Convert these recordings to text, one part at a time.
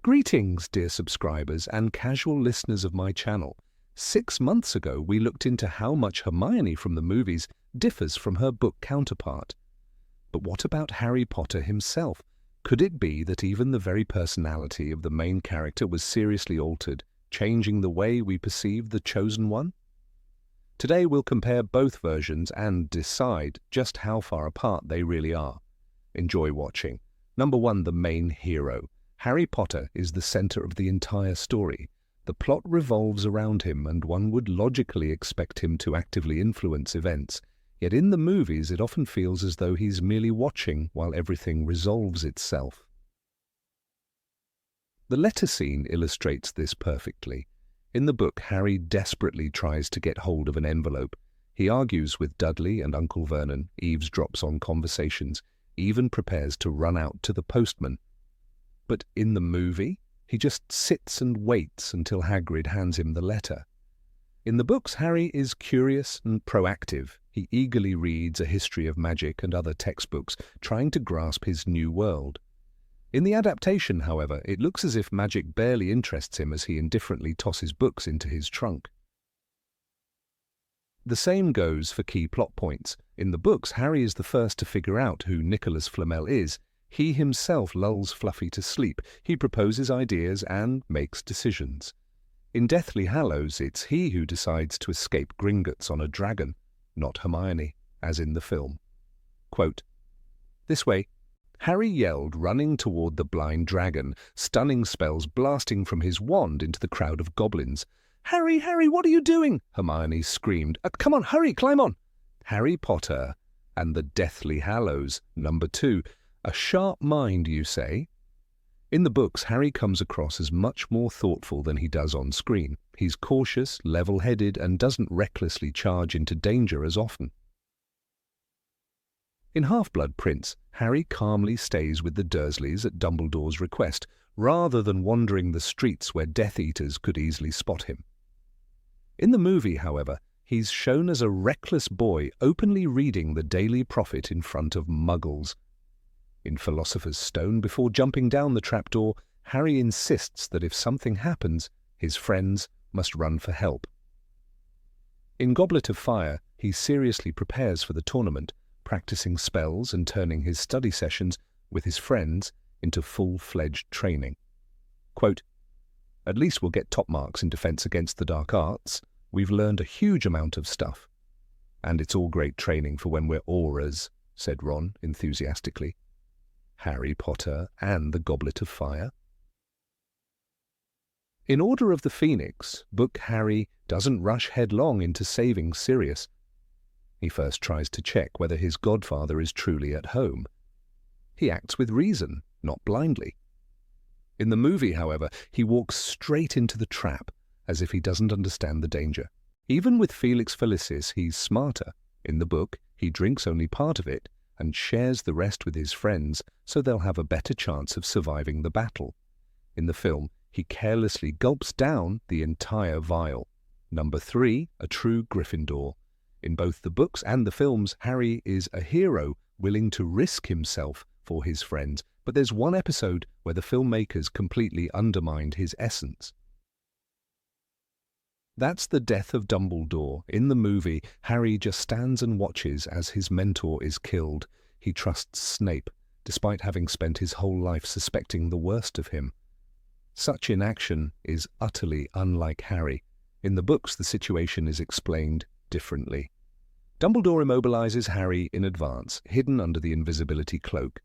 Greetings, dear subscribers and casual listeners of my channel. 6 months ago, we looked into how much Hermione from the movies differs from her book counterpart. But what about Harry Potter himself? Could it be that even the very personality of the main character was seriously altered, changing the way we perceive the chosen one? Today we'll compare both versions and decide just how far apart they really are. Enjoy watching. Number 1. The main hero. Harry Potter is the center of the entire story. The plot revolves around him, and one would logically expect him to actively influence events. Yet in the movies, it often feels as though he's merely watching while everything resolves itself. The letter scene illustrates this perfectly. In the book, Harry desperately tries to get hold of an envelope. He argues with Dudley and Uncle Vernon, eavesdrops on conversations, even prepares to run out to the postman. But in the movie, he just sits and waits until Hagrid hands him the letter. In the books, Harry is curious and proactive. He eagerly reads a history of magic and other textbooks, trying to grasp his new world. In the adaptation, however, it looks as if magic barely interests him as he indifferently tosses books into his trunk. The same goes for key plot points. In the books, Harry is the first to figure out who Nicholas Flamel is. He himself lulls Fluffy to sleep. He proposes ideas and makes decisions. In Deathly Hallows, it's he who decides to escape Gringotts on a dragon, not Hermione, as in the film. Quote, "This way," Harry yelled, running toward the blind dragon, stunning spells blasting from his wand into the crowd of goblins. "Harry, Harry, what are you doing?" Hermione screamed. Come on, hurry, climb on!" Harry Potter and the Deathly Hallows, number 2. A sharp mind, you say? In the books, Harry comes across as much more thoughtful than he does on screen. He's cautious, level-headed, and doesn't recklessly charge into danger as often. In Half-Blood Prince, Harry calmly stays with the Dursleys at Dumbledore's request, rather than wandering the streets where Death Eaters could easily spot him. In the movie, however, he's shown as a reckless boy openly reading the Daily Prophet in front of Muggles. In Philosopher's Stone, before jumping down the trapdoor, Harry insists that if something happens, his friends must run for help. In Goblet of Fire, he seriously prepares for the tournament, practicing spells and turning his study sessions with his friends into full-fledged training. Quote, "At least we'll get top marks in defense against the dark arts. We've learned a huge amount of stuff. And it's all great training for when we're auras," said Ron enthusiastically. Harry Potter and the Goblet of Fire. In Order of the Phoenix, book Harry doesn't rush headlong into saving Sirius. He first tries to check whether his godfather is truly at home. He acts with reason, not blindly. In the movie, however, he walks straight into the trap, as if he doesn't understand the danger. Even with Felix Felicis, he's smarter. In the book, he drinks only part of it, and shares the rest with his friends so they'll have a better chance of surviving the battle. In the film, he carelessly gulps down the entire vial. Number 3, a true Gryffindor. In both the books and the films, Harry is a hero willing to risk himself for his friends, but there's one episode where the filmmakers completely undermined his essence. That's the death of Dumbledore. In the movie, Harry just stands and watches as his mentor is killed. He trusts Snape, despite having spent his whole life suspecting the worst of him. Such inaction is utterly unlike Harry. In the books, the situation is explained differently. Dumbledore immobilizes Harry in advance, hidden under the invisibility cloak.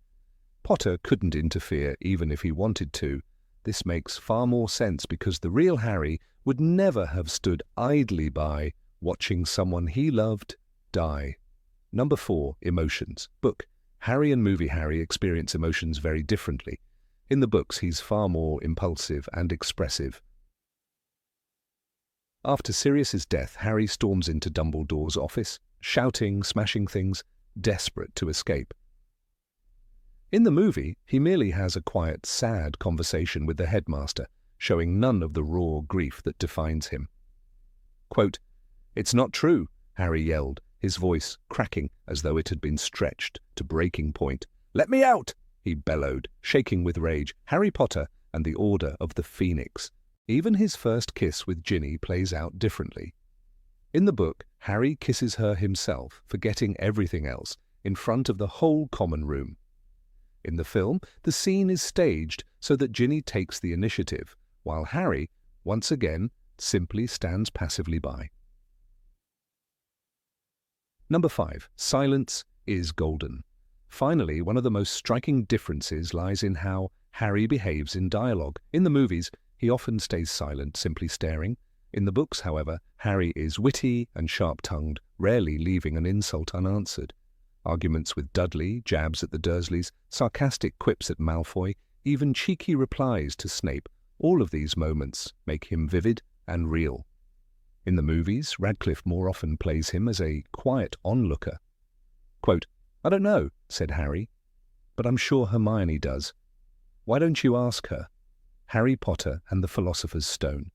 Potter couldn't interfere even if he wanted to. This makes far more sense because the real Harry would never have stood idly by watching someone he loved die. Number 4, emotions. Book. Harry and movie Harry experience emotions very differently. In the books, he's far more impulsive and expressive. After Sirius's death, Harry storms into Dumbledore's office, shouting, smashing things, desperate to escape. In the movie, he merely has a quiet, sad conversation with the headmaster, showing none of the raw grief that defines him. Quote, "It's not true," Harry yelled, his voice cracking as though it had been stretched to breaking point. "Let me out!" he bellowed, shaking with rage. Harry Potter and the Order of the Phoenix. Even his first kiss with Ginny plays out differently. In the book, Harry kisses her himself, forgetting everything else, in front of the whole common room. In the film, the scene is staged so that Ginny takes the initiative, while Harry, once again, simply stands passively by. Number 5. Silence is golden. Finally, one of the most striking differences lies in how Harry behaves in dialogue. In the movies, he often stays silent, simply staring. In the books, however, Harry is witty and sharp-tongued, rarely leaving an insult unanswered. Arguments with Dudley, jabs at the Dursleys, sarcastic quips at Malfoy, even cheeky replies to Snape, all of these moments make him vivid and real. In the movies, Radcliffe more often plays him as a quiet onlooker. Quote, "I don't know," said Harry, "but I'm sure Hermione does. Why don't you ask her?" Harry Potter and the Philosopher's Stone.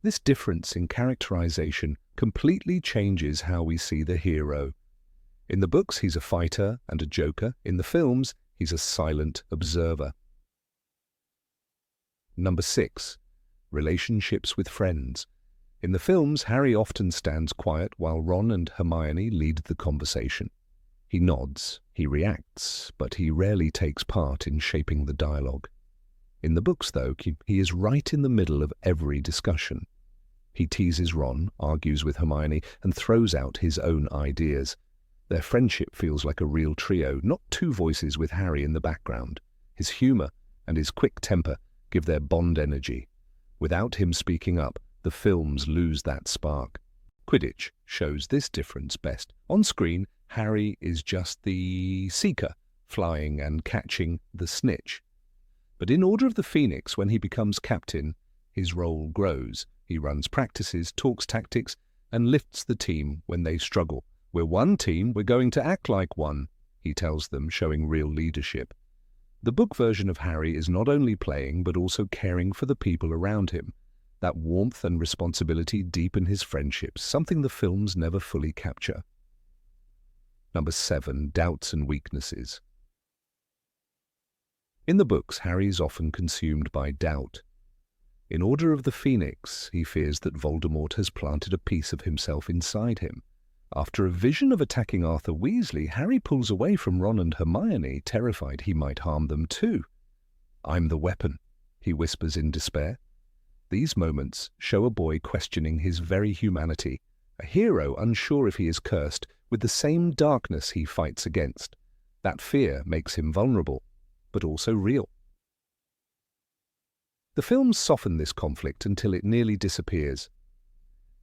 This difference in characterization completely changes how we see the hero. In the books, he's a fighter and a joker. In the films, he's a silent observer. Number 6. Relationships with friends. In the films, Harry often stands quiet while Ron and Hermione lead the conversation. He nods, he reacts, but he rarely takes part in shaping the dialogue. In the books, though, he is right in the middle of every discussion. He teases Ron, argues with Hermione, and throws out his own ideas. Their friendship feels like a real trio, not two voices with Harry in the background. His humor and his quick temper give their bond energy. Without him speaking up, the films lose that spark. Quidditch shows this difference best. On screen, Harry is just the seeker, flying and catching the snitch. But in Order of the Phoenix, when he becomes captain, his role grows. He runs practices, talks tactics, and lifts the team when they struggle. "We're one team, we're going to act like one," he tells them, showing real leadership. The book version of Harry is not only playing, but also caring for the people around him. That warmth and responsibility deepen his friendships, something the films never fully capture. Number 7. Doubts and weaknesses. In the books, Harry is often consumed by doubt. In Order of the Phoenix, he fears that Voldemort has planted a piece of himself inside him. After a vision of attacking Arthur Weasley, Harry pulls away from Ron and Hermione, terrified he might harm them too. "I'm the weapon," he whispers in despair. These moments show a boy questioning his very humanity, a hero unsure if he is cursed, with the same darkness he fights against. That fear makes him vulnerable, but also real. The films soften this conflict until it nearly disappears.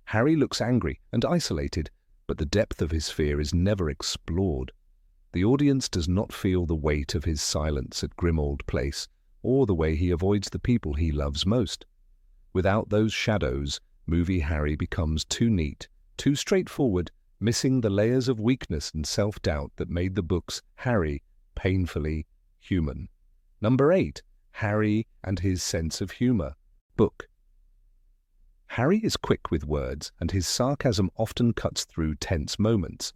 Harry looks angry and isolated, but the depth of his fear is never explored. The audience does not feel the weight of his silence at Grimmauld Place, or the way he avoids the people he loves most. Without those shadows, movie Harry becomes too neat, too straightforward, missing the layers of weakness and self-doubt that made the books Harry painfully human. Number 8. Harry and his sense of humor. Book. Harry is quick with words, and his sarcasm often cuts through tense moments.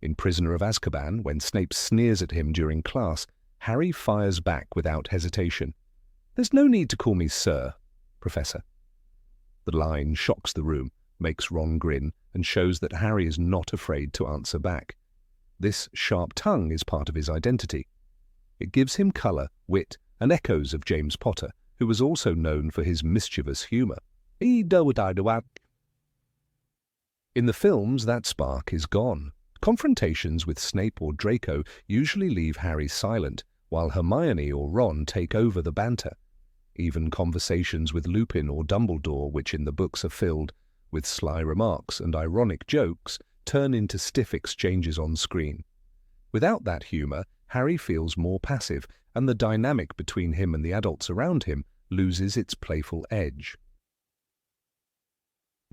In Prisoner of Azkaban, when Snape sneers at him during class, Harry fires back without hesitation. "There's no need to call me Sir, Professor." The line shocks the room, makes Ron grin, and shows that Harry is not afraid to answer back. This sharp tongue is part of his identity. It gives him colour, wit, and echoes of James Potter, who was also known for his mischievous humour. In the films, that spark is gone. Confrontations with Snape or Draco usually leave Harry silent, while Hermione or Ron take over the banter. Even conversations with Lupin or Dumbledore, which in the books are filled with sly remarks and ironic jokes, turn into stiff exchanges on screen. Without that humour, Harry feels more passive, and the dynamic between him and the adults around him loses its playful edge.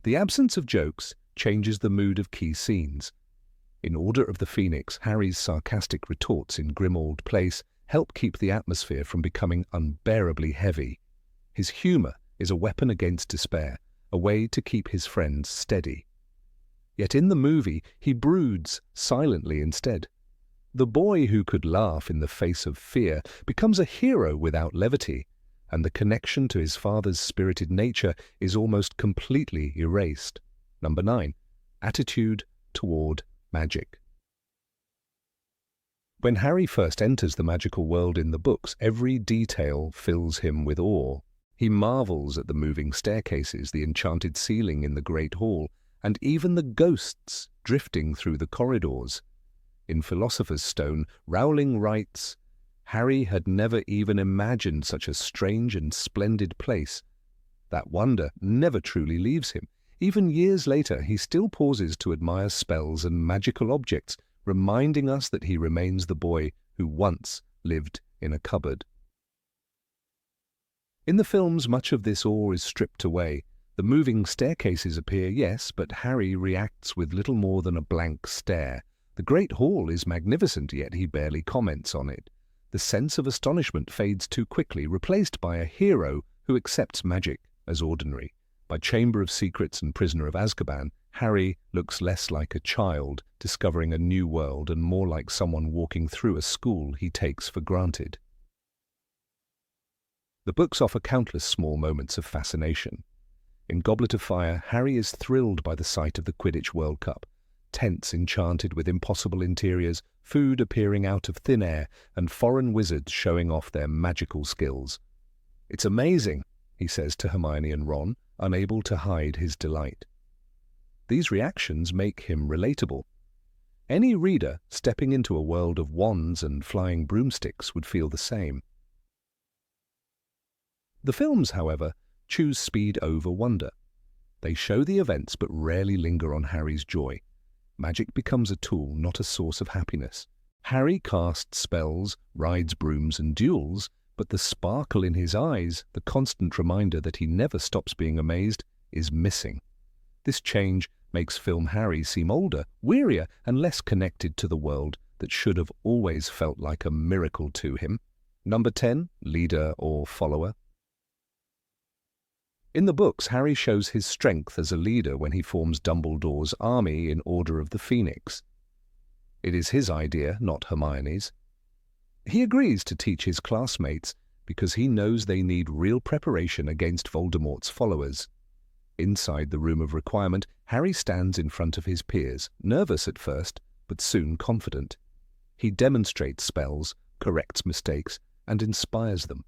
The absence of jokes changes the mood of key scenes. In Order of the Phoenix, Harry's sarcastic retorts in Grimmauld Place help keep the atmosphere from becoming unbearably heavy. His humour is a weapon against despair, a way to keep his friends steady. Yet in the movie, he broods silently instead. The boy who could laugh in the face of fear becomes a hero without levity. and the connection to his father's spirited nature is almost completely erased. Number 9. Attitude toward magic. When Harry first enters the magical world in the books, every detail fills him with awe. He marvels at the moving staircases, the enchanted ceiling in the Great Hall, and even the ghosts drifting through the corridors. In Philosopher's Stone, Rowling writes, "Harry had never even imagined such a strange and splendid place." That wonder never truly leaves him. Even years later, he still pauses to admire spells and magical objects, reminding us that he remains the boy who once lived in a cupboard. In the films, much of this awe is stripped away. The moving staircases appear, yes, but Harry reacts with little more than a blank stare. The Great Hall is magnificent, yet he barely comments on it. The sense of astonishment fades too quickly, replaced by a hero who accepts magic as ordinary. By Chamber of Secrets and Prisoner of Azkaban, Harry looks less like a child discovering a new world and more like someone walking through a school he takes for granted. The books offer countless small moments of fascination. In Goblet of Fire, Harry is thrilled by the sight of the Quidditch World Cup. Tents enchanted with impossible interiors, food appearing out of thin air, and foreign wizards showing off their magical skills. "It's amazing," he says to Hermione and Ron, unable to hide his delight. These reactions make him relatable. Any reader stepping into a world of wands and flying broomsticks would feel the same. The films, however, choose speed over wonder. They show the events but rarely linger on Harry's joy. Magic becomes a tool, not a source of happiness. Harry casts spells, rides brooms and duels, but the sparkle in his eyes, the constant reminder that he never stops being amazed, is missing. This change makes film Harry seem older, wearier, and less connected to the world that should have always felt like a miracle to him. Number 10. Leader or follower. In the books, Harry shows his strength as a leader when he forms Dumbledore's army in Order of the Phoenix. It is his idea, not Hermione's. He agrees to teach his classmates because he knows they need real preparation against Voldemort's followers. Inside the Room of Requirement, Harry stands in front of his peers, nervous at first, but soon confident. He demonstrates spells, corrects mistakes, and inspires them.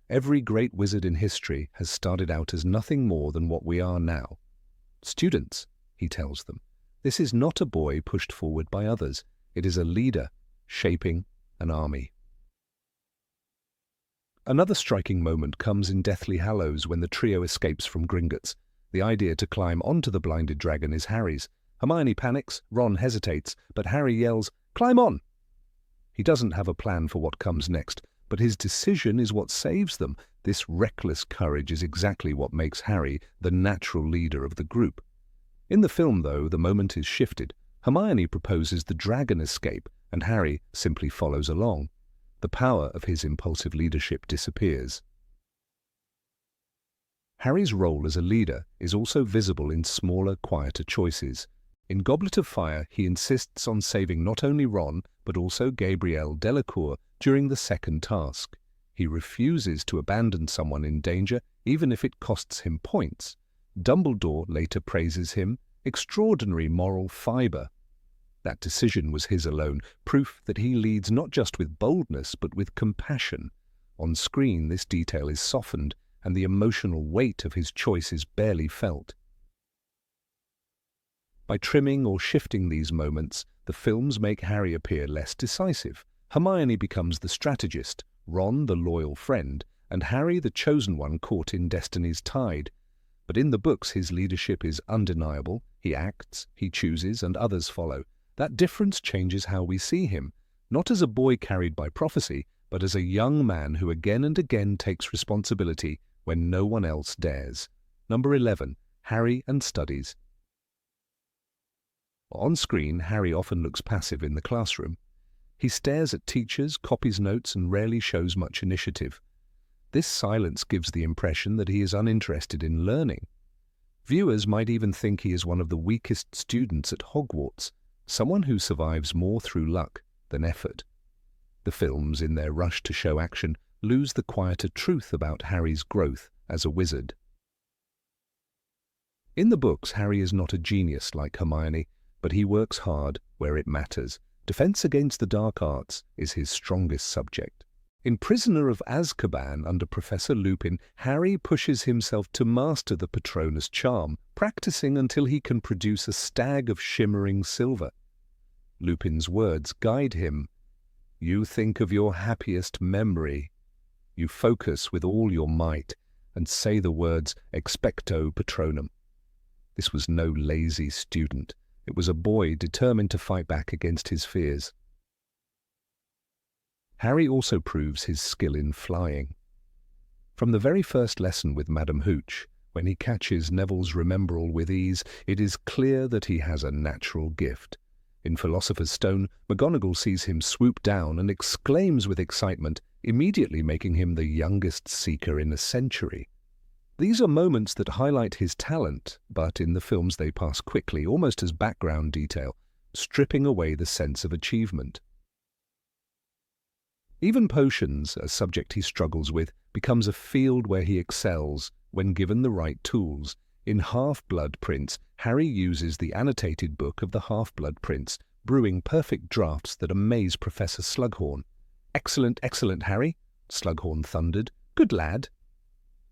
Every great wizard in history has started out as nothing more than what we are now. "Students," he tells them, "this is not a boy pushed forward by others. It is a leader shaping an army." Another striking moment comes in Deathly Hallows when the trio escapes from Gringotts. The idea to climb onto the blinded dragon is Harry's. Hermione panics, Ron hesitates, but Harry yells, "Climb on!" He doesn't have a plan for what comes next, but his decision is what saves them. This reckless courage is exactly what makes Harry the natural leader of the group. In the film, though, the moment is shifted. Hermione proposes the dragon escape, and Harry simply follows along. The power of his impulsive leadership disappears. Harry's role as a leader is also visible in smaller, quieter choices. In Goblet of Fire, he insists on saving not only Ron, but also Gabrielle Delacour during the second task. He refuses to abandon someone in danger, even if it costs him points. Dumbledore later praises him, extraordinary moral fibre. That decision was his alone, proof that he leads not just with boldness, but with compassion. On screen, this detail is softened, and the emotional weight of his choice is barely felt. By trimming or shifting these moments, the films make Harry appear less decisive. Hermione becomes the strategist, Ron the loyal friend, and Harry the chosen one caught in destiny's tide. But in the books, his leadership is undeniable. He acts, he chooses, and others follow. That difference changes how we see him, not as a boy carried by prophecy, but as a young man who again and again takes responsibility when no one else dares. Number 11. Harry and studies. On screen, Harry often looks passive in the classroom. He stares at teachers, copies notes, and rarely shows much initiative. This silence gives the impression that he is uninterested in learning. Viewers might even think he is one of the weakest students at Hogwarts, someone who survives more through luck than effort. The films, in their rush to show action, lose the quieter truth about Harry's growth as a wizard. In the books, Harry is not a genius like Hermione, but he works hard where it matters. Defense against the dark arts is his strongest subject. In Prisoner of Azkaban under Professor Lupin, Harry pushes himself to master the Patronus charm, practicing until he can produce a stag of shimmering silver. Lupin's words guide him. You think of your happiest memory. You focus with all your might and say the words expecto patronum. This was no lazy student. It was a boy determined to fight back against his fears. Harry also proves his skill in flying. From the very first lesson with Madam Hooch, when he catches Neville's Remembrall with ease, it is clear that he has a natural gift. In Philosopher's Stone, McGonagall sees him swoop down and exclaims with excitement, immediately making him the youngest Seeker in a century. These are moments that highlight his talent, but in the films they pass quickly, almost as background detail, stripping away the sense of achievement. Even potions, a subject he struggles with, becomes a field where he excels when given the right tools. In Half-Blood Prince, Harry uses the annotated book of the Half-Blood Prince, brewing perfect drafts that amaze Professor Slughorn. "Excellent, excellent, Harry," Slughorn thundered. "Good lad."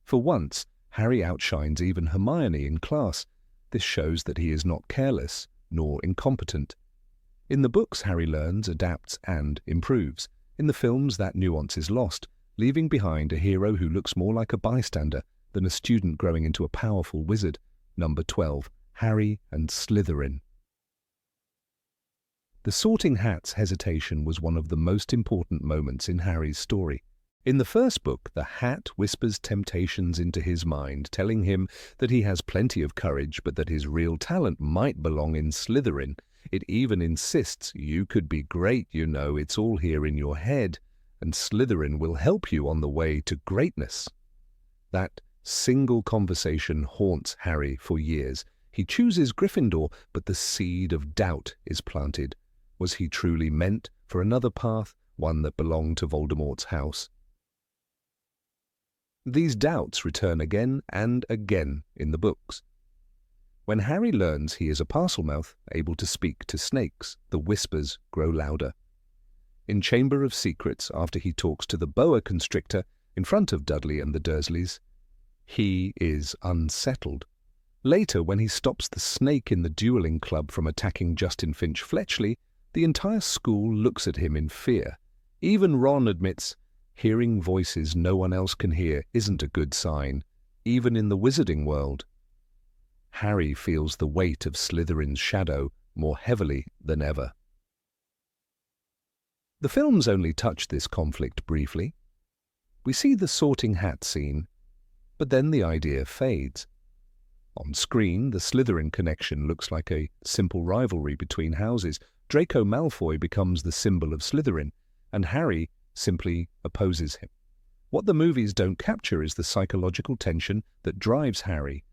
For once, Harry outshines even Hermione in class. This shows that he is not careless, nor incompetent. In the books, Harry learns, adapts, and improves. In the films, that nuance is lost, leaving behind a hero who looks more like a bystander than a student growing into a powerful wizard. Number 12. Harry and Slytherin. The Sorting Hat's hesitation was one of the most important moments in Harry's story. In the first book, the Hat whispers temptations into his mind, telling him that he has plenty of courage, but that his real talent might belong in Slytherin. It even insists, "You could be great, you know, it's all here in your head, and Slytherin will help you on the way to greatness." That single conversation haunts Harry for years. He chooses Gryffindor, but the seed of doubt is planted. Was he truly meant for another path, one that belonged to Voldemort's house? These doubts return again and again in the books. When Harry learns he is a Parselmouth, able to speak to snakes, the whispers grow louder. In Chamber of Secrets, after he talks to the boa constrictor in front of Dudley and the Dursleys, he is unsettled. Later, when he stops the snake in the dueling club from attacking Justin Finch Fletchley, the entire school looks at him in fear. Even Ron admits, hearing voices no one else can hear isn't a good sign, even in the wizarding world. Harry feels the weight of Slytherin's shadow more heavily than ever. The films only touch this conflict briefly. We see the Sorting Hat scene, but then the idea fades. On screen, the Slytherin connection looks like a simple rivalry between houses. Draco Malfoy becomes the symbol of Slytherin, and Harry simply opposes him. What the movies don't capture is the psychological tension that drives Harry.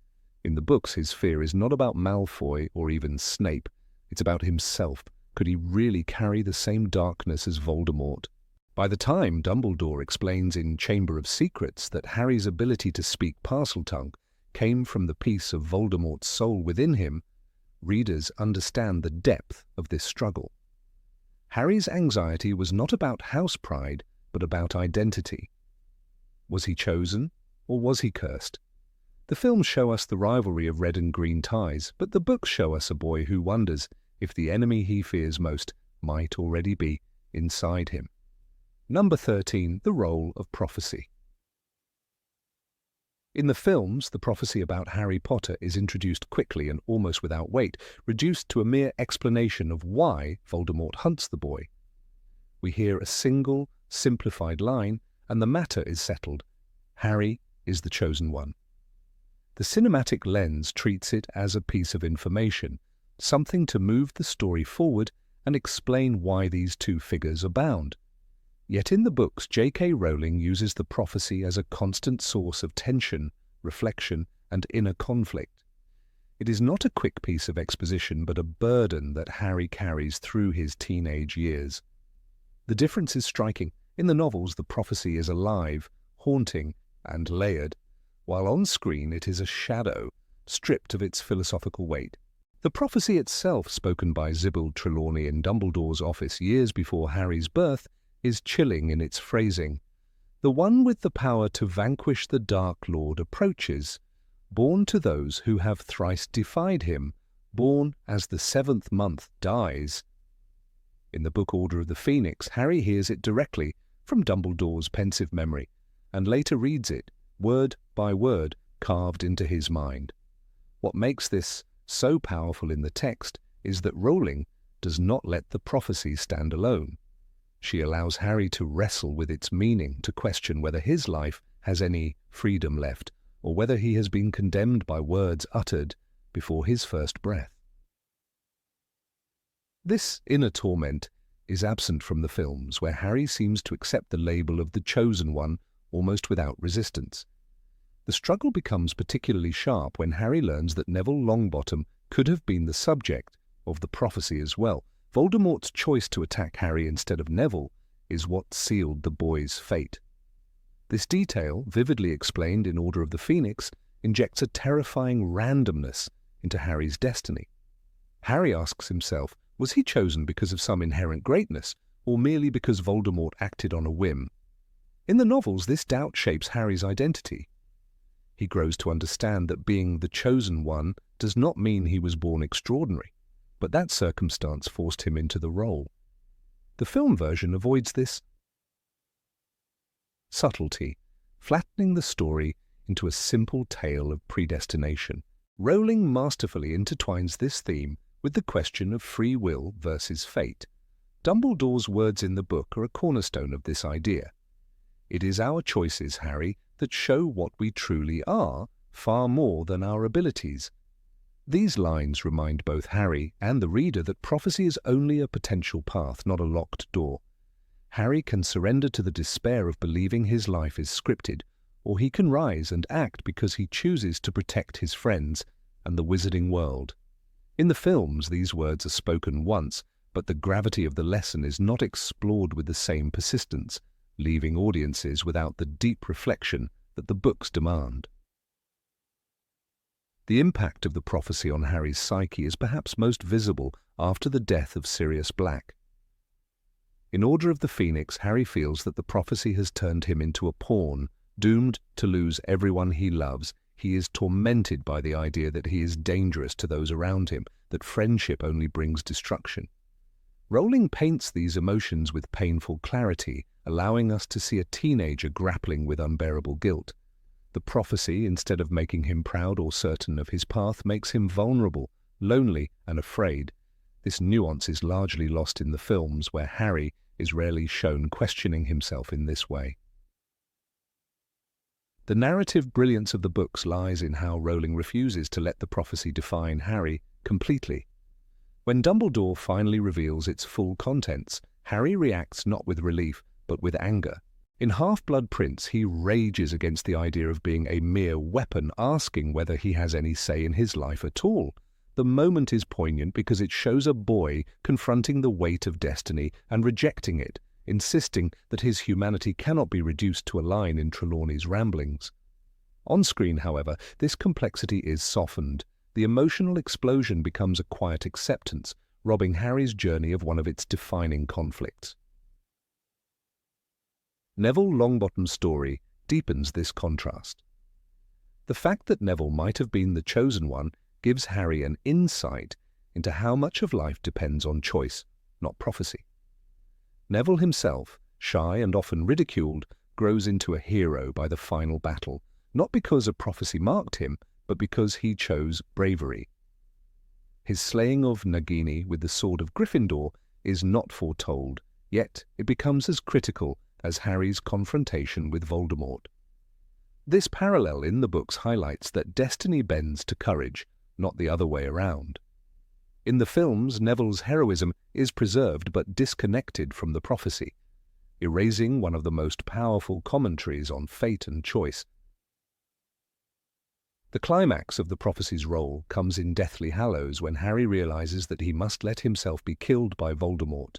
In the books, his fear is not about Malfoy or even Snape. It's about himself. Could he really carry the same darkness as Voldemort? By the time Dumbledore explains in Chamber of Secrets that Harry's ability to speak Parseltongue came from the piece of Voldemort's soul within him, readers understand the depth of this struggle. Harry's anxiety was not about house pride, but about identity. Was he chosen, or was he cursed? The films show us the rivalry of red and green ties, but the books show us a boy who wonders if the enemy he fears most might already be inside him. Number 13. The role of prophecy. In the films, the prophecy about Harry Potter is introduced quickly and almost without weight, reduced to a mere explanation of why Voldemort hunts the boy. We hear a single, simplified line, and the matter is settled. Harry is the chosen one. The cinematic lens treats it as a piece of information, something to move the story forward and explain why these two figures are bound. Yet in the books, J.K. Rowling uses the prophecy as a constant source of tension, reflection, and inner conflict. It is not a quick piece of exposition, but a burden that Harry carries through his teenage years. The difference is striking. In the novels, the prophecy is alive, haunting, and layered, while on screen it is a shadow, stripped of its philosophical weight. The prophecy itself, spoken by Sybil Trelawney in Dumbledore's office years before Harry's birth, is chilling in its phrasing. The one with the power to vanquish the Dark Lord approaches, born to those who have thrice defied him, born as the seventh month dies. In the book Order of the Phoenix, Harry hears it directly from Dumbledore's pensive memory, and later reads it, word by word, carved into his mind. What makes this so powerful in the text is that Rowling does not let the prophecy stand alone. She allows Harry to wrestle with its meaning, to question whether his life has any freedom left, or whether he has been condemned by words uttered before his first breath. This inner torment is absent from the films, where Harry seems to accept the label of the Chosen One almost without resistance. The struggle becomes particularly sharp when Harry learns that Neville Longbottom could have been the subject of the prophecy as well. Voldemort's choice to attack Harry instead of Neville is what sealed the boy's fate. This detail, vividly explained in Order of the Phoenix, injects a terrifying randomness into Harry's destiny. Harry asks himself, was he chosen because of some inherent greatness, or merely because Voldemort acted on a whim? In the novels, this doubt shapes Harry's identity. He grows to understand that being the chosen one does not mean he was born extraordinary, but that circumstance forced him into the role. The film version avoids this subtlety, flattening the story into a simple tale of predestination. Rowling masterfully intertwines this theme with the question of free will versus fate. Dumbledore's words in the book are a cornerstone of this idea. It is our choices, Harry, that show what we truly are, far more than our abilities. These lines remind both Harry and the reader that prophecy is only a potential path, not a locked door. Harry can surrender to the despair of believing his life is scripted, or he can rise and act because he chooses to protect his friends and the wizarding world. In the films, these words are spoken once, but the gravity of the lesson is not explored with the same persistence, leaving audiences without the deep reflection that the books demand. The impact of the prophecy on Harry's psyche is perhaps most visible after the death of Sirius Black. In Order of the Phoenix, Harry feels that the prophecy has turned him into a pawn, doomed to lose everyone he loves. He is tormented by the idea that he is dangerous to those around him, that friendship only brings destruction. Rowling paints these emotions with painful clarity, allowing us to see a teenager grappling with unbearable guilt. The prophecy, instead of making him proud or certain of his path, makes him vulnerable, lonely, and afraid. This nuance is largely lost in the films, where Harry is rarely shown questioning himself in this way. The narrative brilliance of the books lies in how Rowling refuses to let the prophecy define Harry completely. When Dumbledore finally reveals its full contents, Harry reacts not with relief, but with anger. In Half-Blood Prince, he rages against the idea of being a mere weapon, asking whether he has any say in his life at all. The moment is poignant because it shows a boy confronting the weight of destiny and rejecting it, insisting that his humanity cannot be reduced to a line in Trelawney's ramblings. On screen, however, this complexity is softened. The emotional explosion becomes a quiet acceptance, robbing Harry's journey of one of its defining conflicts. Neville Longbottom's story deepens this contrast. The fact that Neville might have been the chosen one gives Harry an insight into how much of life depends on choice, not prophecy. Neville himself, shy and often ridiculed, grows into a hero by the final battle, not because a prophecy marked him, but because he chose bravery. His slaying of Nagini with the sword of Gryffindor is not foretold, yet it becomes as critical as Harry's confrontation with Voldemort. This parallel in the books highlights that destiny bends to courage, not the other way around. In the films, Neville's heroism is preserved but disconnected from the prophecy, erasing one of the most powerful commentaries on fate and choice. The climax of the prophecy's role comes in Deathly Hallows, when Harry realizes that he must let himself be killed by Voldemort.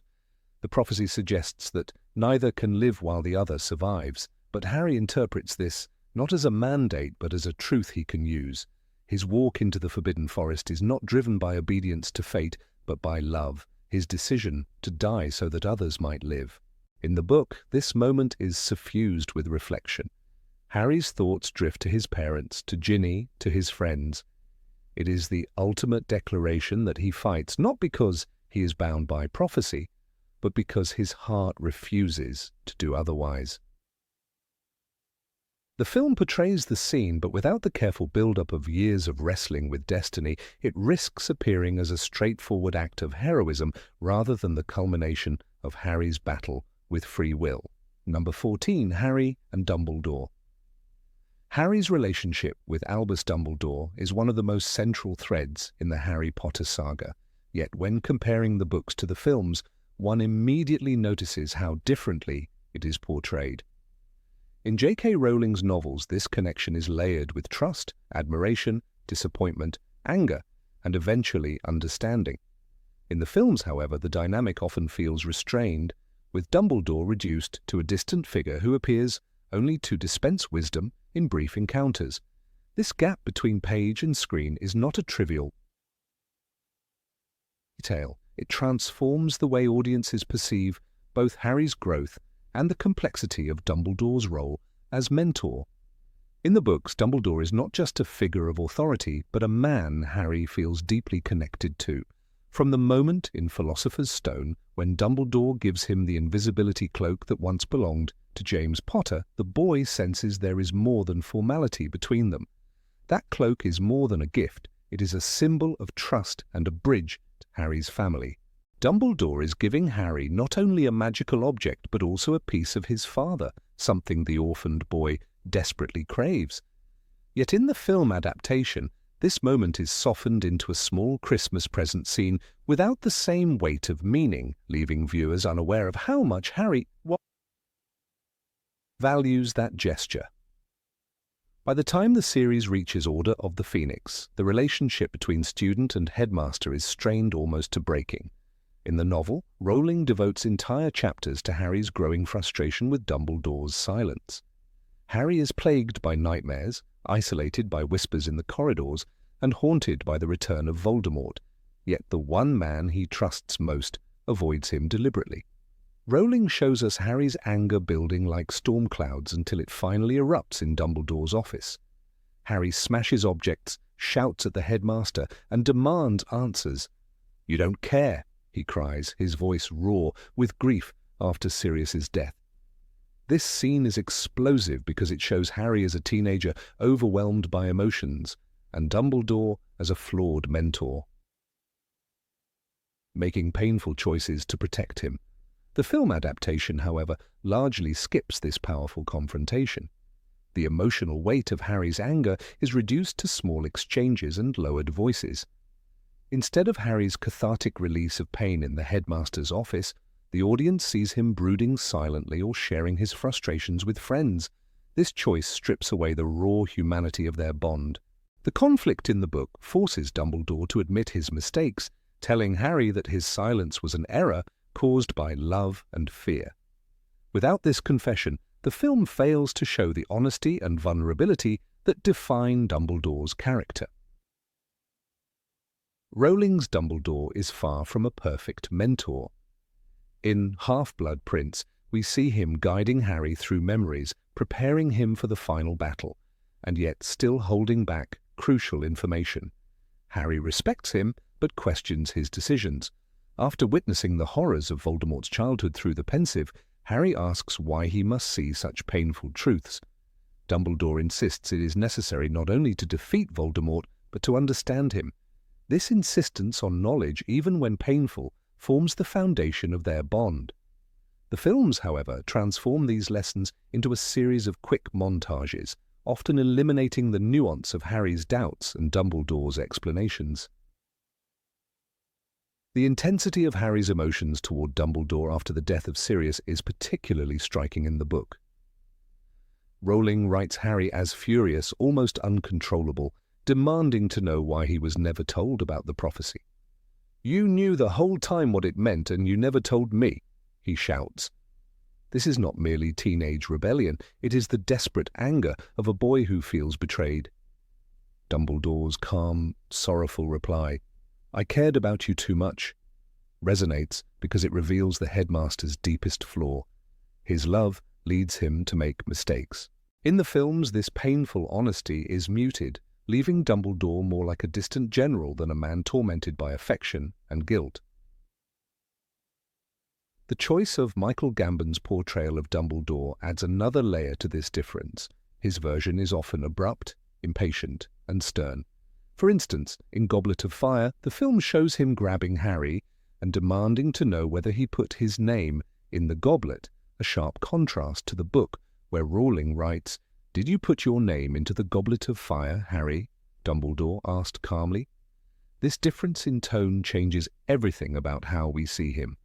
The prophecy suggests that neither can live while the other survives, but Harry interprets this not as a mandate but as a truth he can use. His walk into the Forbidden Forest is not driven by obedience to fate, but by love, his decision to die so that others might live. In the book, this moment is suffused with reflection. Harry's thoughts drift to his parents, to Ginny, to his friends. It is the ultimate declaration that he fights not because he is bound by prophecy, but because his heart refuses to do otherwise. The film portrays the scene, but without the careful build-up of years of wrestling with destiny, it risks appearing as a straightforward act of heroism rather than the culmination of Harry's battle with free will. Number 14, Harry and Dumbledore. Harry's relationship with Albus Dumbledore is one of the most central threads in the Harry Potter saga, yet when comparing the books to the films, one immediately notices how differently it is portrayed. In J.K. Rowling's novels, this connection is layered with trust, admiration, disappointment, anger, and eventually understanding. In the films, however, the dynamic often feels restrained, with Dumbledore reduced to a distant figure who appears only to dispense wisdom in brief encounters. This gap between page and screen is not a trivial detail. It transforms the way audiences perceive both Harry's growth and the complexity of Dumbledore's role as mentor. In the books, Dumbledore is not just a figure of authority, but a man Harry feels deeply connected to. From the moment in Philosopher's Stone, when Dumbledore gives him the invisibility cloak that once belonged to James Potter, the boy senses there is more than formality between them. That cloak is more than a gift. It is a symbol of trust and a bridge to Harry's family. Dumbledore is giving Harry not only a magical object, but also a piece of his father, something the orphaned boy desperately craves. Yet in the film adaptation, this moment is softened into a small Christmas present scene without the same weight of meaning, leaving viewers unaware of how much Harry values that gesture. By the time the series reaches Order of the Phoenix, the relationship between student and headmaster is strained almost to breaking. In the novel, Rowling devotes entire chapters to Harry's growing frustration with Dumbledore's silence. Harry is plagued by nightmares, isolated by whispers in the corridors, and haunted by the return of Voldemort, yet the one man he trusts most avoids him deliberately. Rowling shows us Harry's anger building like storm clouds until it finally erupts in Dumbledore's office. Harry smashes objects, shouts at the headmaster, and demands answers. "You don't care," he cries, his voice raw with grief after Sirius's death. This scene is explosive because it shows Harry as a teenager overwhelmed by emotions, and Dumbledore as a flawed mentor, making painful choices to protect him. The film adaptation, however, largely skips this powerful confrontation. The emotional weight of Harry's anger is reduced to small exchanges and lowered voices. Instead of Harry's cathartic release of pain in the headmaster's office, the audience sees him brooding silently or sharing his frustrations with friends. This choice strips away the raw humanity of their bond. The conflict in the book forces Dumbledore to admit his mistakes, telling Harry that his silence was an error caused by love and fear. Without this confession, the film fails to show the honesty and vulnerability that define Dumbledore's character. Rowling's Dumbledore is far from a perfect mentor. In Half-Blood Prince, we see him guiding Harry through memories, preparing him for the final battle, and yet still holding back crucial information. Harry respects him, but questions his decisions. After witnessing the horrors of Voldemort's childhood through the pensive, Harry asks why he must see such painful truths. Dumbledore insists it is necessary not only to defeat Voldemort, but to understand him. This insistence on knowledge, even when painful, forms the foundation of their bond. The films, however, transform these lessons into a series of quick montages, often eliminating the nuance of Harry's doubts and Dumbledore's explanations. The intensity of Harry's emotions toward Dumbledore after the death of Sirius is particularly striking in the book. Rowling writes Harry as furious, almost uncontrollable, demanding to know why he was never told about the prophecy. "You knew the whole time what it meant and you never told me," he shouts. This is not merely teenage rebellion, it is the desperate anger of a boy who feels betrayed. Dumbledore's calm, sorrowful reply, "I cared about you too much," resonates because it reveals the headmaster's deepest flaw. His love leads him to make mistakes. In the films, this painful honesty is muted, leaving Dumbledore more like a distant general than a man tormented by affection and guilt. The choice of Michael Gambon's portrayal of Dumbledore adds another layer to this difference. His version is often abrupt, impatient, and stern. For instance, in Goblet of Fire, the film shows him grabbing Harry and demanding to know whether he put his name in the goblet, a sharp contrast to the book, where Rowling writes, "Did you put your name into the Goblet of Fire, Harry?" Dumbledore asked calmly. This difference in tone changes everything about how we see him.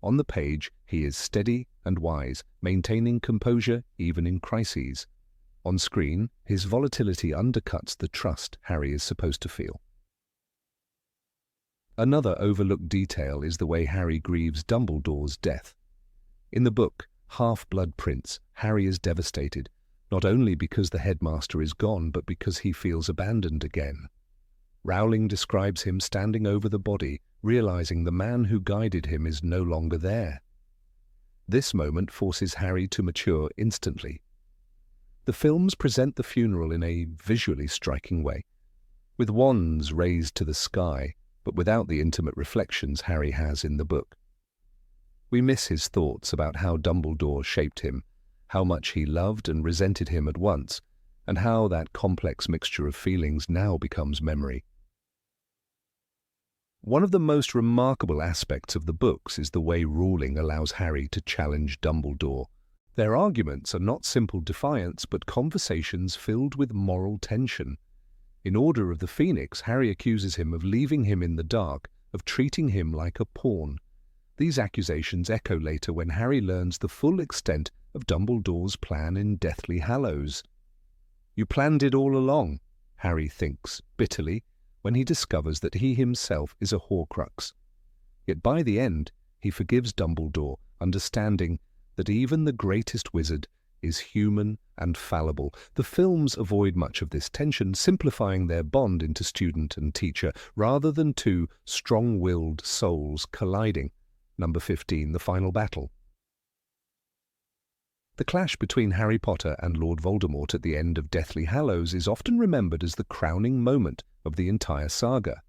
On the page, he is steady and wise, maintaining composure even in crises. On screen, his volatility undercuts the trust Harry is supposed to feel. Another overlooked detail is the way Harry grieves Dumbledore's death. In the book, Half-Blood Prince, Harry is devastated, not only because the headmaster is gone, but because he feels abandoned again. Rowling describes him standing over the body, realizing the man who guided him is no longer there. This moment forces Harry to mature instantly. The films present the funeral in a visually striking way, with wands raised to the sky, but without the intimate reflections Harry has in the book. We miss his thoughts about how Dumbledore shaped him, how much he loved and resented him at once, and how that complex mixture of feelings now becomes memory. One of the most remarkable aspects of the books is the way Rowling allows Harry to challenge Dumbledore. Their arguments are not simple defiance, but conversations filled with moral tension. In Order of the Phoenix, Harry accuses him of leaving him in the dark, of treating him like a pawn. These accusations echo later when Harry learns the full extent of Dumbledore's plan in Deathly Hallows. "You planned it all along," Harry thinks bitterly when he discovers that he himself is a Horcrux. Yet by the end, he forgives Dumbledore, understanding that even the greatest wizard is human and fallible. The films avoid much of this tension, simplifying their bond into student and teacher, rather than two strong-willed souls colliding. Number 15, The Final Battle. The clash between Harry Potter and Lord Voldemort at the end of Deathly Hallows is often remembered as the crowning moment of the entire saga.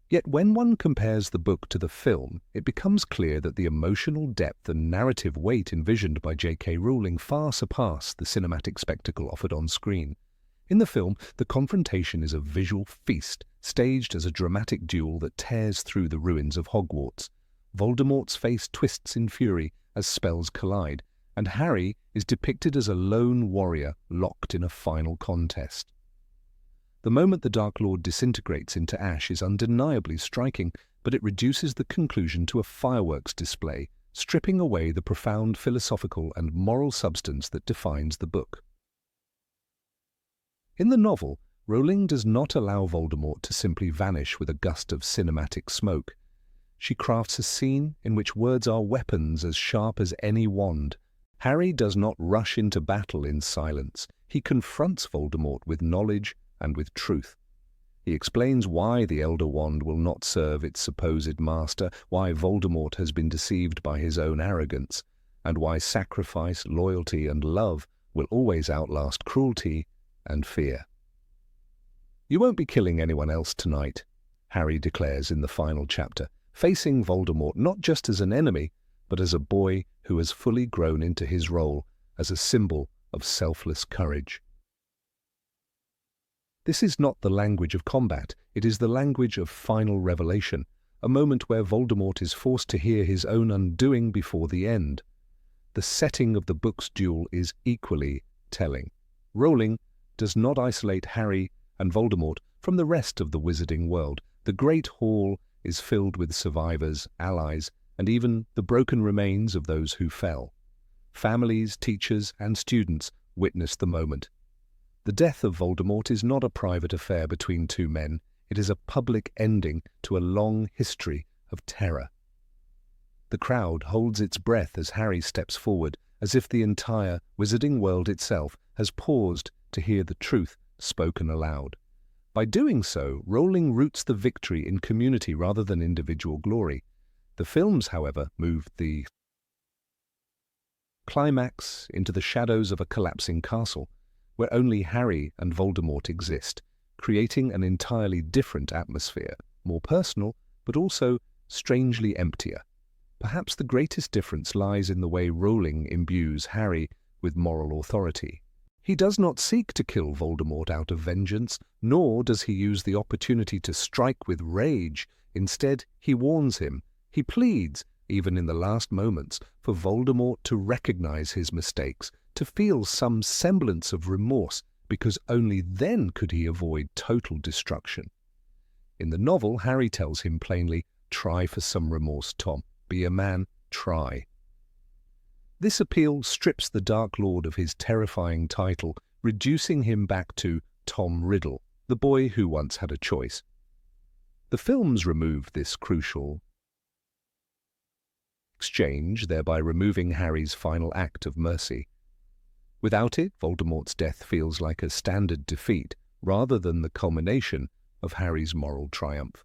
Yet when one compares the book to the film, it becomes clear that the emotional depth and narrative weight envisioned by J.K. Rowling far surpass the cinematic spectacle offered on screen. In the film, the confrontation is a visual feast, staged as a dramatic duel that tears through the ruins of Hogwarts. Voldemort's face twists in fury as spells collide, and Harry is depicted as a lone warrior locked in a final contest. The moment the Dark Lord disintegrates into ash is undeniably striking, but it reduces the conclusion to a fireworks display, stripping away the profound philosophical and moral substance that defines the book. In the novel, Rowling does not allow Voldemort to simply vanish with a gust of cinematic smoke. She crafts a scene in which words are weapons as sharp as any wand. Harry does not rush into battle in silence. He confronts Voldemort with knowledge and with truth. He explains why the Elder Wand will not serve its supposed master, why Voldemort has been deceived by his own arrogance, and why sacrifice, loyalty, and love will always outlast cruelty and fear. "You won't be killing anyone else tonight," Harry declares in the final chapter, facing Voldemort not just as an enemy, but as a boy who has fully grown into his role as a symbol of selfless courage. This is not the language of combat, it is the language of final revelation, a moment where Voldemort is forced to hear his own undoing before the end. The setting of the book's duel is equally telling. Rowling does not isolate Harry and Voldemort from the rest of the wizarding world. The Great Hall is filled with survivors, allies, and even the broken remains of those who fell. Families, teachers, and students witness the moment. The death of Voldemort is not a private affair between two men. It is a public ending to a long history of terror. The crowd holds its breath as Harry steps forward, as if the entire wizarding world itself has paused to hear the truth spoken aloud. By doing so, Rowling roots the victory in community rather than individual glory. The films, however, move the climax into the shadows of a collapsing castle, where only Harry and Voldemort exist, creating an entirely different atmosphere, more personal, but also strangely emptier. Perhaps the greatest difference lies in the way Rowling imbues Harry with moral authority. He does not seek to kill Voldemort out of vengeance, nor does he use the opportunity to strike with rage. Instead, he warns him. He pleads, even in the last moments, for Voldemort to recognize his mistakes, to feel some semblance of remorse, because only then could he avoid total destruction. In the novel, Harry tells him plainly, "Try for some remorse, Tom. Be a man, try." This appeal strips the Dark Lord of his terrifying title, reducing him back to Tom Riddle, the boy who once had a choice. The films remove this crucial exchange, thereby removing Harry's final act of mercy. Without it, Voldemort's death feels like a standard defeat, rather than the culmination of Harry's moral triumph.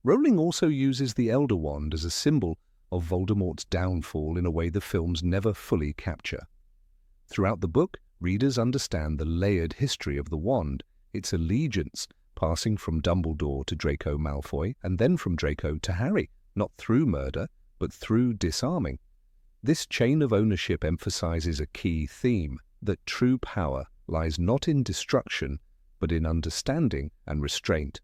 Rowling also uses the Elder Wand as a symbol of Voldemort's downfall in a way the films never fully capture. Throughout the book, readers understand the layered history of the wand, its allegiance passing from Dumbledore to Draco Malfoy, and then from Draco to Harry, not through murder, but through disarming. This chain of ownership emphasizes a key theme, that true power lies not in destruction, but in understanding and restraint.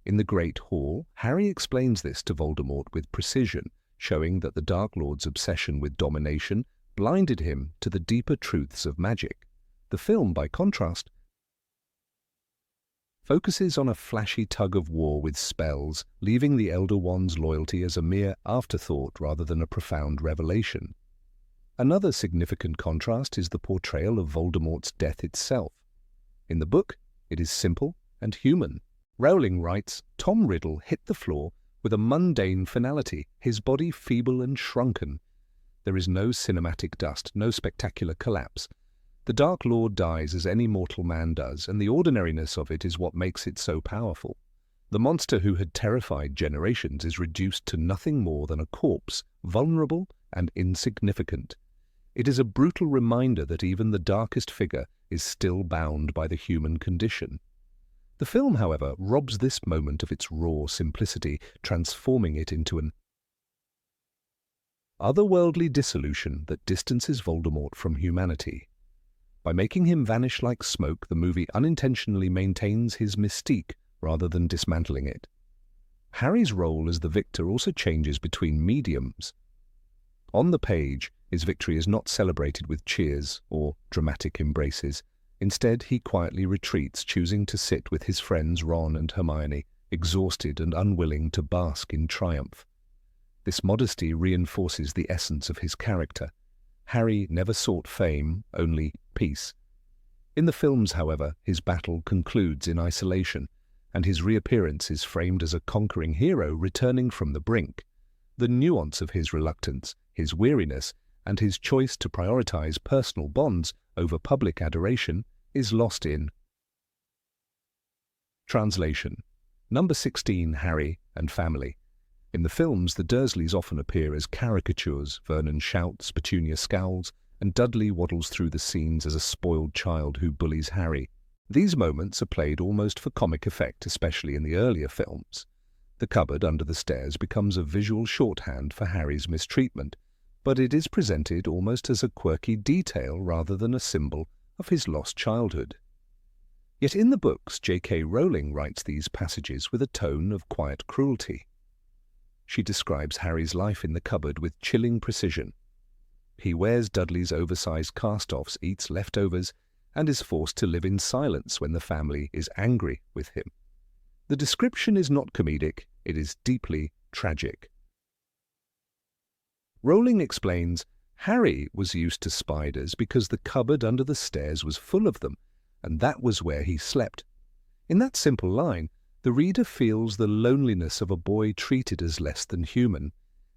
In the Great Hall, Harry explains this to Voldemort with precision, showing that the Dark Lord's obsession with domination blinded him to the deeper truths of magic. The film, by contrast, focuses on a flashy tug-of-war with spells, leaving the Elder Wand's loyalty as a mere afterthought rather than a profound revelation. Another significant contrast is the portrayal of Voldemort's death itself. In the book, it is simple and human. Rowling writes, "Tom Riddle hit the floor with a mundane finality, his body feeble and shrunken. There is no cinematic dust, no spectacular collapse. The Dark Lord dies as any mortal man does, and the ordinariness of it is what makes it so powerful. The monster who had terrified generations is reduced to nothing more than a corpse, vulnerable and insignificant. It is a brutal reminder that even the darkest figure is still bound by the human condition." The film, however, robs this moment of its raw simplicity, transforming it into an otherworldly dissolution that distances Voldemort from humanity. By making him vanish like smoke, the movie unintentionally maintains his mystique rather than dismantling it. Harry's role as the victor also changes between mediums. On the page, his victory is not celebrated with cheers or dramatic embraces. Instead, he quietly retreats, choosing to sit with his friends Ron and Hermione, exhausted and unwilling to bask in triumph. This modesty reinforces the essence of his character. Harry never sought fame, only peace. In the films, however, his battle concludes in isolation, and his reappearance is framed as a conquering hero returning from the brink. The nuance of his reluctance, his weariness, and his choice to prioritize personal bonds over public adoration is lost in translation. Number 16, Harry and Family. In the films, the Dursleys often appear as caricatures. Vernon shouts, Petunia scowls, and Dudley waddles through the scenes as a spoiled child who bullies Harry. These moments are played almost for comic effect, especially in the earlier films. The cupboard under the stairs becomes a visual shorthand for Harry's mistreatment, but it is presented almost as a quirky detail rather than a symbol of his lost childhood. Yet in the books, J.K. Rowling writes these passages with a tone of quiet cruelty. She describes Harry's life in the cupboard with chilling precision. He wears Dudley's oversized cast-offs, eats leftovers, and is forced to live in silence when the family is angry with him. The description is not comedic, it is deeply tragic. Rowling explains, Harry was used to spiders because the cupboard under the stairs was full of them, and that was where he slept. In that simple line, the reader feels the loneliness of a boy treated as less than human.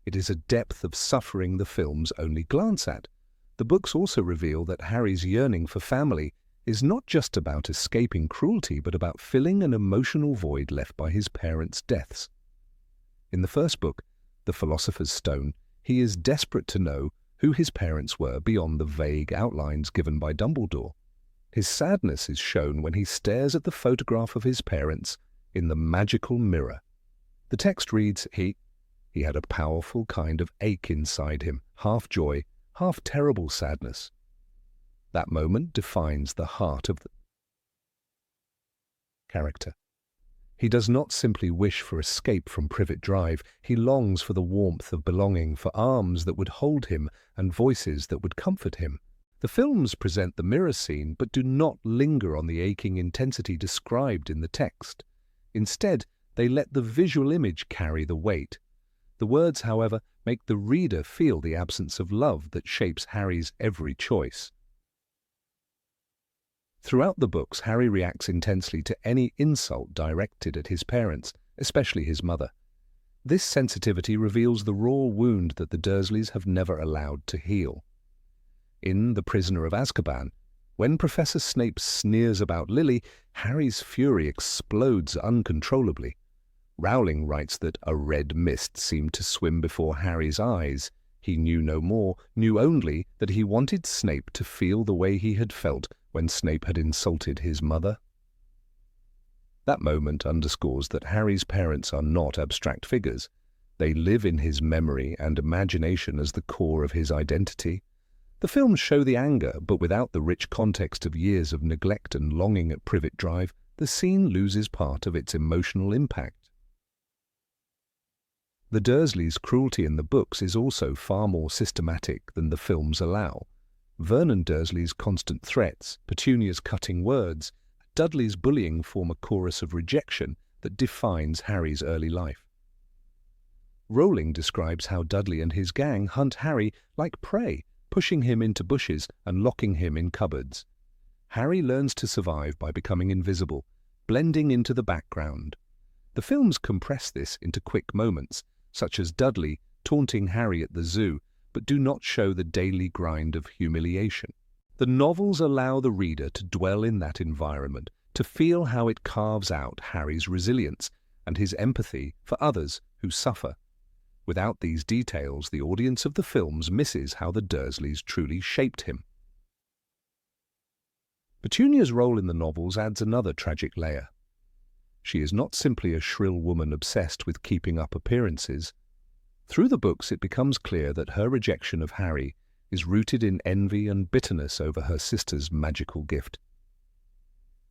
It is a depth of suffering the films only glance at. The books also reveal that Harry's yearning for family is not just about escaping cruelty, but about filling an emotional void left by his parents' deaths. In the first book, The Philosopher's Stone, he is desperate to know who his parents were beyond the vague outlines given by Dumbledore. His sadness is shown when he stares at the photograph of his parents in the magical mirror. The text reads, He had a powerful kind of ache inside him, half joy, half terrible sadness. That moment defines the heart of the character. He does not simply wish for escape from Privet Drive, he longs for the warmth of belonging, for arms that would hold him and voices that would comfort him. The films present the mirror scene but do not linger on the aching intensity described in the text. Instead, they let the visual image carry the weight. The words, however, make the reader feel the absence of love that shapes Harry's every choice. Throughout the books, Harry reacts intensely to any insult directed at his parents, especially his mother. This sensitivity reveals the raw wound that the Dursleys have never allowed to heal. In The Prisoner of Azkaban, when Professor Snape sneers about Lily, Harry's fury explodes uncontrollably. Rowling writes that a red mist seemed to swim before Harry's eyes. He knew no more, knew only that he wanted Snape to feel the way he had felt when Snape had insulted his mother. That moment underscores that Harry's parents are not abstract figures. They live in his memory and imagination as the core of his identity. The films show the anger, but without the rich context of years of neglect and longing at Privet Drive, the scene loses part of its emotional impact. The Dursleys' cruelty in the books is also far more systematic than the films allow. Vernon Dursley's constant threats, Petunia's cutting words, Dudley's bullying form a chorus of rejection that defines Harry's early life. Rowling describes how Dudley and his gang hunt Harry like prey, pushing him into bushes and locking him in cupboards. Harry learns to survive by becoming invisible, blending into the background. The films compress this into quick moments, such as Dudley taunting Harry at the zoo, but do not show the daily grind of humiliation. The novels allow the reader to dwell in that environment, to feel how it carves out Harry's resilience and his empathy for others who suffer. Without these details, the audience of the films misses how the Dursleys truly shaped him. Petunia's role in the novels adds another tragic layer. She is not simply a shrill woman obsessed with keeping up appearances. Through the books, it becomes clear that her rejection of Harry is rooted in envy and bitterness over her sister's magical gift.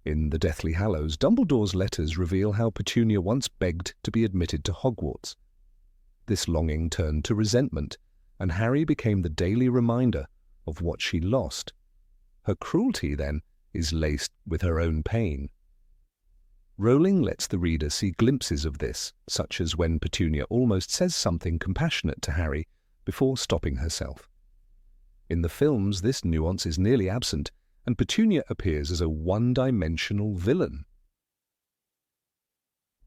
In The Deathly Hallows, Dumbledore's letters reveal how Petunia once begged to be admitted to Hogwarts. This longing turned to resentment, and Harry became the daily reminder of what she lost. Her cruelty, then, is laced with her own pain. Rowling lets the reader see glimpses of this, such as when Petunia almost says something compassionate to Harry before stopping herself. In the films, this nuance is nearly absent, and Petunia appears as a one-dimensional villain.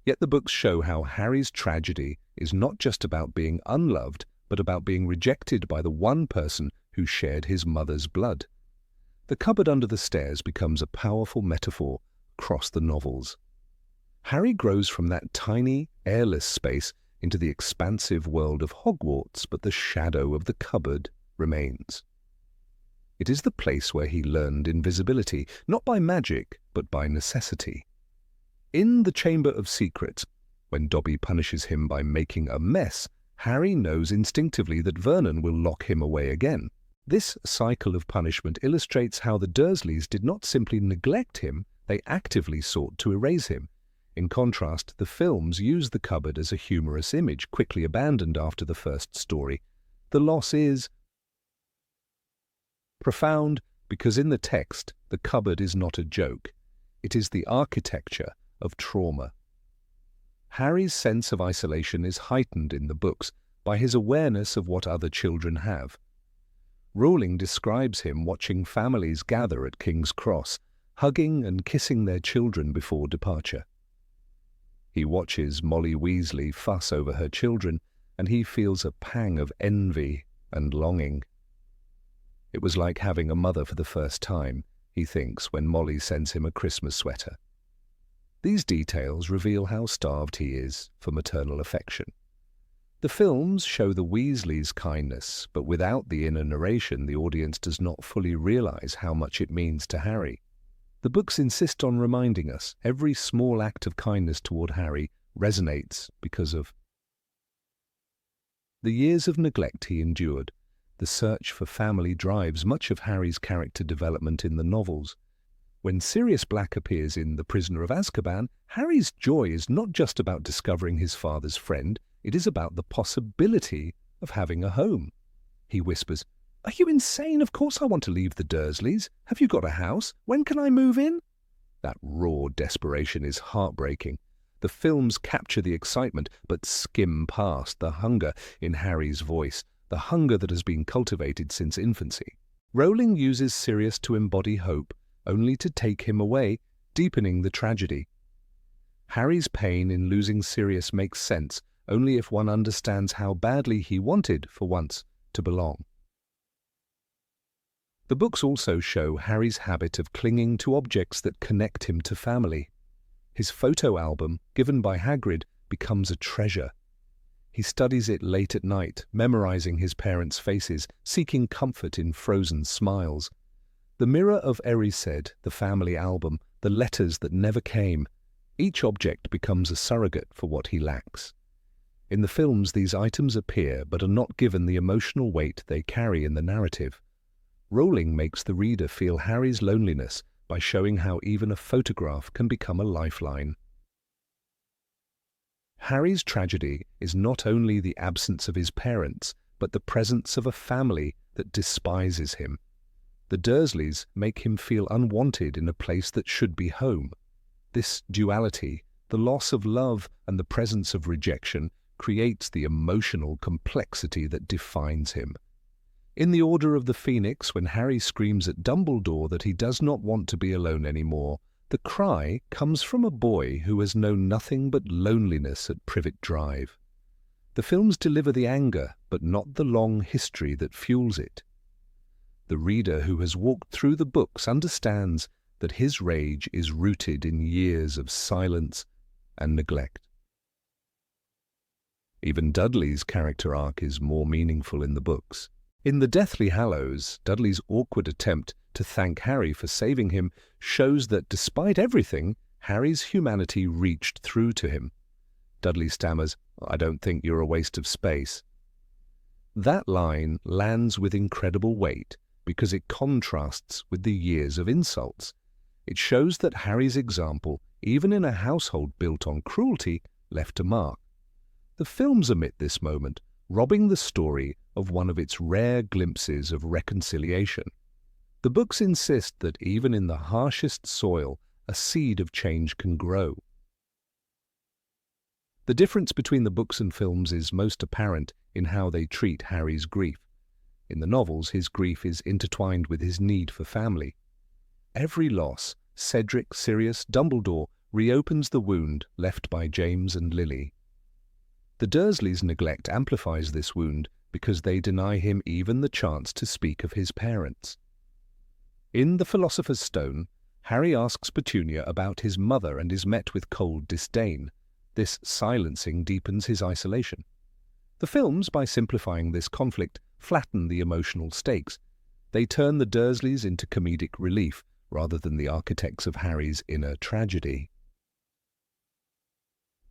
Yet the books show how Harry's tragedy is not just about being unloved, but about being rejected by the one person who shared his mother's blood. The cupboard under the stairs becomes a powerful metaphor across the novels. Harry grows from that tiny, airless space into the expansive world of Hogwarts, but the shadow of the cupboard remains. It is the place where he learned invisibility, not by magic, but by necessity. In the Chamber of Secrets, when Dobby punishes him by making a mess, Harry knows instinctively that Vernon will lock him away again. This cycle of punishment illustrates how the Dursleys did not simply neglect him, they actively sought to erase him. In contrast, the films use the cupboard as a humorous image, quickly abandoned after the first story. The loss is profound because in the text, the cupboard is not a joke. It is the architecture of trauma. Harry's sense of isolation is heightened in the books by his awareness of what other children have. Rowling describes him watching families gather at King's Cross, hugging and kissing their children before departure. He watches Molly Weasley fuss over her children, and he feels a pang of envy and longing. It was like having a mother for the first time, he thinks, when Molly sends him a Christmas sweater. These details reveal how starved he is for maternal affection. The films show the Weasleys' kindness, but without the inner narration, the audience does not fully realize how much it means to Harry. The books insist on reminding us every small act of kindness toward Harry resonates because of the years of neglect he endured. The search for family drives much of Harry's character development in the novels. When Sirius Black appears in The Prisoner of Azkaban, Harry's joy is not just about discovering his father's friend, it is about the possibility of having a home. He whispers, "Are you insane? Of course I want to leave the Dursleys. Have you got a house? When can I move in?" That raw desperation is heartbreaking. The films capture the excitement, but skim past the hunger in Harry's voice, the hunger that has been cultivated since infancy. Rowling uses Sirius to embody hope, only to take him away, deepening the tragedy. Harry's pain in losing Sirius makes sense only if one understands how badly he wanted, for once, to belong. The books also show Harry's habit of clinging to objects that connect him to family. His photo album, given by Hagrid, becomes a treasure. He studies it late at night, memorizing his parents' faces, seeking comfort in frozen smiles. The Mirror of Erised, the family album, the letters that never came, each object becomes a surrogate for what he lacks. In the films, these items appear but are not given the emotional weight they carry in the narrative. Rowling makes the reader feel Harry's loneliness by showing how even a photograph can become a lifeline. Harry's tragedy is not only the absence of his parents, but the presence of a family that despises him. The Dursleys make him feel unwanted in a place that should be home. This duality, the loss of love and the presence of rejection, creates the emotional complexity that defines him. In The Order of the Phoenix, when Harry screams at Dumbledore that he does not want to be alone anymore, the cry comes from a boy who has known nothing but loneliness at Privet Drive. The films deliver the anger, but not the long history that fuels it. The reader who has walked through the books understands that his rage is rooted in years of silence and neglect. Even Dudley's character arc is more meaningful in the books. In The Deathly Hallows, Dudley's awkward attempt to thank Harry for saving him shows that despite everything, Harry's humanity reached through to him. Dudley stammers, "I don't think you're a waste of space." That line lands with incredible weight because it contrasts with the years of insults. It shows that Harry's example, even in a household built on cruelty, left a mark. The films omit this moment, robbing the story of one of its rare glimpses of reconciliation. The books insist that even in the harshest soil, a seed of change can grow. The difference between the books and films is most apparent in how they treat Harry's grief. In the novels, his grief is intertwined with his need for family. Every loss, Cedric, Sirius, Dumbledore, reopens the wound left by James and Lily. The Dursleys' neglect amplifies this wound because they deny him even the chance to speak of his parents. In The Philosopher's Stone, Harry asks Petunia about his mother and is met with cold disdain. This silencing deepens his isolation. The films, by simplifying this conflict, flatten the emotional stakes. They turn the Dursleys into comedic relief rather than the architects of Harry's inner tragedy.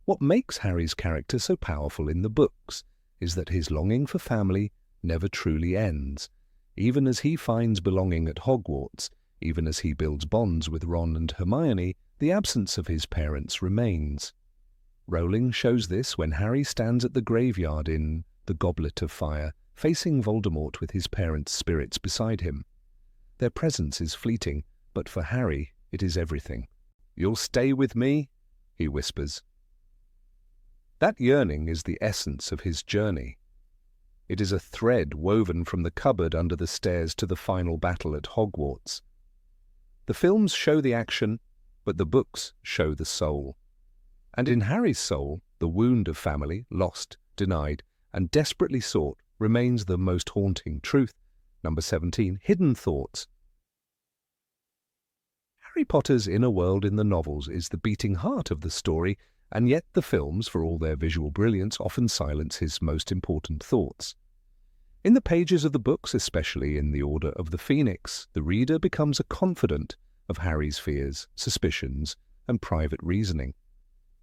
What makes Harry's character so powerful in the books is that his longing for family never truly ends. Even as he finds belonging at Hogwarts, even as he builds bonds with Ron and Hermione, the absence of his parents remains. Rowling shows this when Harry stands at the graveyard in The Goblet of Fire, facing Voldemort with his parents' spirits beside him. Their presence is fleeting, but for Harry it is everything. "You'll stay with me?" he whispers. That yearning is the essence of his journey. It is a thread woven from the cupboard under the stairs to the final battle at Hogwarts. The films show the action, but the books show the soul. And in Harry's soul, the wound of family, lost, denied, and desperately sought remains the most haunting truth. Number 17, hidden thoughts. Harry Potter's inner world in the novels is the beating heart of the story, and yet the films, for all their visual brilliance, often silence his most important thoughts. In the pages of the books, especially in The Order of the Phoenix, the reader becomes a confidant of Harry's fears, suspicions, and private reasoning.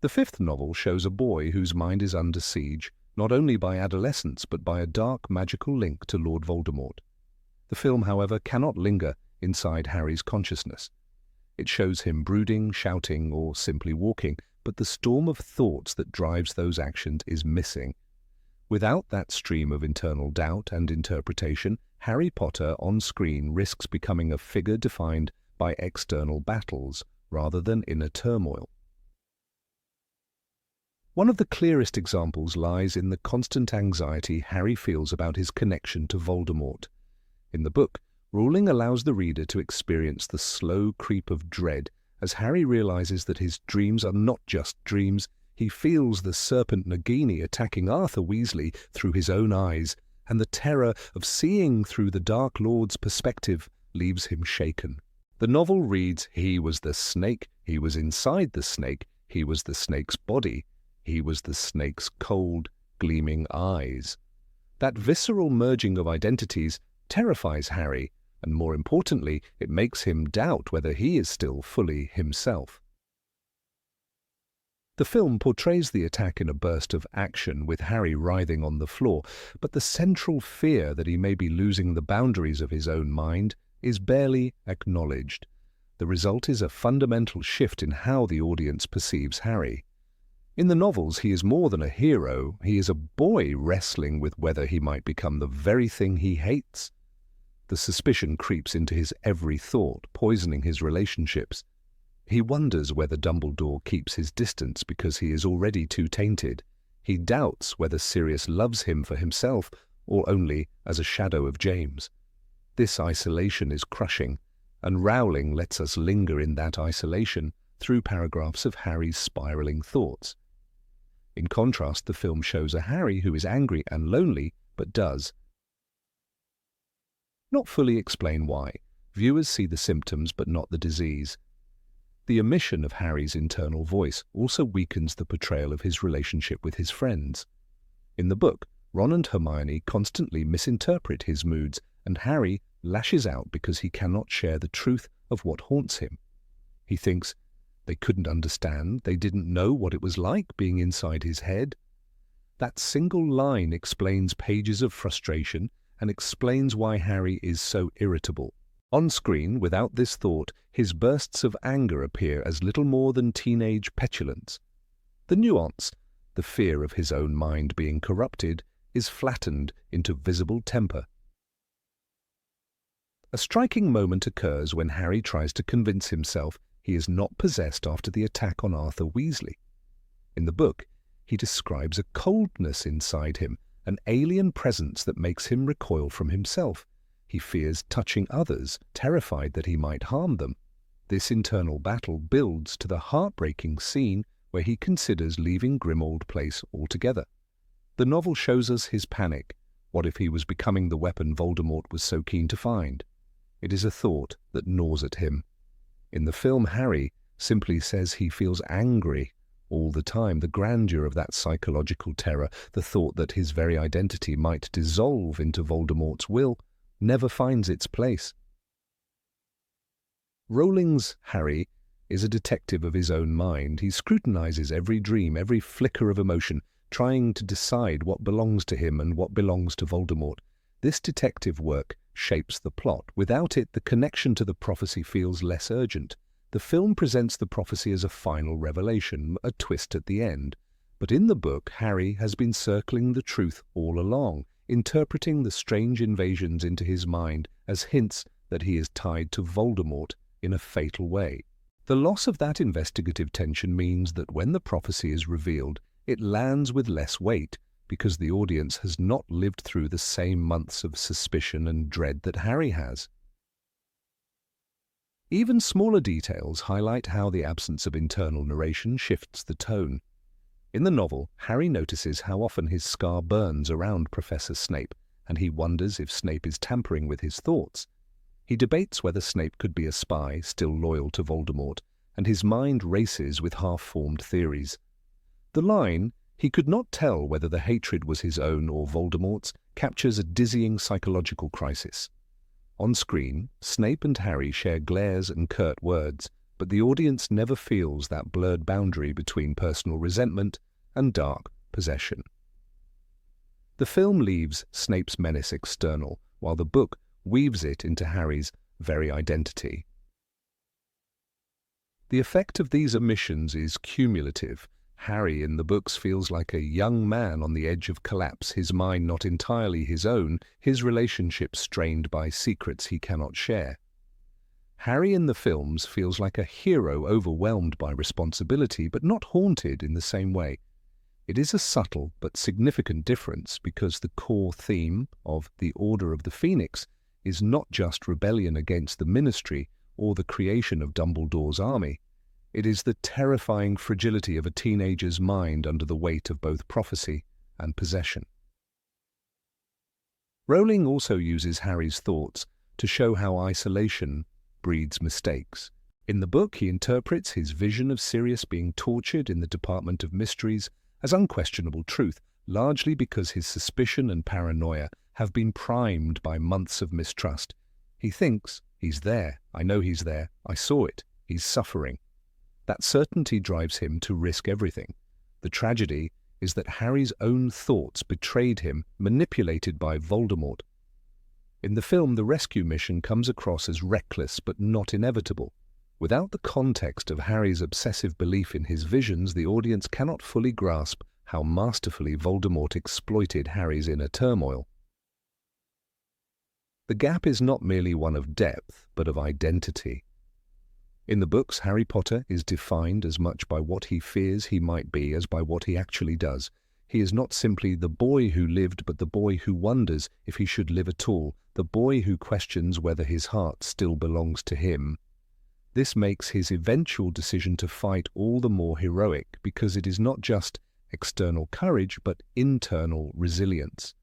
The fifth novel shows a boy whose mind is under siege, not only by adolescence but by a dark magical link to Lord Voldemort. The film, however, cannot linger inside Harry's consciousness. It shows him brooding, shouting, or simply walking, but the storm of thoughts that drives those actions is missing. Without that stream of internal doubt and interpretation, Harry Potter on screen risks becoming a figure defined by external battles rather than inner turmoil. One of the clearest examples lies in the constant anxiety Harry feels about his connection to Voldemort. In the book, Rowling allows the reader to experience the slow creep of dread as Harry realizes that his dreams are not just dreams. He feels the serpent Nagini attacking Arthur Weasley through his own eyes, and the terror of seeing through the Dark Lord's perspective leaves him shaken. The novel reads, "He was the snake, he was inside the snake, he was the snake's body, he was the snake's cold, gleaming eyes." That visceral merging of identities terrifies Harry, and more importantly, it makes him doubt whether he is still fully himself. The film portrays the attack in a burst of action, with Harry writhing on the floor, but the central fear that he may be losing the boundaries of his own mind is barely acknowledged. The result is a fundamental shift in how the audience perceives Harry. In the novels, he is more than a hero. He is a boy wrestling with whether he might become the very thing he hates. The suspicion creeps into his every thought, poisoning his relationships. He wonders whether Dumbledore keeps his distance because he is already too tainted. He doubts whether Sirius loves him for himself or only as a shadow of James. This isolation is crushing, and Rowling lets us linger in that isolation through paragraphs of Harry's spiraling thoughts. In contrast, the film shows a Harry who is angry and lonely, but does not fully explain why. Viewers see the symptoms but not the disease. The omission of Harry's internal voice also weakens the portrayal of his relationship with his friends. In the book, Ron and Hermione constantly misinterpret his moods, and Harry lashes out because he cannot share the truth of what haunts him. He thinks they couldn't understand, they didn't know what it was like being inside his head. That single line explains pages of frustration and explains why Harry is so irritable. On screen, without this thought, his bursts of anger appear as little more than teenage petulance. The nuance, the fear of his own mind being corrupted, is flattened into visible temper. A striking moment occurs when Harry tries to convince himself he is not possessed after the attack on Arthur Weasley. In the book, he describes a coldness inside him, an alien presence that makes him recoil from himself. He fears touching others, terrified that he might harm them. This internal battle builds to the heartbreaking scene where he considers leaving Grimmauld Place altogether. The novel shows us his panic. What if he was becoming the weapon Voldemort was so keen to find? It is a thought that gnaws at him. In the film, Harry simply says he feels angry all the time. The grandeur of that psychological terror, the thought that his very identity might dissolve into Voldemort's will, never finds its place. Rowling's Harry is a detective of his own mind. He scrutinizes every dream, every flicker of emotion, trying to decide what belongs to him and what belongs to Voldemort. This detective work shapes the plot. Without it, the connection to the prophecy feels less urgent. The film presents the prophecy as a final revelation, a twist at the end. But in the book, Harry has been circling the truth all along, interpreting the strange invasions into his mind as hints that he is tied to Voldemort in a fatal way. The loss of that investigative tension means that when the prophecy is revealed, it lands with less weight, because the audience has not lived through the same months of suspicion and dread that Harry has. Even smaller details highlight how the absence of internal narration shifts the tone. In the novel, Harry notices how often his scar burns around Professor Snape, and he wonders if Snape is tampering with his thoughts. He debates whether Snape could be a spy still loyal to Voldemort, and his mind races with half-formed theories. The line, "He could not tell whether the hatred was his own or Voldemort's," captures a dizzying psychological crisis. On screen, Snape and Harry share glares and curt words, but the audience never feels that blurred boundary between personal resentment and dark possession. The film leaves Snape's menace external, while the book weaves it into Harry's very identity. The effect of these omissions is cumulative. Harry in the books feels like a young man on the edge of collapse, his mind not entirely his own, his relationship strained by secrets he cannot share. Harry in the films feels like a hero overwhelmed by responsibility, but not haunted in the same way. It is a subtle but significant difference because the core theme of The Order of the Phoenix is not just rebellion against the Ministry or the creation of Dumbledore's army. It is the terrifying fragility of a teenager's mind under the weight of both prophecy and possession. Rowling also uses Harry's thoughts to show how isolation breeds mistakes. In the book, he interprets his vision of Sirius being tortured in the Department of Mysteries as unquestionable truth, largely because his suspicion and paranoia have been primed by months of mistrust. He thinks, "He's there, I know he's there, I saw it, he's suffering." That certainty drives him to risk everything. The tragedy is that Harry's own thoughts betrayed him, manipulated by Voldemort. In the film, the rescue mission comes across as reckless but not inevitable. Without the context of Harry's obsessive belief in his visions, the audience cannot fully grasp how masterfully Voldemort exploited Harry's inner turmoil. The gap is not merely one of depth, but of identity. In the books, Harry Potter is defined as much by what he fears he might be as by what he actually does. He is not simply the boy who lived, but the boy who wonders if he should live at all, the boy who questions whether his heart still belongs to him. This makes his eventual decision to fight all the more heroic because it is not just external courage, but internal resilience.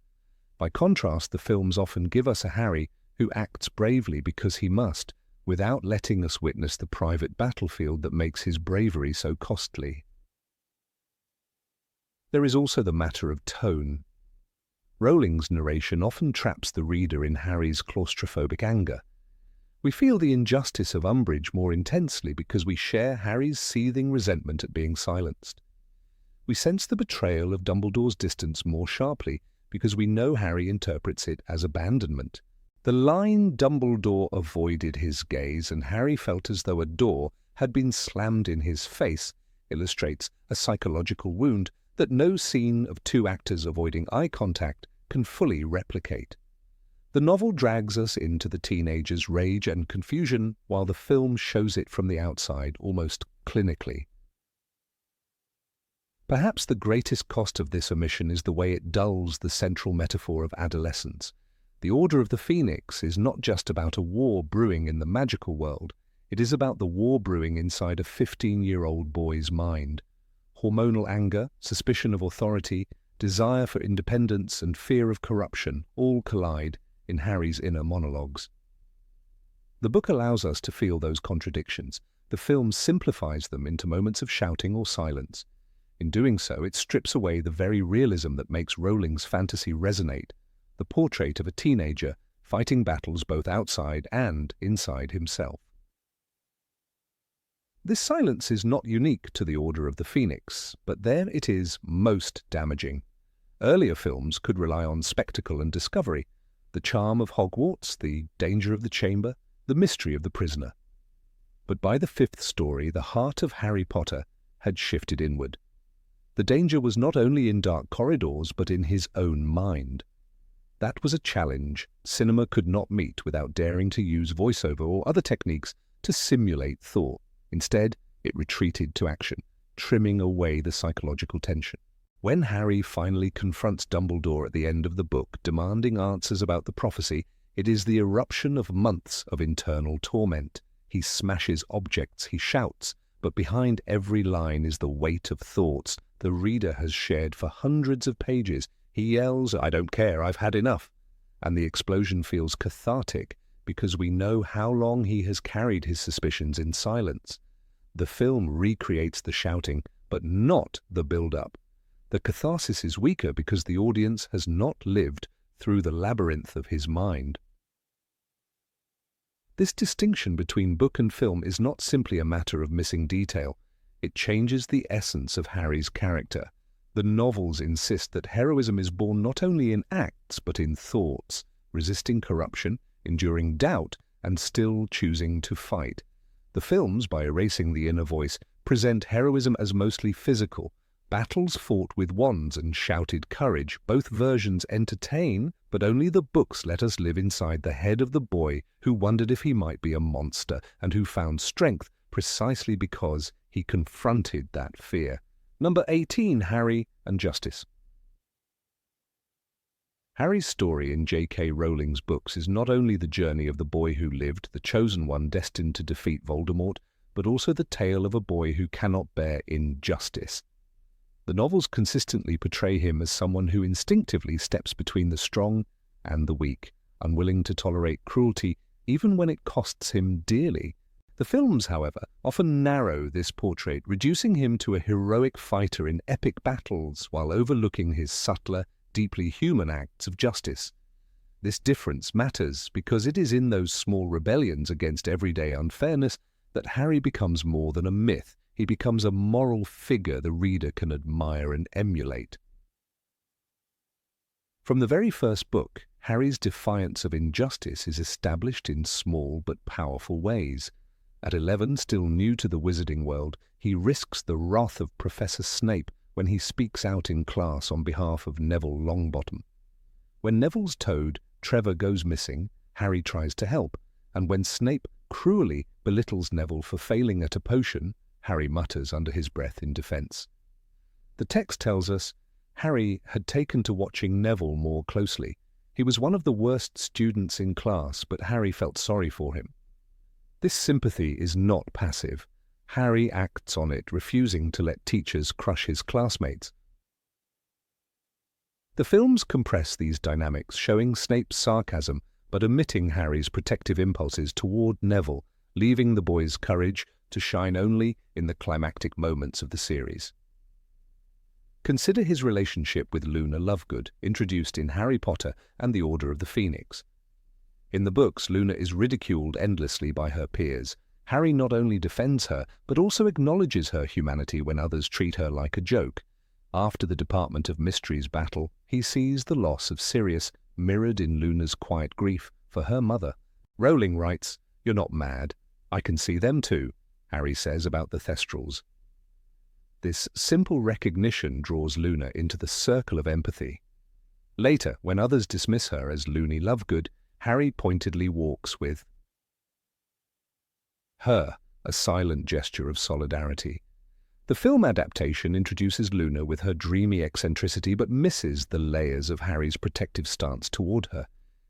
By contrast, the films often give us a Harry who acts bravely because he must, without letting us witness the private battlefield that makes his bravery so costly. There is also the matter of tone. Rowling's narration often traps the reader in Harry's claustrophobic anger. We feel the injustice of Umbridge more intensely because we share Harry's seething resentment at being silenced. We sense the betrayal of Dumbledore's distance more sharply because we know Harry interprets it as abandonment. The line "Dumbledore avoided his gaze and Harry felt as though a door had been slammed in his face" illustrates a psychological wound that no scene of two actors avoiding eye contact can fully replicate. The novel drags us into the teenager's rage and confusion, while the film shows it from the outside, almost clinically. Perhaps the greatest cost of this omission is the way it dulls the central metaphor of adolescence. The Order of the Phoenix is not just about a war brewing in the magical world. It is about the war brewing inside a 15-year-old boy's mind. Hormonal anger, suspicion of authority, desire for independence, and fear of corruption all collide in Harry's inner monologues. The book allows us to feel those contradictions. The film simplifies them into moments of shouting or silence. In doing so, it strips away the very realism that makes Rowling's fantasy resonate, the portrait of a teenager fighting battles both outside and inside himself. This silence is not unique to the Order of the Phoenix, but there it is most damaging. Earlier films could rely on spectacle and discovery, the charm of Hogwarts, the danger of the chamber, the mystery of the prisoner. But by the fifth story, the heart of Harry Potter had shifted inward. The danger was not only in dark corridors, but in his own mind. That was a challenge cinema could not meet without daring to use voiceover or other techniques to simulate thought. Instead, it retreated to action, trimming away the psychological tension. When Harry finally confronts Dumbledore at the end of the book, demanding answers about the prophecy, it is the eruption of months of internal torment. He smashes objects, he shouts, but behind every line is the weight of thoughts the reader has shared for hundreds of pages. He yells, "I don't care, I've had enough." And the explosion feels cathartic because we know how long he has carried his suspicions in silence. The film recreates the shouting, but not the build-up. The catharsis is weaker because the audience has not lived through the labyrinth of his mind. This distinction between book and film is not simply a matter of missing detail. It changes the essence of Harry's character. The novels insist that heroism is born not only in acts but in thoughts, resisting corruption, enduring doubt, and still choosing to fight. The films, by erasing the inner voice, present heroism as mostly physical, battles fought with wands and shouted courage. Both versions entertain, but only the books let us live inside the head of the boy who wondered if he might be a monster and who found strength precisely because he confronted that fear. Number 18, Harry and Justice. Harry's story in J.K. Rowling's books is not only the journey of the boy who lived, the chosen one destined to defeat Voldemort, but also the tale of a boy who cannot bear injustice. The novels consistently portray him as someone who instinctively steps between the strong and the weak, unwilling to tolerate cruelty even when it costs him dearly. The films, however, often narrow this portrait, reducing him to a heroic fighter in epic battles while overlooking his subtler, deeply human acts of justice. This difference matters because it is in those small rebellions against everyday unfairness that Harry becomes more than a myth. He becomes a moral figure the reader can admire and emulate. From the very first book, Harry's defiance of injustice is established in small but powerful ways. At 11, still new to the wizarding world, he risks the wrath of Professor Snape when he speaks out in class on behalf of Neville Longbottom. When Neville's toad, Trevor, goes missing, Harry tries to help, and when Snape cruelly belittles Neville for failing at a potion, Harry mutters under his breath in defense. The text tells us Harry had taken to watching Neville more closely. He was one of the worst students in class, but Harry felt sorry for him. This sympathy is not passive. Harry acts on it, refusing to let teachers crush his classmates. The films compress these dynamics, showing Snape's sarcasm but omitting Harry's protective impulses toward Neville, leaving the boy's courage to shine only in the climactic moments of the series. Consider his relationship with Luna Lovegood, introduced in Harry Potter and the Order of the Phoenix. In the books, Luna is ridiculed endlessly by her peers. Harry not only defends her, but also acknowledges her humanity when others treat her like a joke. After the Department of Mysteries battle, he sees the loss of Sirius mirrored in Luna's quiet grief for her mother. Rowling writes, "You're not mad. I can see them too," Harry says about the Thestrals. This simple recognition draws Luna into the circle of empathy. Later, when others dismiss her as Loony Lovegood, Harry pointedly walks with her, a silent gesture of solidarity. The film adaptation introduces Luna with her dreamy eccentricity but misses the layers of Harry's protective stance toward her.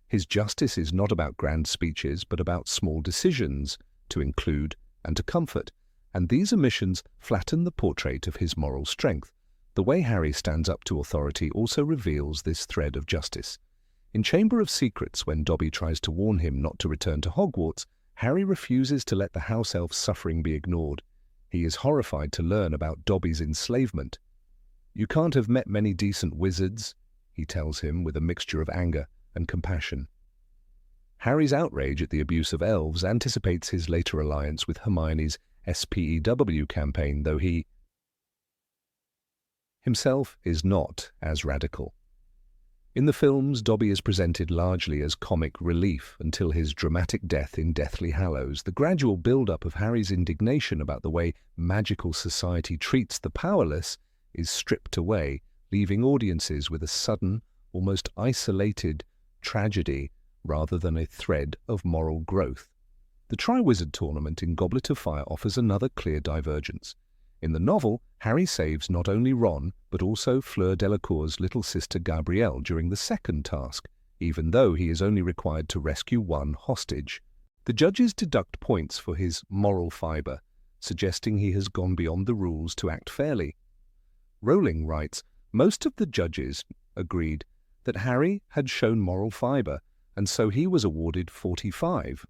His justice is not about grand speeches but about small decisions to include and to comfort, and these omissions flatten the portrait of his moral strength. The way Harry stands up to authority also reveals this thread of justice. In Chamber of Secrets, when Dobby tries to warn him not to return to Hogwarts, Harry refuses to let the house elf's suffering be ignored. He is horrified to learn about Dobby's enslavement. "You can't have met many decent wizards," he tells him with a mixture of anger and compassion. Harry's outrage at the abuse of elves anticipates his later alliance with Hermione's SPEW campaign, though he himself is not as radical. In the films, Dobby is presented largely as comic relief until his dramatic death in Deathly Hallows. The gradual build-up of Harry's indignation about the way magical society treats the powerless is stripped away, leaving audiences with a sudden, almost isolated tragedy rather than a thread of moral growth. The Triwizard Tournament in Goblet of Fire offers another clear divergence. In the novel, Harry saves not only Ron, but also Fleur Delacour's little sister Gabrielle during the second task, even though he is only required to rescue one hostage. The judges deduct points for his moral fibre, suggesting he has gone beyond the rules to act fairly. Rowling writes, most of the judges agreed that Harry had shown moral fibre, and so he was awarded 45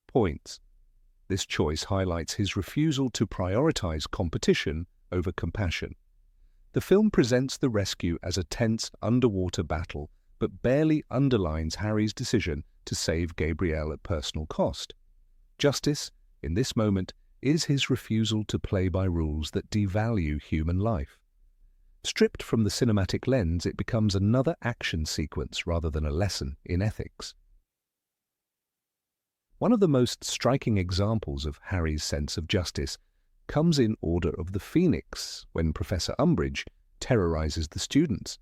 points. This choice highlights his refusal to prioritize competition over compassion. The film presents the rescue as a tense underwater battle, but barely underlines Harry's decision to save Gabrielle at personal cost. Justice, in this moment, is his refusal to play by rules that devalue human life. Stripped from the cinematic lens, it becomes another action sequence rather than a lesson in ethics. One of the most striking examples of Harry's sense of justice comes in Order of the Phoenix, when Professor Umbridge terrorizes the students.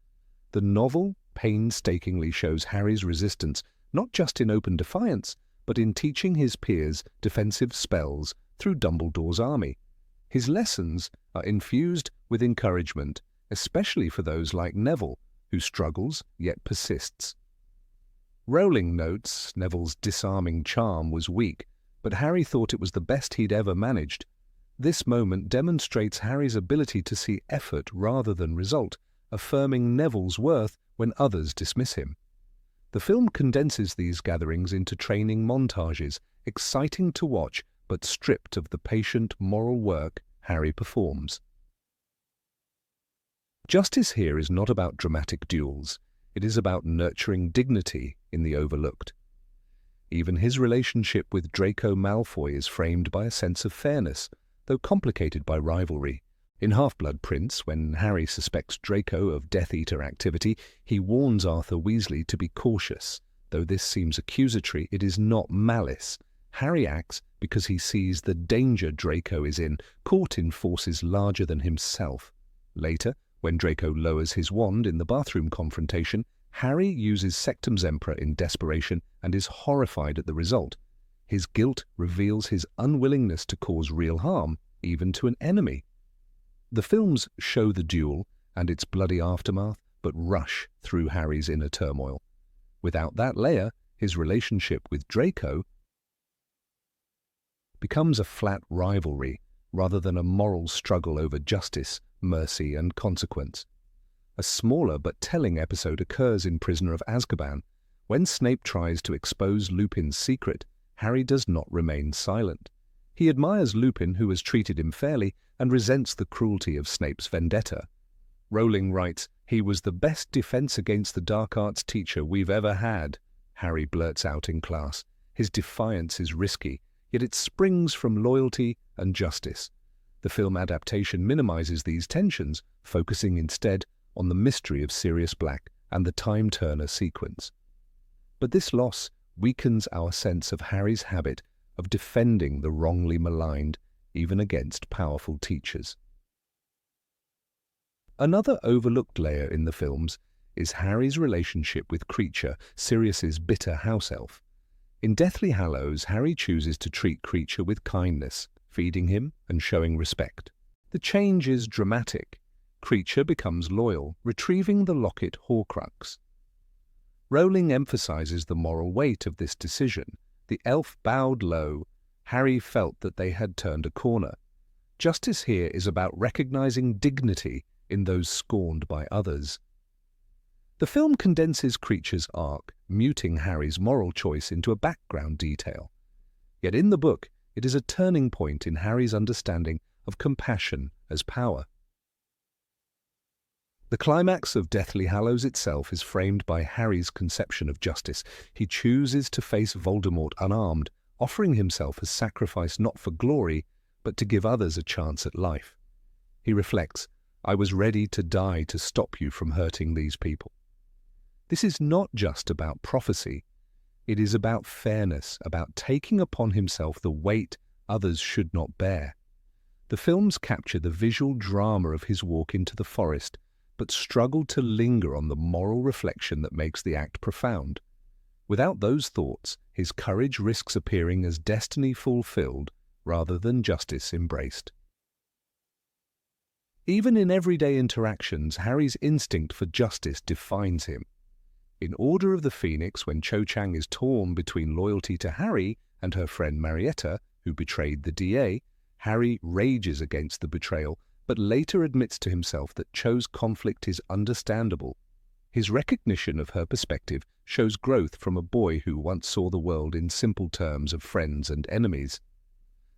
The novel painstakingly shows Harry's resistance not just in open defiance, but in teaching his peers defensive spells through Dumbledore's army. His lessons are infused with encouragement, especially for those like Neville, who struggles yet persists. Rowling notes Neville's disarming charm was weak, but Harry thought it was the best he'd ever managed. This moment demonstrates Harry's ability to see effort rather than result, affirming Neville's worth when others dismiss him. The film condenses these gatherings into training montages, exciting to watch but stripped of the patient moral work Harry performs. Justice here is not about dramatic duels. It is about nurturing dignity in the overlooked. Even his relationship with Draco Malfoy is framed by a sense of fairness, though complicated by rivalry. In Half-Blood Prince, when Harry suspects Draco of Death Eater activity, he warns Arthur Weasley to be cautious. Though this seems accusatory, it is not malice. Harry acts because he sees the danger Draco is in, caught in forces larger than himself. Later, when Draco lowers his wand in the bathroom confrontation, Harry uses Sectum Sempra in desperation and is horrified at the result. His guilt reveals his unwillingness to cause real harm, even to an enemy. The films show the duel and its bloody aftermath, but rush through Harry's inner turmoil. Without that layer, his relationship with Draco becomes a flat rivalry rather than a moral struggle over justice, mercy, and consequence. A smaller but telling episode occurs in Prisoner of Azkaban. When Snape tries to expose Lupin's secret, Harry does not remain silent. He admires Lupin, who has treated him fairly, and resents the cruelty of Snape's vendetta. Rowling writes, "He was the best defense against the dark arts teacher we've ever had," Harry blurts out in class. His defiance is risky, yet it springs from loyalty and justice. The film adaptation minimizes these tensions, focusing instead on the mystery of Sirius Black and the Time Turner sequence. But this loss weakens our sense of Harry's habit of defending the wrongly maligned, even against powerful teachers. Another overlooked layer in the films is Harry's relationship with Kreacher, Sirius's bitter house elf. In Deathly Hallows, Harry chooses to treat Kreacher with kindness, feeding him and showing respect. The change is dramatic. Kreacher becomes loyal, retrieving the locket Horcrux. Rowling emphasizes the moral weight of this decision. The elf bowed low. Harry felt that they had turned a corner. Justice here is about recognizing dignity in those scorned by others. The film condenses Kreacher's arc, muting Harry's moral choice into a background detail. Yet in the book, it is a turning point in Harry's understanding of compassion as power. The climax of Deathly Hallows itself is framed by Harry's conception of justice. He chooses to face Voldemort unarmed, offering himself as sacrifice not for glory, but to give others a chance at life. He reflects, "I was ready to die to stop you from hurting these people." This is not just about prophecy. It is about fairness, about taking upon himself the weight others should not bear. The films capture the visual drama of his walk into the forest, but struggle to linger on the moral reflection that makes the act profound. Without those thoughts, his courage risks appearing as destiny fulfilled rather than justice embraced. Even in everyday interactions, Harry's instinct for justice defines him. In Order of the Phoenix, when Cho Chang is torn between loyalty to Harry and her friend Marietta, who betrayed the DA, Harry rages against the betrayal but later admits to himself that Cho's conflict is understandable. His recognition of her perspective shows growth from a boy who once saw the world in simple terms of friends and enemies.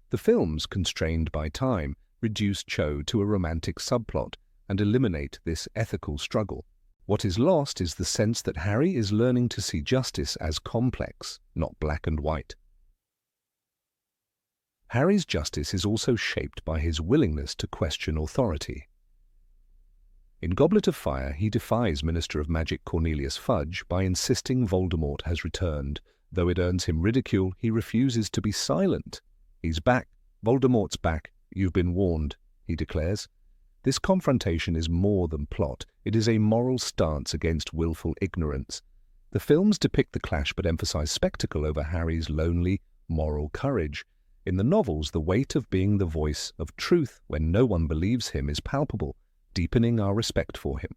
The films, constrained by time, reduce Cho to a romantic subplot and eliminate this ethical struggle. What is lost is the sense that Harry is learning to see justice as complex, not black and white. Harry's justice is also shaped by his willingness to question authority. In Goblet of Fire, he defies Minister of Magic Cornelius Fudge by insisting Voldemort has returned. Though it earns him ridicule, he refuses to be silent. "He's back. Voldemort's back. You've been warned," he declares. This confrontation is more than plot. It is a moral stance against willful ignorance. The films depict the clash but emphasize spectacle over Harry's lonely, moral courage. In the novels, the weight of being the voice of truth when no one believes him is palpable, deepening our respect for him.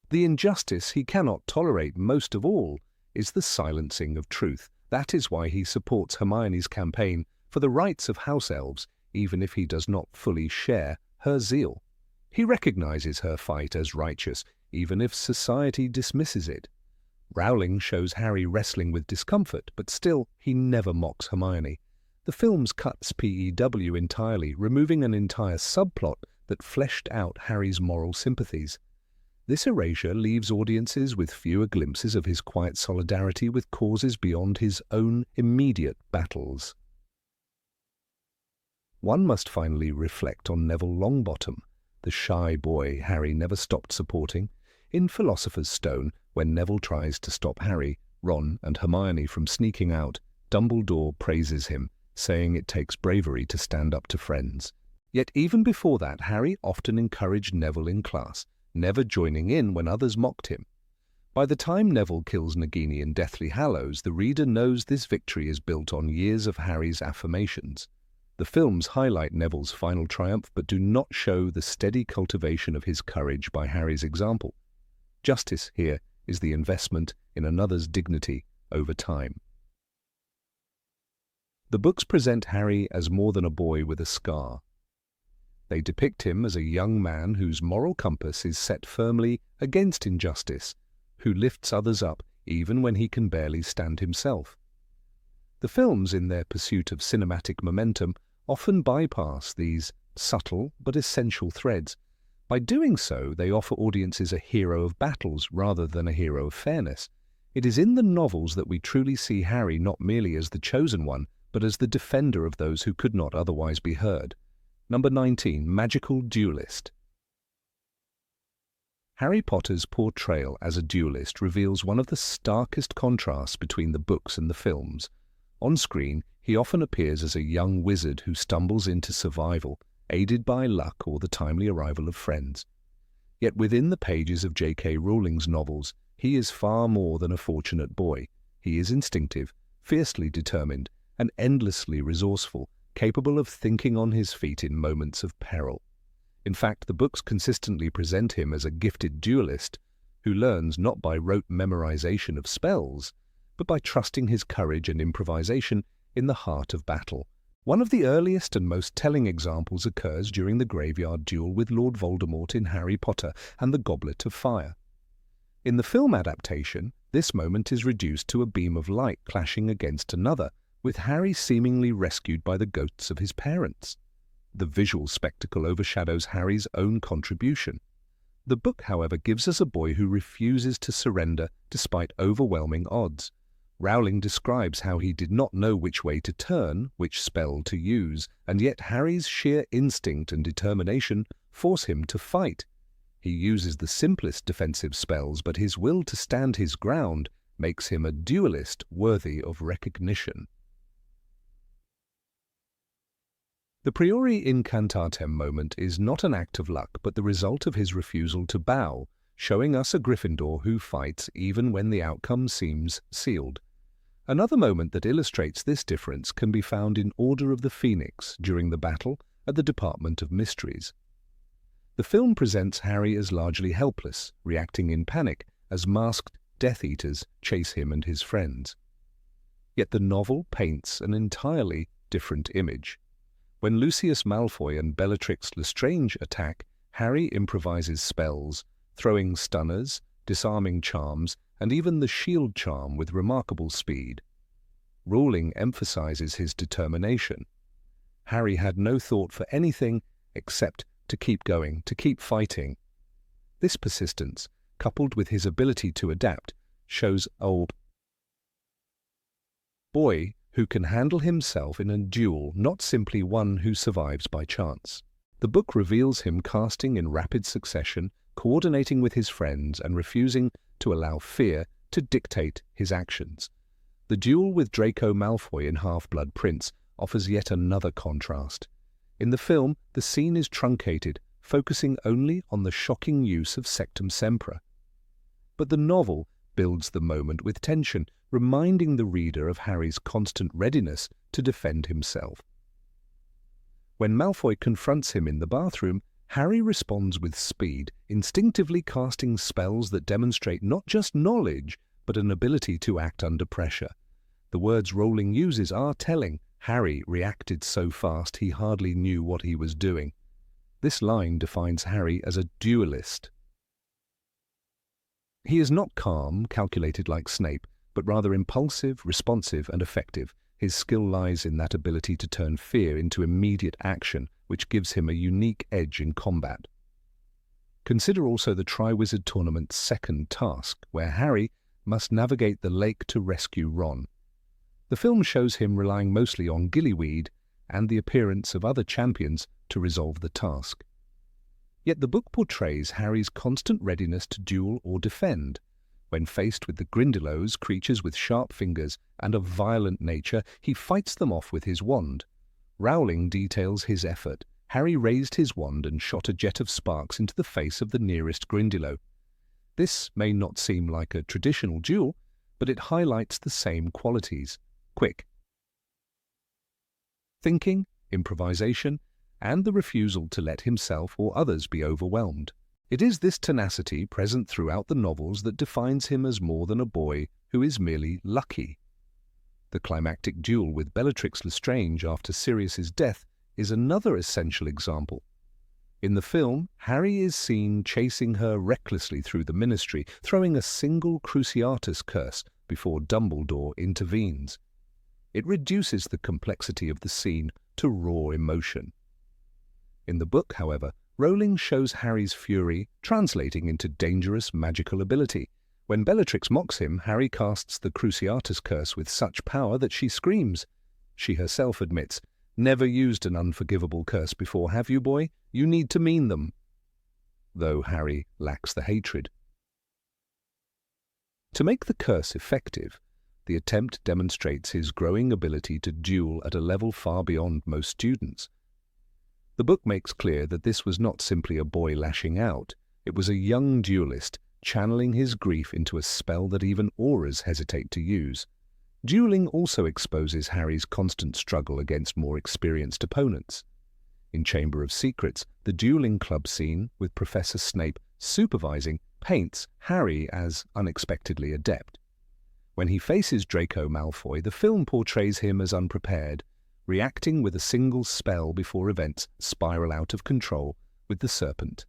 The injustice he cannot tolerate most of all is the silencing of truth. That is why he supports Hermione's campaign for the rights of house elves, even if he does not fully share her zeal. He recognizes her fight as righteous, even if society dismisses it. Rowling shows Harry wrestling with discomfort, but still, he never mocks Hermione. The films cuts PEW entirely, removing an entire subplot that fleshed out Harry's moral sympathies. This erasure leaves audiences with fewer glimpses of his quiet solidarity with causes beyond his own immediate battles. One must finally reflect on Neville Longbottom, the shy boy Harry never stopped supporting. In Philosopher's Stone, when Neville tries to stop Harry, Ron, and Hermione from sneaking out, Dumbledore praises him, saying it takes bravery to stand up to friends. Yet even before that, Harry often encouraged Neville in class, never joining in when others mocked him. By the time Neville kills Nagini in Deathly Hallows, the reader knows this victory is built on years of Harry's affirmations. The films highlight Neville's final triumph but do not show the steady cultivation of his courage by Harry's example. Justice here is the investment in another's dignity over time. The books present Harry as more than a boy with a scar. They depict him as a young man whose moral compass is set firmly against injustice, who lifts others up even when he can barely stand himself. The films, in their pursuit of cinematic momentum, often bypass these subtle but essential threads. By doing so, they offer audiences a hero of battles rather than a hero of fairness. It is in the novels that we truly see Harry not merely as the chosen one, but as the defender of those who could not otherwise be heard. Number 19. Magical Duelist. Harry Potter's portrayal as a duelist reveals one of the starkest contrasts between the books and the films. On screen, he often appears as a young wizard who stumbles into survival, aided by luck or the timely arrival of friends. Yet within the pages of J.K. Rowling's novels, he is far more than a fortunate boy. He is instinctive, fiercely determined, and endlessly resourceful, capable of thinking on his feet in moments of peril. In fact, the books consistently present him as a gifted duelist who learns not by rote memorization of spells, but by trusting his courage and improvisation in the heart of battle. One of the earliest and most telling examples occurs during the graveyard duel with Lord Voldemort in Harry Potter and the Goblet of Fire. In the film adaptation, this moment is reduced to a beam of light clashing against another, with Harry seemingly rescued by the ghosts of his parents. The visual spectacle overshadows Harry's own contribution. The book, however, gives us a boy who refuses to surrender despite overwhelming odds. Rowling describes how he did not know which way to turn, which spell to use, and yet Harry's sheer instinct and determination force him to fight. He uses the simplest defensive spells, but his will to stand his ground makes him a duelist worthy of recognition. The Priori Incantatem moment is not an act of luck, but the result of his refusal to bow, showing us a Gryffindor who fights even when the outcome seems sealed. Another moment that illustrates this difference can be found in Order of the Phoenix during the battle at the Department of Mysteries. The film presents Harry as largely helpless, reacting in panic as masked Death Eaters chase him and his friends. Yet the novel paints an entirely different image. When Lucius Malfoy and Bellatrix Lestrange attack, Harry improvises spells, throwing stunners, disarming charms, and even the shield charm with remarkable speed. Rowling emphasizes his determination. Harry had no thought for anything except to keep going, to keep fighting. This persistence, coupled with his ability to adapt, shows a boy who can handle himself in a duel, not simply one who survives by chance. The book reveals him casting in rapid succession, coordinating with his friends, and refusing to allow fear to dictate his actions. The duel with Draco Malfoy in Half-Blood Prince offers yet another contrast. In the film, the scene is truncated, focusing only on the shocking use of Sectum Sempra. But the novel builds the moment with tension, reminding the reader of Harry's constant readiness to defend himself. When Malfoy confronts him in the bathroom, Harry responds with speed, instinctively casting spells that demonstrate not just knowledge, but an ability to act under pressure. The words Rowling uses are telling. Harry reacted so fast he hardly knew what he was doing. This line defines Harry as a duelist. He is not calm, calculated like Snape, but rather impulsive, responsive, and effective. His skill lies in that ability to turn fear into immediate action, which gives him a unique edge in combat. Consider also the Triwizard Tournament's second task, where Harry must navigate the lake to rescue Ron. The film shows him relying mostly on gillyweed and the appearance of other champions to resolve the task. Yet the book portrays Harry's constant readiness to duel or defend. When faced with the Grindylows, creatures with sharp fingers and of violent nature, he fights them off with his wand. Rowling details his effort. Harry raised his wand and shot a jet of sparks into the face of the nearest Grindylow. This may not seem like a traditional duel, but it highlights the same qualities: quick thinking, improvisation, and the refusal to let himself or others be overwhelmed. It is this tenacity present throughout the novels that defines him as more than a boy who is merely lucky. The climactic duel with Bellatrix Lestrange after Sirius's death is another essential example. In the film, Harry is seen chasing her recklessly through the Ministry, throwing a single Cruciatus curse before Dumbledore intervenes. It reduces the complexity of the scene to raw emotion. In the book, however, Rowling shows Harry's fury translating into dangerous magical ability. When Bellatrix mocks him, Harry casts the Cruciatus curse with such power that she screams. She herself admits, "Never used an unforgivable curse before, have you, boy? You need to mean them." Though Harry lacks the hatred. To make the curse effective, the attempt demonstrates his growing ability to duel at a level far beyond most students. The book makes clear that this was not simply a boy lashing out. It was a young duelist channeling his grief into a spell that even Aurors hesitate to use. Dueling also exposes Harry's constant struggle against more experienced opponents. In Chamber of Secrets, the dueling club scene, with Professor Snape supervising, paints Harry as unexpectedly adept. When he faces Draco Malfoy, the film portrays him as unprepared, reacting with a single spell before events spiral out of control with the serpent.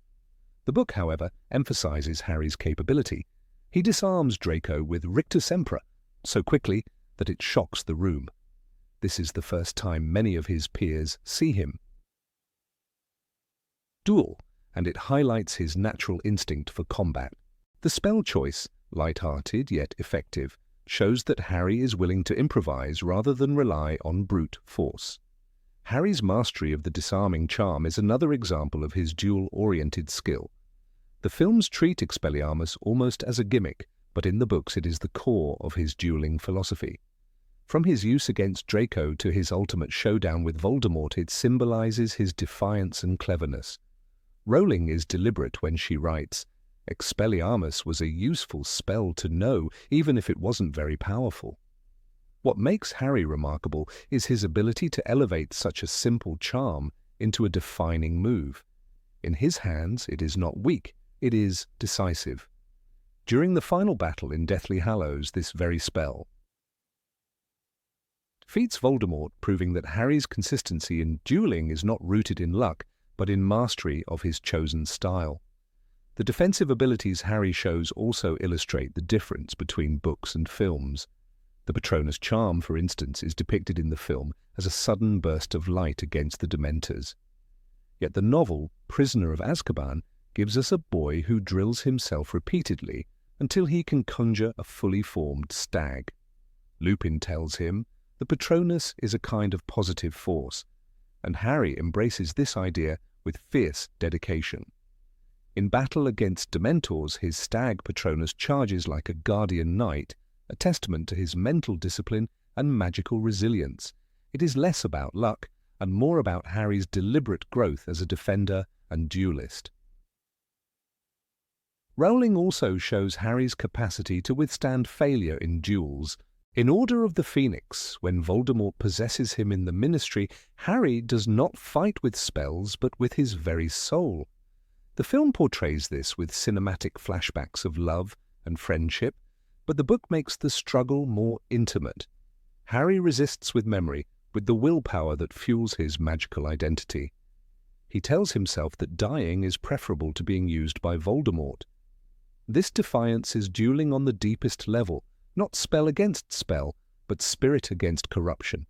The book, however, emphasizes Harry's capability. He disarms Draco with Rictus Sempra so quickly that it shocks the room. This is the first time many of his peers see him duel, and it highlights his natural instinct for combat. The spell choice, light-hearted yet effective, shows that Harry is willing to improvise rather than rely on brute force. Harry's mastery of the disarming charm is another example of his duel-oriented skill. The films treat Expelliarmus almost as a gimmick, but in the books it is the core of his dueling philosophy. From his use against Draco to his ultimate showdown with Voldemort, it symbolizes his defiance and cleverness. Rowling is deliberate when she writes, "Expelliarmus was a useful spell to know, even if it wasn't very powerful." What makes Harry remarkable is his ability to elevate such a simple charm into a defining move. In his hands, it is not weak, it is decisive. During the final battle in Deathly Hallows, this very spell defeats Voldemort, proving that Harry's consistency in dueling is not rooted in luck, but in mastery of his chosen style. The defensive abilities Harry shows also illustrate the difference between books and films. The Patronus charm, for instance, is depicted in the film as a sudden burst of light against the Dementors. Yet the novel, Prisoner of Azkaban, gives us a boy who drills himself repeatedly until he can conjure a fully formed stag. Lupin tells him the Patronus is a kind of positive force, and Harry embraces this idea with fierce dedication. In battle against Dementors, his stag Patronus charges like a guardian knight, a testament to his mental discipline and magical resilience. It is less about luck and more about Harry's deliberate growth as a defender and duelist. Rowling also shows Harry's capacity to withstand failure in duels. In Order of the Phoenix, when Voldemort possesses him in the Ministry, Harry does not fight with spells but with his very soul. The film portrays this with cinematic flashbacks of love and friendship, but the book makes the struggle more intimate. Harry resists with memory, with the willpower that fuels his magical identity. He tells himself that dying is preferable to being used by Voldemort. This defiance is dueling on the deepest level, not spell against spell, but spirit against corruption.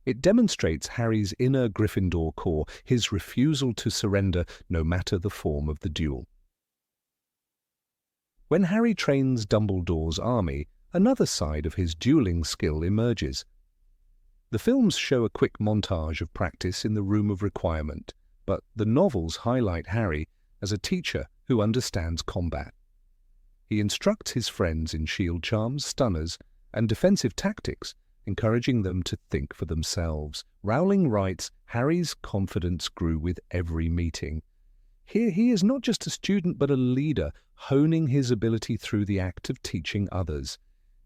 It demonstrates Harry's inner Gryffindor core, his refusal to surrender no matter the form of the duel. When Harry trains Dumbledore's army, another side of his dueling skill emerges. The films show a quick montage of practice in the Room of Requirement, but the novels highlight Harry as a teacher who understands combat. He instructs his friends in shield charms, stunners, and defensive tactics, encouraging them to think for themselves. Rowling writes, Harry's confidence grew with every meeting. Here he is not just a student but a leader, honing his ability through the act of teaching others.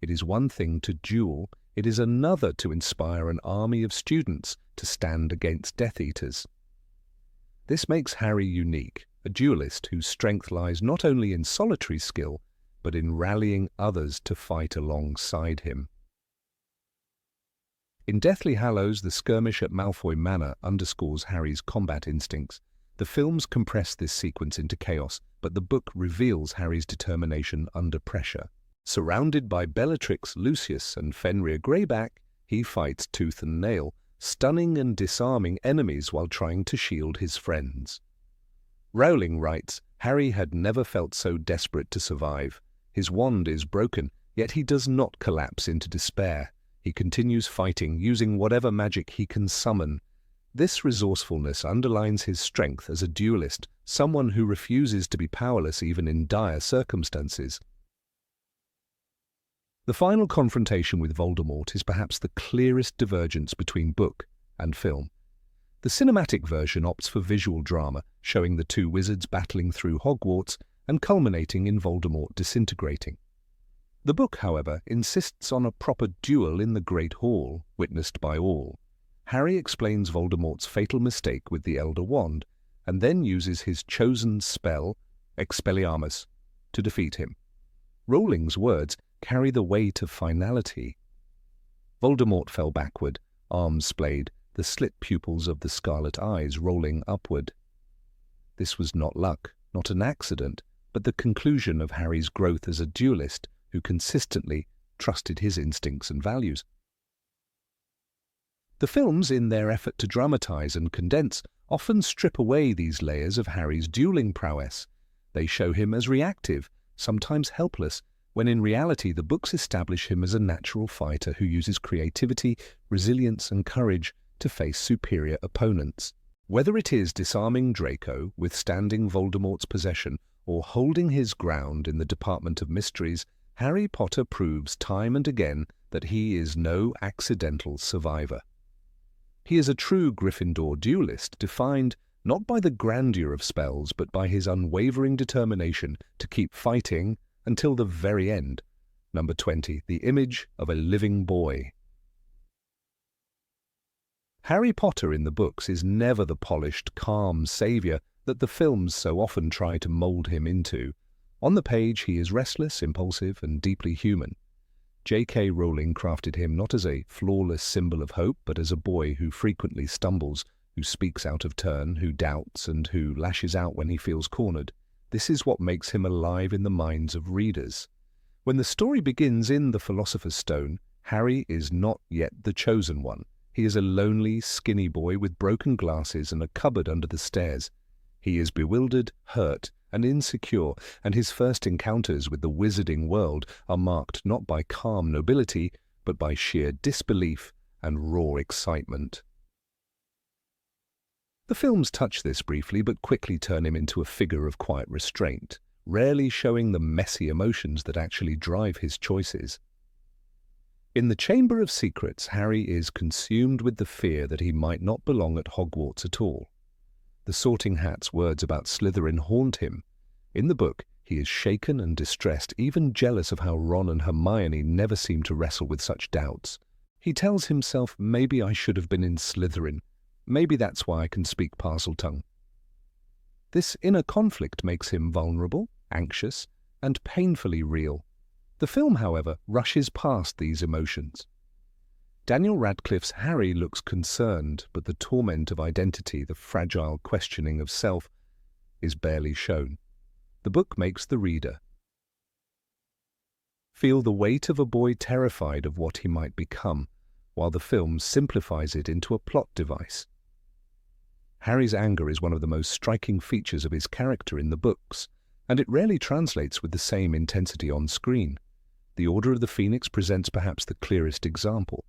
It is one thing to duel, it is another to inspire an army of students to stand against Death Eaters. This makes Harry unique, a duelist whose strength lies not only in solitary skill, but in rallying others to fight alongside him. In Deathly Hallows, the skirmish at Malfoy Manor underscores Harry's combat instincts. The films compress this sequence into chaos, but the book reveals Harry's determination under pressure. Surrounded by Bellatrix, Lucius, and Fenrir Greyback, he fights tooth and nail, stunning and disarming enemies while trying to shield his friends. Rowling writes, Harry had never felt so desperate to survive. His wand is broken, yet he does not collapse into despair. He continues fighting, using whatever magic he can summon. This resourcefulness underlines his strength as a duelist, someone who refuses to be powerless even in dire circumstances. The final confrontation with Voldemort is perhaps the clearest divergence between book and film. The cinematic version opts for visual drama, showing the two wizards battling through Hogwarts and culminating in Voldemort disintegrating. The book, however, insists on a proper duel in the Great Hall, witnessed by all. Harry explains Voldemort's fatal mistake with the Elder Wand, and then uses his chosen spell, Expelliarmus, to defeat him. Rowling's words carry the weight of finality. Voldemort fell backward, arms splayed, the slit pupils of the scarlet eyes rolling upward. This was not luck, not an accident, but the conclusion of Harry's growth as a duelist who consistently trusted his instincts and values. The films, in their effort to dramatize and condense, often strip away these layers of Harry's dueling prowess. They show him as reactive, sometimes helpless, when in reality the books establish him as a natural fighter who uses creativity, resilience, and courage to face superior opponents. Whether it is disarming Draco, withstanding Voldemort's possession, or holding his ground in the Department of Mysteries, Harry Potter proves time and again that he is no accidental survivor. He is a true Gryffindor duelist, defined not by the grandeur of spells, but by his unwavering determination to keep fighting until the very end. Number 20, the image of a living boy. Harry Potter in the books is never the polished, calm savior that the films so often try to mold him into. On the page, he is restless, impulsive, and deeply human. J.K. Rowling crafted him not as a flawless symbol of hope, but as a boy who frequently stumbles, who speaks out of turn, who doubts, and who lashes out when he feels cornered. This is what makes him alive in the minds of readers. When the story begins in The Philosopher's Stone, Harry is not yet the chosen one. He is a lonely, skinny boy with broken glasses and a cupboard under the stairs. He is bewildered, hurt, and insecure, and his first encounters with the wizarding world are marked not by calm nobility, but by sheer disbelief and raw excitement. The films touch this briefly, but quickly turn him into a figure of quiet restraint, rarely showing the messy emotions that actually drive his choices. In the Chamber of Secrets, Harry is consumed with the fear that he might not belong at Hogwarts at all. The Sorting Hat's words about Slytherin haunt him. In the book, he is shaken and distressed, even jealous of how Ron and Hermione never seem to wrestle with such doubts. He tells himself, maybe I should have been in Slytherin. Maybe that's why I can speak Parseltongue. This inner conflict makes him vulnerable, anxious, and painfully real. The film, however, rushes past these emotions. Daniel Radcliffe's Harry looks concerned, but the torment of identity, the fragile questioning of self, is barely shown. The book makes the reader feel the weight of a boy terrified of what he might become, while the film simplifies it into a plot device. Harry's anger is one of the most striking features of his character in the books, and it rarely translates with the same intensity on screen. The Order of the Phoenix presents perhaps the clearest example.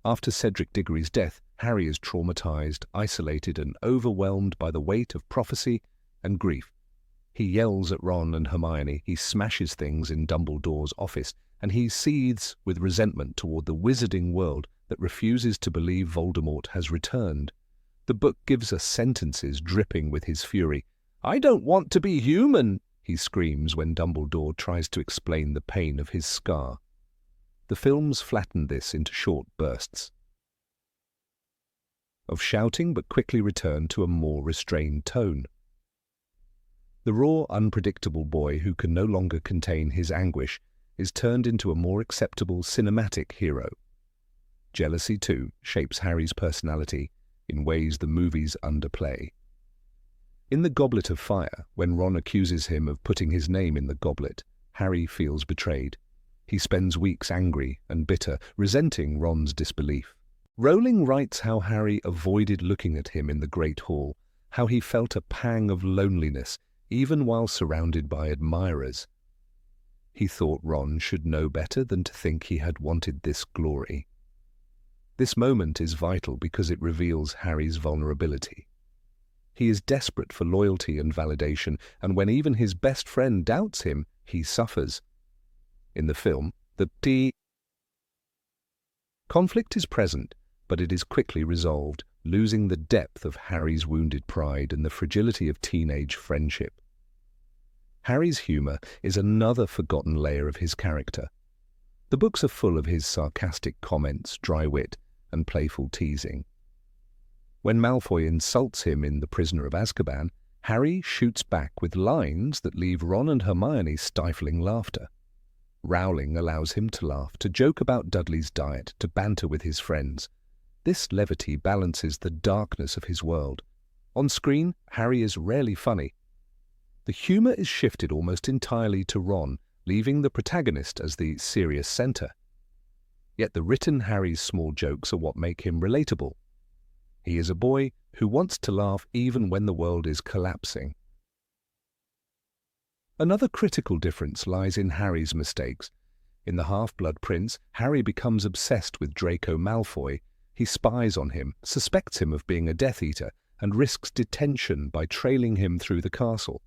After Cedric Diggory's death, Harry is traumatized, isolated, and overwhelmed by the weight of prophecy and grief. He yells at Ron and Hermione, he smashes things in Dumbledore's office, and he seethes with resentment toward the wizarding world that refuses to believe Voldemort has returned. The book gives us sentences dripping with his fury. "I don't want to be human," he screams when Dumbledore tries to explain the pain of his scar. The films flatten this into short bursts of shouting, but quickly return to a more restrained tone. The raw, unpredictable boy who can no longer contain his anguish is turned into a more acceptable cinematic hero. Jealousy, too, shapes Harry's personality in ways the movies underplay. In The Goblet of Fire, when Ron accuses him of putting his name in the goblet, Harry feels betrayed. He spends weeks angry and bitter, resenting Ron's disbelief. Rowling writes how Harry avoided looking at him in the Great Hall, how he felt a pang of loneliness, even while surrounded by admirers. He thought Ron should know better than to think he had wanted this glory. This moment is vital because it reveals Harry's vulnerability. He is desperate for loyalty and validation, and when even his best friend doubts him, he suffers. In the film, the conflict is present, but it is quickly resolved, losing the depth of Harry's wounded pride and the fragility of teenage friendship. Harry's humor is another forgotten layer of his character. The books are full of his sarcastic comments, dry wit, and playful teasing. When Malfoy insults him in The Prisoner of Azkaban, Harry shoots back with lines that leave Ron and Hermione stifling laughter. Rowling allows him to laugh, to joke about Dudley's diet, to banter with his friends. This levity balances the darkness of his world. On screen, Harry is rarely funny. The humor is shifted almost entirely to Ron, leaving the protagonist as the serious center. Yet the written Harry's small jokes are what make him relatable. He is a boy who wants to laugh even when the world is collapsing. Another critical difference lies in Harry's mistakes. In The Half-Blood Prince, Harry becomes obsessed with Draco Malfoy. He spies on him, suspects him of being a Death Eater, and risks detention by trailing him through the castle.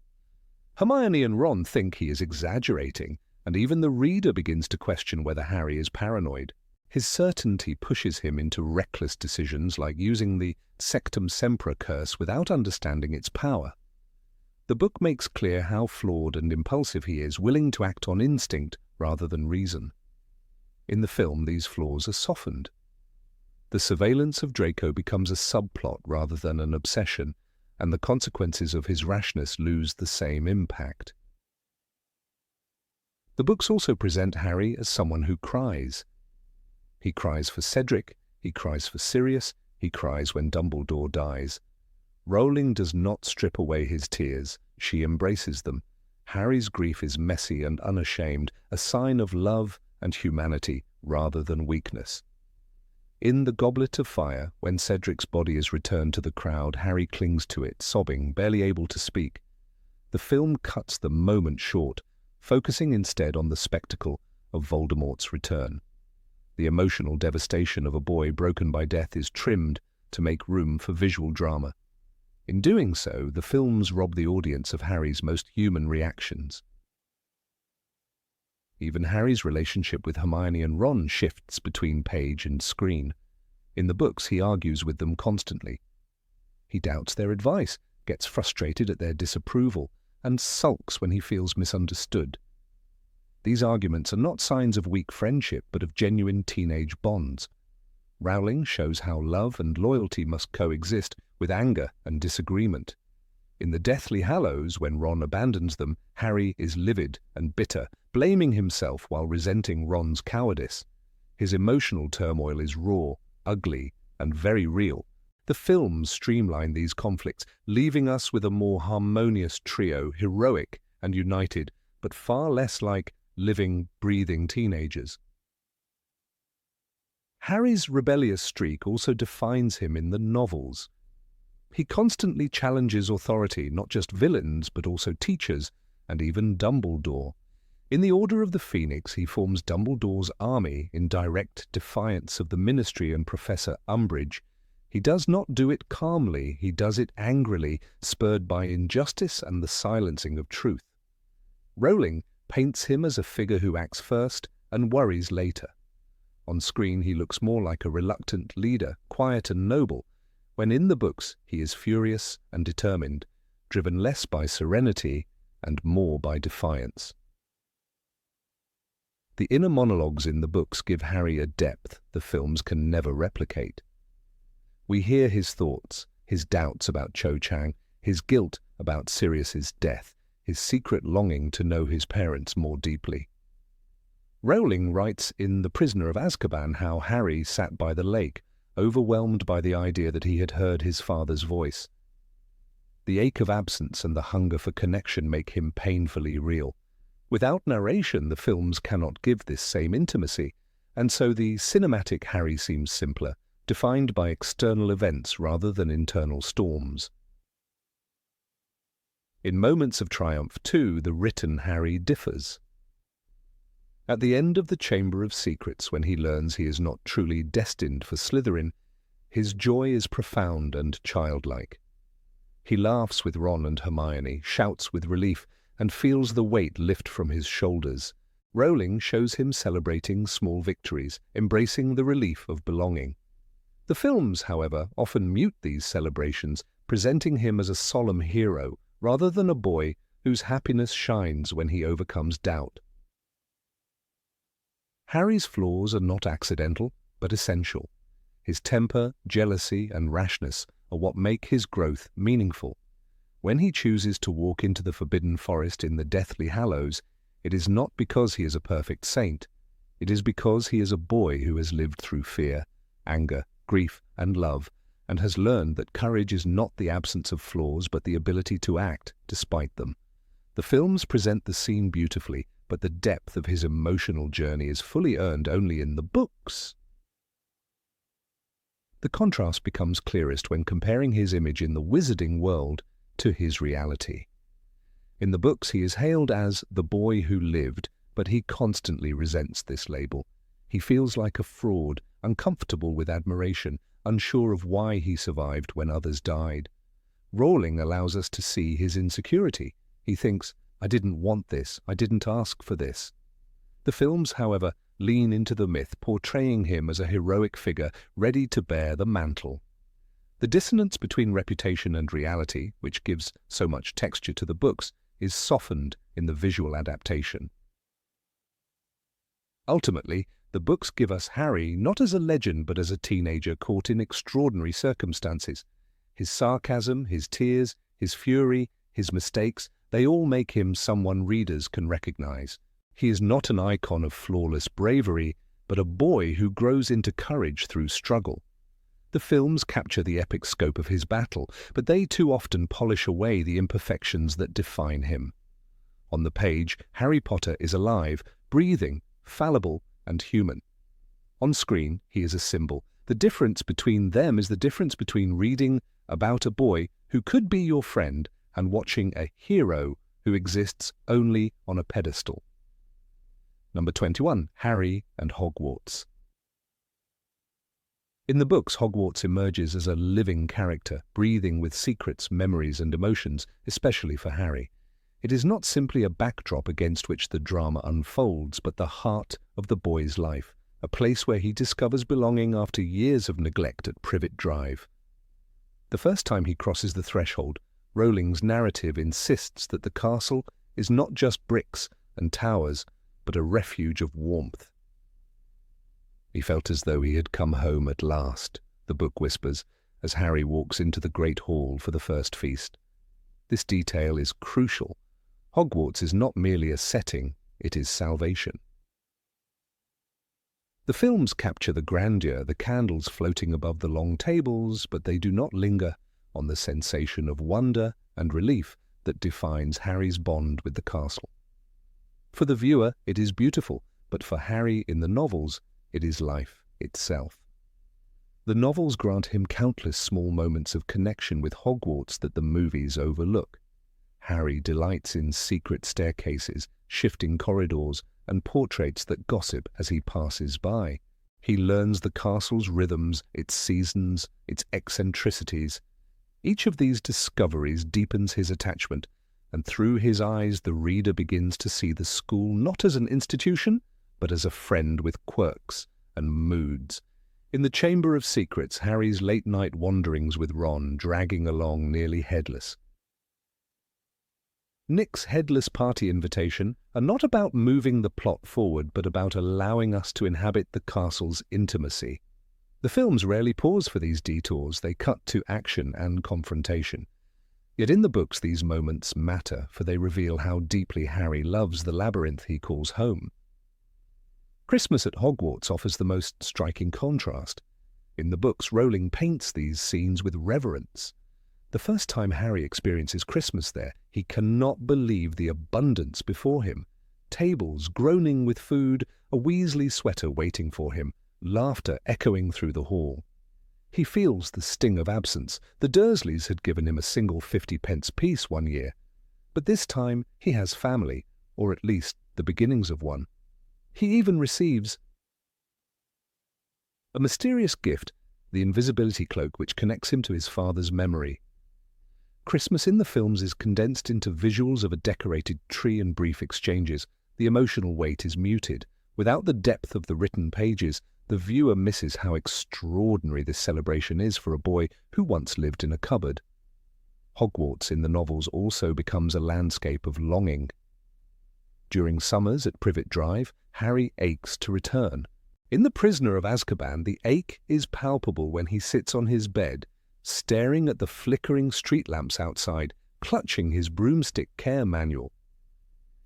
Hermione and Ron think he is exaggerating, and even the reader begins to question whether Harry is paranoid. His certainty pushes him into reckless decisions like using the Sectum Sempra curse without understanding its power. The book makes clear how flawed and impulsive he is, willing to act on instinct rather than reason. In the film, these flaws are softened. The surveillance of Draco becomes a subplot rather than an obsession, and the consequences of his rashness lose the same impact. The books also present Harry as someone who cries. He cries for Cedric, he cries for Sirius, he cries when Dumbledore dies. Rowling does not strip away his tears, she embraces them. Harry's grief is messy and unashamed, a sign of love and humanity rather than weakness. In The Goblet of Fire, when Cedric's body is returned to the crowd, Harry clings to it, sobbing, barely able to speak. The film cuts the moment short, focusing instead on the spectacle of Voldemort's return. The emotional devastation of a boy broken by death is trimmed to make room for visual drama. In doing so, the films rob the audience of Harry's most human reactions. Even Harry's relationship with Hermione and Ron shifts between page and screen. In the books, he argues with them constantly. He doubts their advice, gets frustrated at their disapproval, and sulks when he feels misunderstood. These arguments are not signs of weak friendship, but of genuine teenage bonds. Rowling shows how love and loyalty must coexist with anger and disagreement. In the Deathly Hallows, when Ron abandons them, Harry is livid and bitter, blaming himself while resenting Ron's cowardice. His emotional turmoil is raw, ugly, and very real. The films streamline these conflicts, leaving us with a more harmonious trio, heroic and united, but far less like living, breathing teenagers. Harry's rebellious streak also defines him in the novels. He constantly challenges authority, not just villains, but also teachers, and even Dumbledore. In the Order of the Phoenix, he forms Dumbledore's army in direct defiance of the Ministry and Professor Umbridge. He does not do it calmly, he does it angrily, spurred by injustice and the silencing of truth. Rowling paints him as a figure who acts first and worries later. On screen, he looks more like a reluctant leader, quiet and noble, when in the books he is furious and determined, driven less by serenity and more by defiance. The inner monologues in the books give Harry a depth the films can never replicate. We hear his thoughts, his doubts about Cho Chang, his guilt about Sirius's death, his secret longing to know his parents more deeply. Rowling writes in The Prisoner of Azkaban how Harry sat by the lake, overwhelmed by the idea that he had heard his father's voice. The ache of absence and the hunger for connection make him painfully real. Without narration, the films cannot give this same intimacy, and so the cinematic Harry seems simpler, defined by external events rather than internal storms. In Moments of Triumph, too, the written Harry differs. At the end of the Chamber of Secrets, when he learns he is not truly destined for Slytherin, his joy is profound and childlike. He laughs with Ron and Hermione, shouts with relief, and feels the weight lift from his shoulders. Rowling shows him celebrating small victories, embracing the relief of belonging. The films, however, often mute these celebrations, presenting him as a solemn hero rather than a boy whose happiness shines when he overcomes doubt. Harry's flaws are not accidental, but essential. His temper, jealousy, and rashness are what make his growth meaningful. When he chooses to walk into the Forbidden Forest in the Deathly Hallows, it is not because he is a perfect saint. It is because he is a boy who has lived through fear, anger, grief, and love, and has learned that courage is not the absence of flaws, but the ability to act despite them. The films present the scene beautifully, but the depth of his emotional journey is fully earned only in the books. The contrast becomes clearest when comparing his image in the wizarding world to his reality. In the books, he is hailed as the boy who lived, but he constantly resents this label. He feels like a fraud, uncomfortable with admiration, unsure of why he survived when others died. Rowling allows us to see his insecurity. He thinks, "I didn't want this, I didn't ask for this." The films, however, lean into the myth, portraying him as a heroic figure ready to bear the mantle. The dissonance between reputation and reality, which gives so much texture to the books, is softened in the visual adaptation. Ultimately, the books give us Harry not as a legend but as a teenager caught in extraordinary circumstances. His sarcasm, his tears, his fury, his mistakes, they all make him someone readers can recognize. He is not an icon of flawless bravery, but a boy who grows into courage through struggle. The films capture the epic scope of his battle, but they too often polish away the imperfections that define him. On the page, Harry Potter is alive, breathing, fallible, and human. On screen, he is a symbol. The difference between them is the difference between reading about a boy who could be your friend and watching a hero who exists only on a pedestal. Number 21. Harry and Hogwarts. In the books, Hogwarts emerges as a living character, breathing with secrets, memories, and emotions, especially for Harry. It is not simply a backdrop against which the drama unfolds, but the heart of the boy's life, a place where he discovers belonging after years of neglect at Privet Drive. The first time he crosses the threshold, Rowling's narrative insists that the castle is not just bricks and towers, but a refuge of warmth. He felt as though he had come home at last, the book whispers, as Harry walks into the Great Hall for the first feast. This detail is crucial. Hogwarts is not merely a setting, it is salvation. The films capture the grandeur, the candles floating above the long tables, but they do not linger on the sensation of wonder and relief that defines Harry's bond with the castle. For the viewer, it is beautiful, but for Harry in the novels, it is life itself. The novels grant him countless small moments of connection with Hogwarts that the movies overlook. Harry delights in secret staircases, shifting corridors, and portraits that gossip as he passes by. He learns the castle's rhythms, its seasons, its eccentricities. Each of these discoveries deepens his attachment, and through his eyes the reader begins to see the school not as an institution, but as a friend with quirks and moods. In the Chamber of Secrets, Harry's late-night wanderings with Ron dragging along nearly headless. Nick's headless party invitation are not about moving the plot forward, but about allowing us to inhabit the castle's intimacy. The films rarely pause for these detours, they cut to action and confrontation. Yet in the books these moments matter, for they reveal how deeply Harry loves the labyrinth he calls home. Christmas at Hogwarts offers the most striking contrast. In the books, Rowling paints these scenes with reverence. The first time Harry experiences Christmas there, he cannot believe the abundance before him. Tables groaning with food, a Weasley sweater waiting for him, laughter echoing through the hall. He feels the sting of absence. The Dursleys had given him a single 50-pence piece one year. But this time he has family, or at least the beginnings of one. He even receives a mysterious gift, the invisibility cloak which connects him to his father's memory. Christmas in the films is condensed into visuals of a decorated tree and brief exchanges. The emotional weight is muted. Without the depth of the written pages, the viewer misses how extraordinary this celebration is for a boy who once lived in a cupboard. Hogwarts in the novels also becomes a landscape of longing. During summers at Privet Drive, Harry aches to return. In The Prisoner of Azkaban, the ache is palpable when he sits on his bed, staring at the flickering street lamps outside, clutching his broomstick care manual.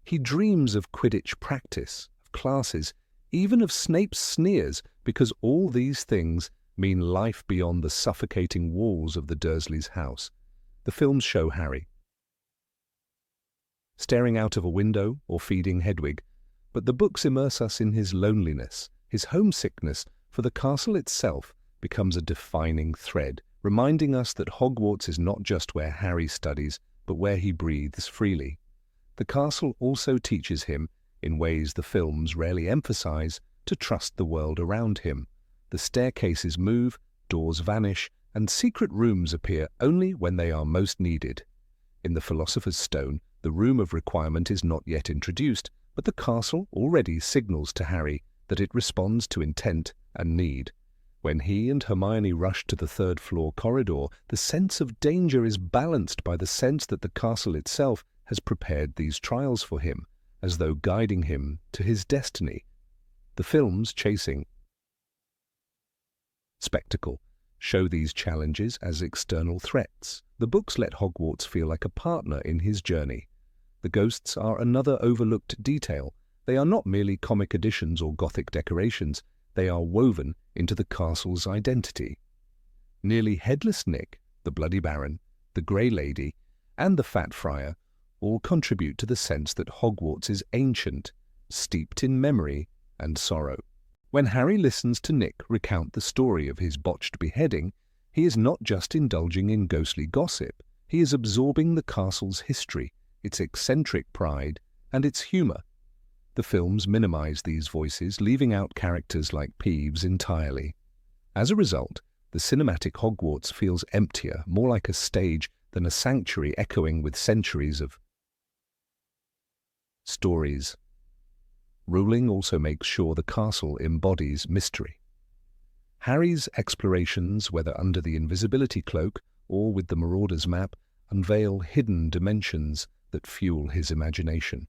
He dreams of Quidditch practice, of classes, even of Snape's sneers, because all these things mean life beyond the suffocating walls of the Dursleys' house. The films show Harry staring out of a window or feeding Hedwig, but the books immerse us in his loneliness. His homesickness for the castle itself becomes a defining thread, reminding us that Hogwarts is not just where Harry studies, but where he breathes freely. The castle also teaches him, in ways the films rarely emphasize, to trust the world around him. The staircases move, doors vanish, and secret rooms appear only when they are most needed. In the Philosopher's Stone, the Room of Requirement is not yet introduced, but the castle already signals to Harry that it responds to intent and need. When he and Hermione rush to the third-floor corridor, the sense of danger is balanced by the sense that the castle itself has prepared these trials for him, as though guiding him to his destiny. The films chasing spectacle show these challenges as external threats. The books let Hogwarts feel like a partner in his journey. The ghosts are another overlooked detail. They are not merely comic additions or Gothic decorations, they are woven into the castle's identity. Nearly headless Nick, the Bloody Baron, the Grey Lady, and the Fat Friar all contribute to the sense that Hogwarts is ancient, steeped in memory and sorrow. When Harry listens to Nick recount the story of his botched beheading, he is not just indulging in ghostly gossip, he is absorbing the castle's history, its eccentric pride, and its humour. The films minimize these voices, leaving out characters like Peeves entirely. As a result, the cinematic Hogwarts feels emptier, more like a stage than a sanctuary echoing with centuries of stories. Rowling also makes sure the castle embodies mystery. Harry's explorations, whether under the invisibility cloak or with the Marauder's map, unveil hidden dimensions that fuel his imagination.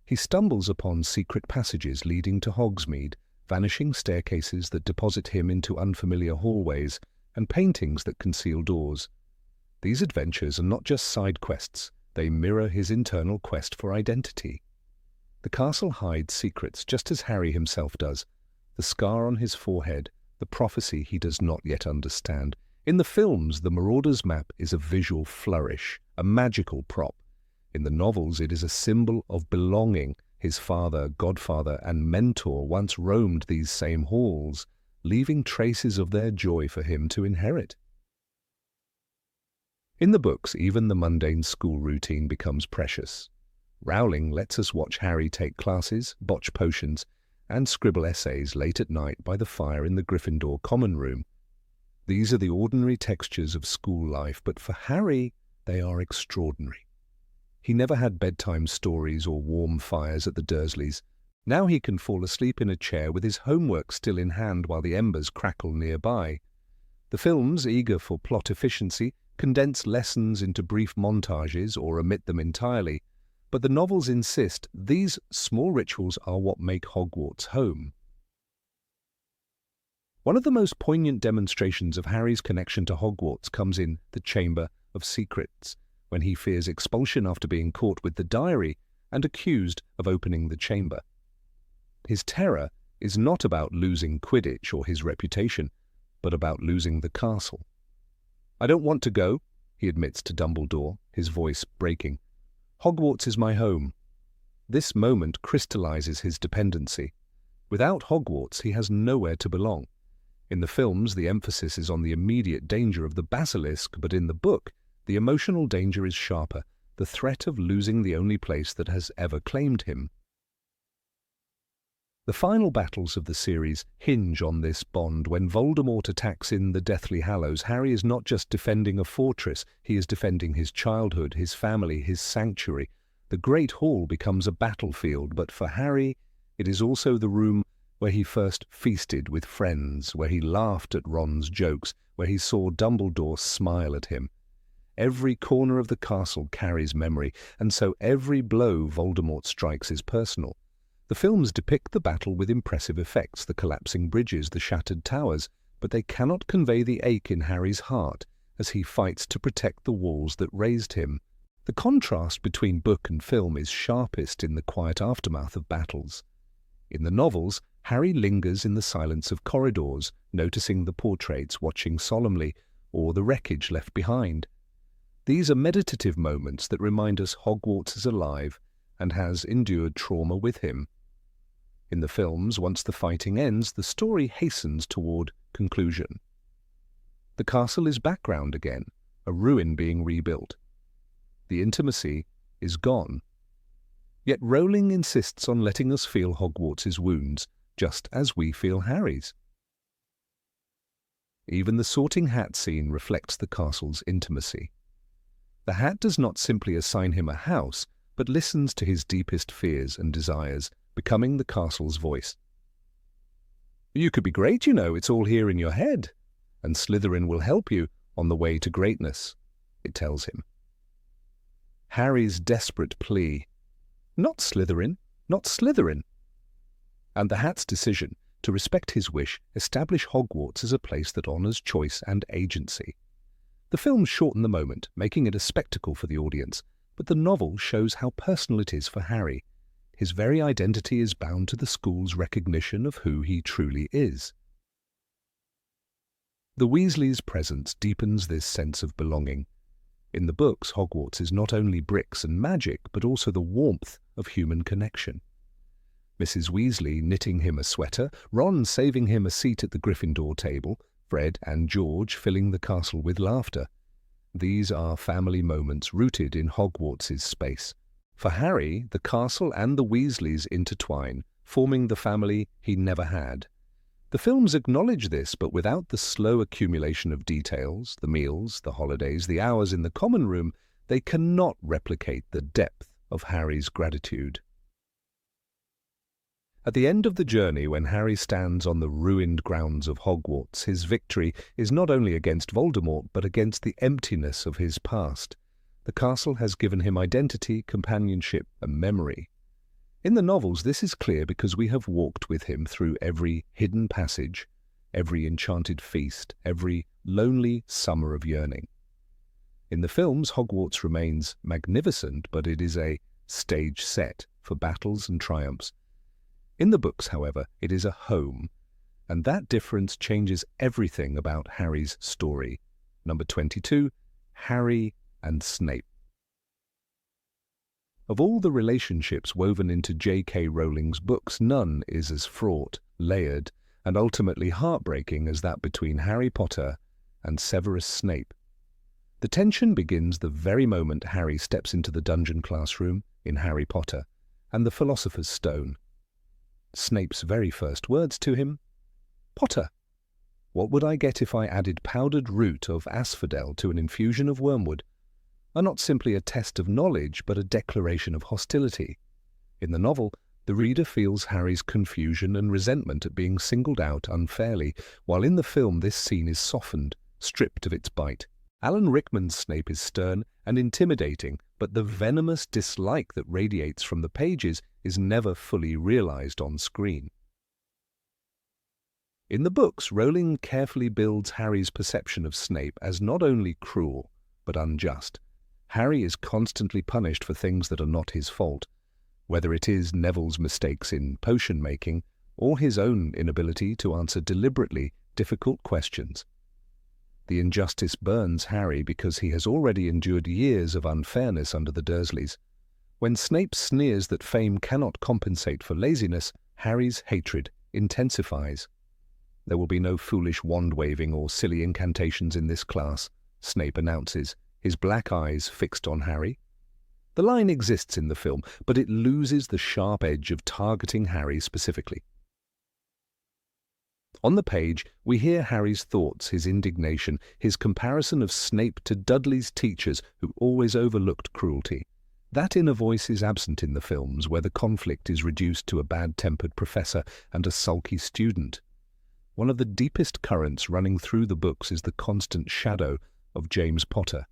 He stumbles upon secret passages leading to Hogsmeade, vanishing staircases that deposit him into unfamiliar hallways, and paintings that conceal doors. These adventures are not just side quests, they mirror his internal quest for identity. The castle hides secrets just as Harry himself does. The scar on his forehead, the prophecy he does not yet understand. In the films, the Marauder's map is a visual flourish, a magical prop. In the novels, it is a symbol of belonging. His father, godfather, and mentor once roamed these same halls, leaving traces of their joy for him to inherit. In the books, even the mundane school routine becomes precious. Rowling lets us watch Harry take classes, botch potions, and scribble essays late at night by the fire in the Gryffindor common room. These are the ordinary textures of school life, but for Harry, they are extraordinary. He never had bedtime stories or warm fires at the Dursleys. Now he can fall asleep in a chair with his homework still in hand while the embers crackle nearby. The films, eager for plot efficiency, condense lessons into brief montages or omit them entirely, but the novels insist these small rituals are what make Hogwarts home. One of the most poignant demonstrations of Harry's connection to Hogwarts comes in The Chamber of Secrets, when he fears expulsion after being caught with the diary and accused of opening the chamber. His terror is not about losing Quidditch or his reputation, but about losing the castle. "I don't want to go," he admits to Dumbledore, his voice breaking. "Hogwarts is my home." This moment crystallizes his dependency. Without Hogwarts, he has nowhere to belong. In the films, the emphasis is on the immediate danger of the basilisk, but in the book, the emotional danger is sharper, the threat of losing the only place that has ever claimed him. The final battles of the series hinge on this bond. When Voldemort attacks in the Deathly Hallows, Harry is not just defending a fortress, he is defending his childhood, his family, his sanctuary. The Great Hall becomes a battlefield, but for Harry, it is also the room where he first feasted with friends, where he laughed at Ron's jokes, where he saw Dumbledore smile at him. Every corner of the castle carries memory, and so every blow Voldemort strikes is personal. The films depict the battle with impressive effects, the collapsing bridges, the shattered towers, but they cannot convey the ache in Harry's heart as he fights to protect the walls that raised him. The contrast between book and film is sharpest in the quiet aftermath of battles. In the novels, Harry lingers in the silence of corridors, noticing the portraits, watching solemnly, or the wreckage left behind. These are meditative moments that remind us Hogwarts is alive and has endured trauma with him. In the films, once the fighting ends, the story hastens toward conclusion. The castle is background again, a ruin being rebuilt. The intimacy is gone. Yet Rowling insists on letting us feel Hogwarts' wounds, just as we feel Harry's. Even the sorting hat scene reflects the castle's intimacy. The hat does not simply assign him a house, but listens to his deepest fears and desires, becoming the castle's voice. "You could be great, you know, it's all here in your head, and Slytherin will help you on the way to greatness," it tells him. Harry's desperate plea, "Not Slytherin, not Slytherin," and the hat's decision to respect his wish establish Hogwarts as a place that honors choice and agency. The films shorten the moment, making it a spectacle for the audience, but the novel shows how personal it is for Harry. His very identity is bound to the school's recognition of who he truly is. The Weasleys' presence deepens this sense of belonging. In the books, Hogwarts is not only bricks and magic, but also the warmth of human connection. Mrs. Weasley knitting him a sweater, Ron saving him a seat at the Gryffindor table, Fred and George filling the castle with laughter. These are family moments rooted in Hogwarts' space. For Harry, the castle and the Weasleys intertwine, forming the family he never had. The films acknowledge this, but without the slow accumulation of details, the meals, the holidays, the hours in the common room, they cannot replicate the depth of Harry's gratitude. At the end of the journey, when Harry stands on the ruined grounds of Hogwarts, his victory is not only against Voldemort, but against the emptiness of his past. The castle has given him identity, companionship, and memory. In the novels, this is clear because we have walked with him through every hidden passage, every enchanted feast, every lonely summer of yearning. In the films, Hogwarts remains magnificent, but it is a stage set for battles and triumphs. In the books, however, it is a home, and that difference changes everything about Harry's story. Number 22, Harry and Snape. Of all the relationships woven into J.K. Rowling's books, none is as fraught, layered, and ultimately heartbreaking as that between Harry Potter and Severus Snape. The tension begins the very moment Harry steps into the dungeon classroom in Harry Potter and the Philosopher's Stone. Snape's very first words to him, "Potter, what would I get if I added powdered root of asphodel to an infusion of wormwood?" are not simply a test of knowledge, but a declaration of hostility. In the novel, the reader feels Harry's confusion and resentment at being singled out unfairly, while in the film this scene is softened, stripped of its bite. Alan Rickman's Snape is stern and intimidating, but the venomous dislike that radiates from the pages is never fully realized on screen. In the books, Rowling carefully builds Harry's perception of Snape as not only cruel, but unjust. Harry is constantly punished for things that are not his fault, whether it is Neville's mistakes in potion-making or his own inability to answer deliberately difficult questions. The injustice burns Harry because he has already endured years of unfairness under the Dursleys. When Snape sneers that fame cannot compensate for laziness, Harry's hatred intensifies. "There will be no foolish wand-waving or silly incantations in this class," Snape announces, his black eyes fixed on Harry. The line exists in the film, but it loses the sharp edge of targeting Harry specifically. On the page, we hear Harry's thoughts, his indignation, his comparison of Snape to Dudley's teachers who always overlooked cruelty. That inner voice is absent in the films, where the conflict is reduced to a bad-tempered professor and a sulky student. One of the deepest currents running through the books is the constant shadow of James Potter.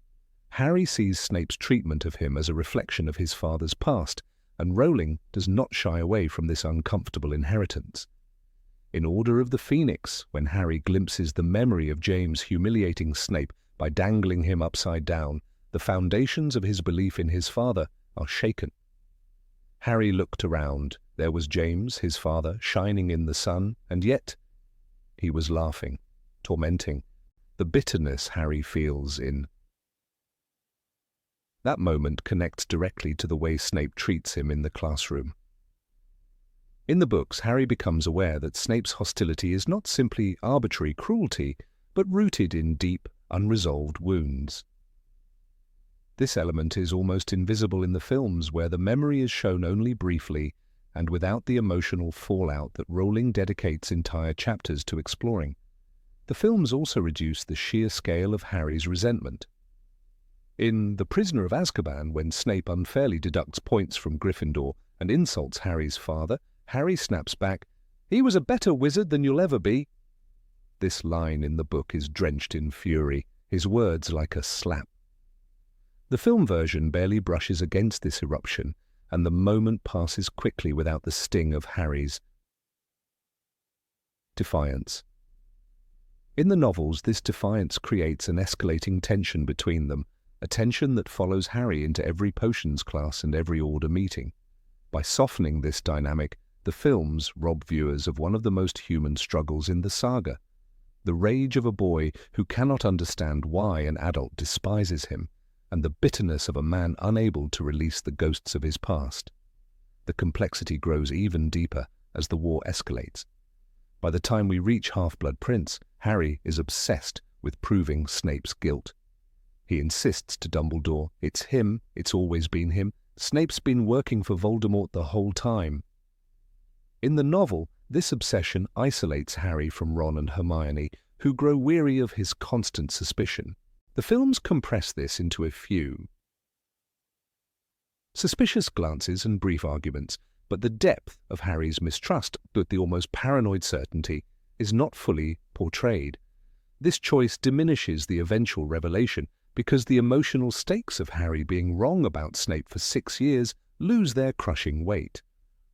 Harry sees Snape's treatment of him as a reflection of his father's past, and Rowling does not shy away from this uncomfortable inheritance. In Order of the Phoenix, when Harry glimpses the memory of James humiliating Snape by dangling him upside down, the foundations of his belief in his father are shaken. Harry looked around. There was James, his father, shining in the sun, and yet he was laughing, tormenting. The bitterness Harry feels in that moment connects directly to the way Snape treats him in the classroom. In the books, Harry becomes aware that Snape's hostility is not simply arbitrary cruelty, but rooted in deep, unresolved wounds. This element is almost invisible in the films, where the memory is shown only briefly and without the emotional fallout that Rowling dedicates entire chapters to exploring. The films also reduce the sheer scale of Harry's resentment. In The Prisoner of Azkaban, when Snape unfairly deducts points from Gryffindor and insults Harry's father, Harry snaps back, "He was a better wizard than you'll ever be." This line in the book is drenched in fury, his words like a slap. The film version barely brushes against this eruption, and the moment passes quickly without the sting of Harry's defiance. In the novels, this defiance creates an escalating tension between them, a tension that follows Harry into every potions class and every order meeting. By softening this dynamic, the films rob viewers of one of the most human struggles in the saga, the rage of a boy who cannot understand why an adult despises him, and the bitterness of a man unable to release the ghosts of his past. The complexity grows even deeper as the war escalates. By the time we reach Half-Blood Prince, Harry is obsessed with proving Snape's guilt. He insists to Dumbledore, "It's him, it's always been him. Snape's been working for Voldemort the whole time." In the novel, this obsession isolates Harry from Ron and Hermione, who grow weary of his constant suspicion. The films compress this into a few suspicious glances and brief arguments, but the depth of Harry's mistrust, but the almost paranoid certainty, is not fully portrayed. This choice diminishes the eventual revelation because the emotional stakes of Harry being wrong about Snape for 6 years lose their crushing weight.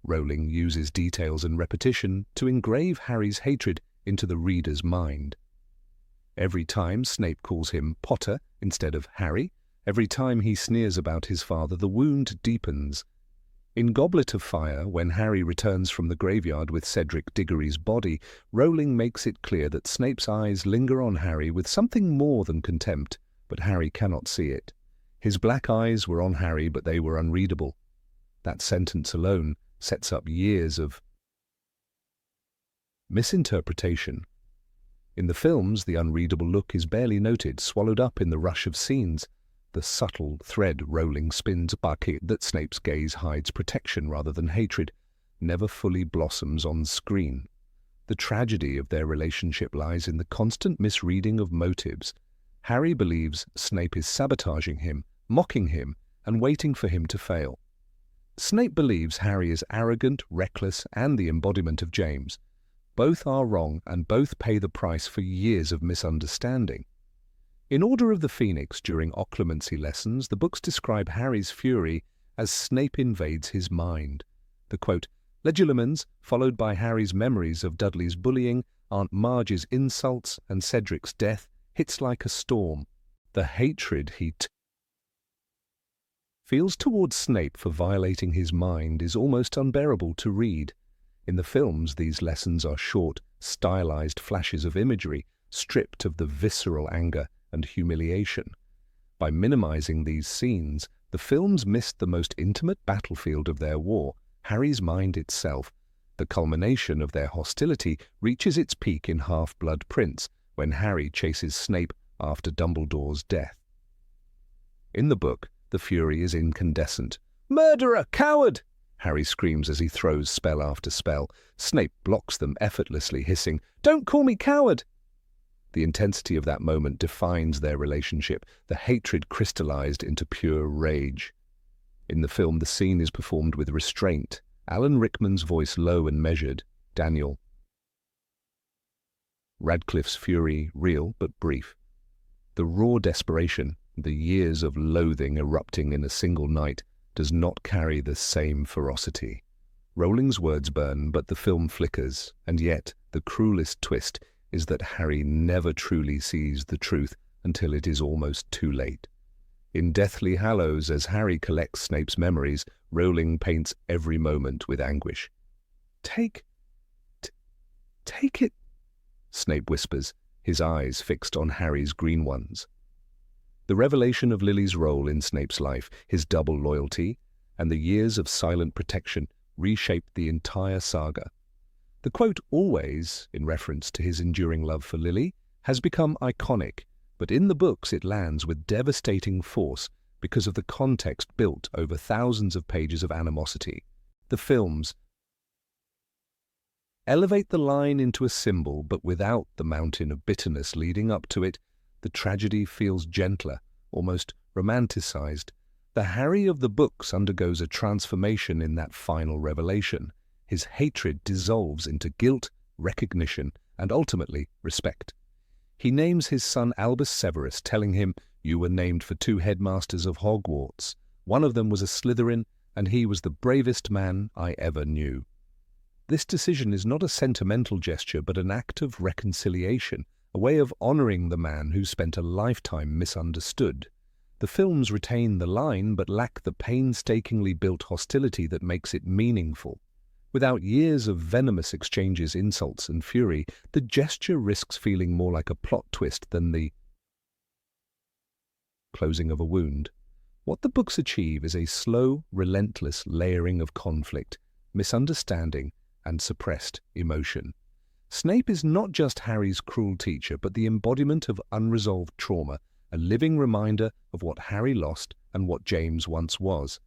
Rowling uses details and repetition to engrave Harry's hatred into the reader's mind. Every time Snape calls him Potter instead of Harry, every time he sneers about his father, the wound deepens. In Goblet of Fire, when Harry returns from the graveyard with Cedric Diggory's body, Rowling makes it clear that Snape's eyes linger on Harry with something more than contempt, but Harry cannot see it. His black eyes were on Harry, but they were unreadable. That sentence alone sets up years of misinterpretation. In the films, the unreadable look is barely noted, swallowed up in the rush of scenes. The subtle thread Rowling spins back that Snape's gaze hides protection rather than hatred never fully blossoms on screen. The tragedy of their relationship lies in the constant misreading of motives. Harry believes Snape is sabotaging him, mocking him, and waiting for him to fail. Snape believes Harry is arrogant, reckless, and the embodiment of James. Both are wrong, and both pay the price for years of misunderstanding. In Order of the Phoenix, during occlumency lessons, the books describe Harry's fury as Snape invades his mind. The quote, "Legilimens," followed by Harry's memories of Dudley's bullying, Aunt Marge's insults, and Cedric's death, hits like a storm. The hatred he feels towards Snape for violating his mind is almost unbearable to read. In the films, these lessons are short, stylized flashes of imagery, stripped of the visceral anger and humiliation. By minimizing these scenes, the films missed the most intimate battlefield of their war, Harry's mind itself. The culmination of their hostility reaches its peak in Half-Blood Prince, when Harry chases Snape after Dumbledore's death. In the book, the fury is incandescent. "Murderer! Coward!" Harry screams as he throws spell after spell. Snape blocks them effortlessly, hissing, "Don't call me coward!" The intensity of that moment defines their relationship, the hatred crystallized into pure rage. In the film, the scene is performed with restraint, Alan Rickman's voice low and measured, Daniel Radcliffe's fury real but brief. The raw desperation, the years of loathing erupting in a single night, does not carry the same ferocity. Rowling's words burn, but the film flickers, and yet the cruelest twist is that Harry never truly sees the truth until it is almost too late. In Deathly Hallows, as Harry collects Snape's memories, Rowling paints every moment with anguish. Take it, Snape whispers, his eyes fixed on Harry's green ones. The revelation of Lily's role in Snape's life, his double loyalty, and the years of silent protection reshaped the entire saga. The quote "always," in reference to his enduring love for Lily, has become iconic, but in the books it lands with devastating force because of the context built over thousands of pages of animosity. The films elevate the line into a symbol, but without the mountain of bitterness leading up to it, the tragedy feels gentler, almost romanticized. The Harry of the books undergoes a transformation in that final revelation. His hatred dissolves into guilt, recognition, and ultimately respect. He names his son Albus Severus, telling him, "You were named for 2 headmasters of Hogwarts. One of them was a Slytherin, and he was the bravest man I ever knew." This decision is not a sentimental gesture, but an act of reconciliation, a way of honoring the man who spent a lifetime misunderstood. The films retain the line but lack the painstakingly built hostility that makes it meaningful. Without years of venomous exchanges, insults, and fury, the gesture risks feeling more like a plot twist than the closing of a wound. What the books achieve is a slow, relentless layering of conflict, misunderstanding, and suppressed emotion. Snape is not just Harry's cruel teacher, but the embodiment of unresolved trauma, a living reminder of what Harry lost and what James once was.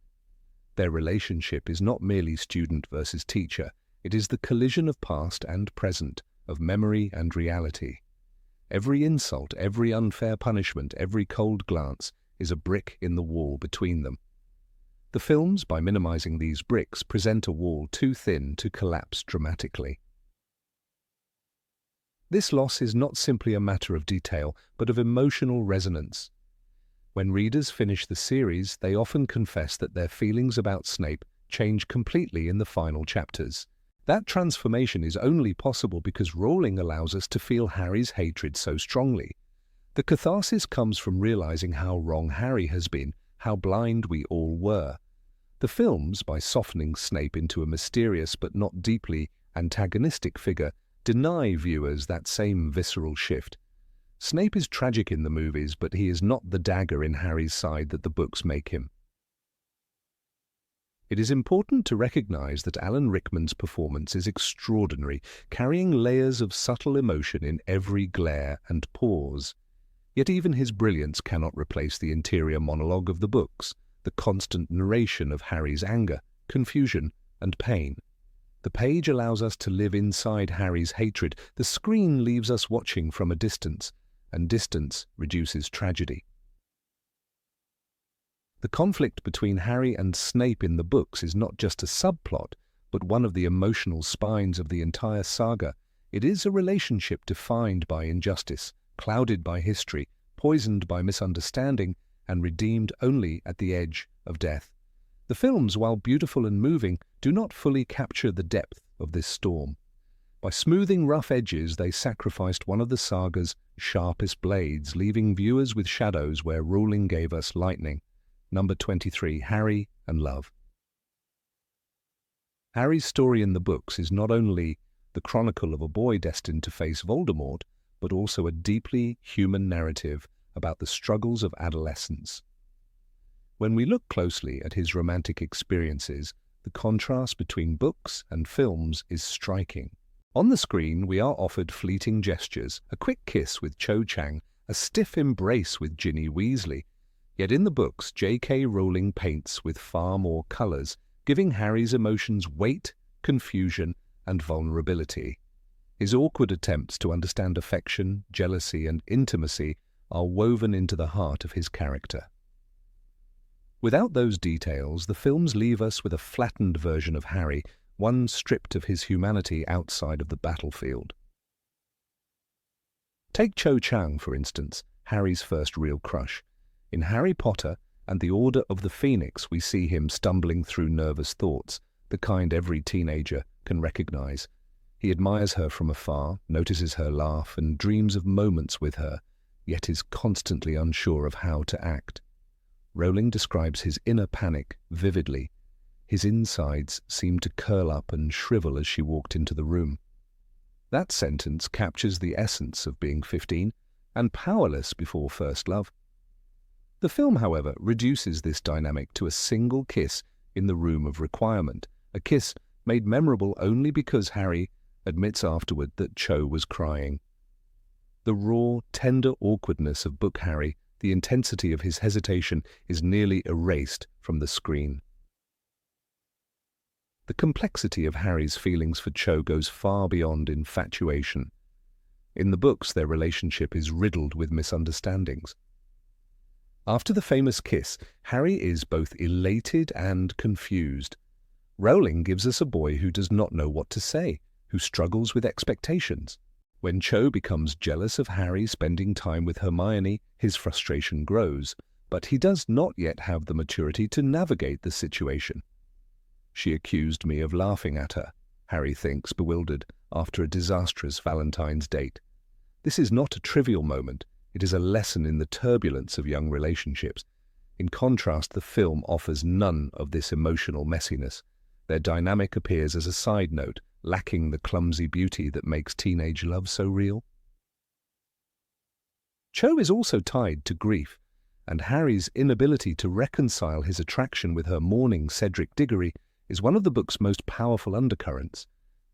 Their relationship is not merely student versus teacher, it is the collision of past and present, of memory and reality. Every insult, every unfair punishment, every cold glance is a brick in the wall between them. The films, by minimizing these bricks, present a wall too thin to collapse dramatically. This loss is not simply a matter of detail, but of emotional resonance. When readers finish the series, they often confess that their feelings about Snape change completely in the final chapters. That transformation is only possible because Rowling allows us to feel Harry's hatred so strongly. The catharsis comes from realizing how wrong Harry has been, how blind we all were. The films, by softening Snape into a mysterious but not deeply antagonistic figure, deny viewers that same visceral shift. Snape is tragic in the movies, but he is not the dagger in Harry's side that the books make him. It is important to recognize that Alan Rickman's performance is extraordinary, carrying layers of subtle emotion in every glare and pause. Yet even his brilliance cannot replace the interior monologue of the books, the constant narration of Harry's anger, confusion, and pain. The page allows us to live inside Harry's hatred, the screen leaves us watching from a distance, and distance reduces tragedy. The conflict between Harry and Snape in the books is not just a subplot, but one of the emotional spines of the entire saga. It is a relationship defined by injustice, clouded by history, poisoned by misunderstanding, and redeemed only at the edge of death. The films, while beautiful and moving, do not fully capture the depth of this storm. By smoothing rough edges, they sacrificed one of the saga's sharpest blades, leaving viewers with shadows where Rowling gave us lightning. Number 23, Harry and Love. Harry's story in the books is not only the chronicle of a boy destined to face Voldemort, but also a deeply human narrative about the struggles of adolescence. When we look closely at his romantic experiences, the contrast between books and films is striking. On the screen, we are offered fleeting gestures, a quick kiss with Cho Chang, a stiff embrace with Ginny Weasley. Yet in the books, J.K. Rowling paints with far more colors, giving Harry's emotions weight, confusion, and vulnerability. His awkward attempts to understand affection, jealousy, and intimacy are woven into the heart of his character. Without those details, the films leave us with a flattened version of Harry, one stripped of his humanity outside of the battlefield. Take Cho Chang, for instance, Harry's first real crush. In Harry Potter and the Order of the Phoenix, we see him stumbling through nervous thoughts, the kind every teenager can recognize. He admires her from afar, notices her laugh, and dreams of moments with her, yet is constantly unsure of how to act. Rowling describes his inner panic vividly. His insides seemed to curl up and shrivel as she walked into the room. That sentence captures the essence of being 15 and powerless before first love. The film, however, reduces this dynamic to a single kiss in the room of requirement, a kiss made memorable only because Harry admits afterward that Cho was crying. The raw, tender awkwardness of book Harry, the intensity of his hesitation, is nearly erased from the screen. The complexity of Harry's feelings for Cho goes far beyond infatuation. In the books, their relationship is riddled with misunderstandings. After the famous kiss, Harry is both elated and confused. Rowling gives us a boy who does not know what to say, who struggles with expectations. When Cho becomes jealous of Harry spending time with Hermione, his frustration grows, but he does not yet have the maturity to navigate the situation. She accused me of laughing at her, Harry thinks, bewildered, after a disastrous Valentine's date. This is not a trivial moment. It is a lesson in the turbulence of young relationships. In contrast, the film offers none of this emotional messiness. Their dynamic appears as a side note, lacking the clumsy beauty that makes teenage love so real. Cho is also tied to grief, and Harry's inability to reconcile his attraction with her mourning Cedric Diggory is one of the book's most powerful undercurrents.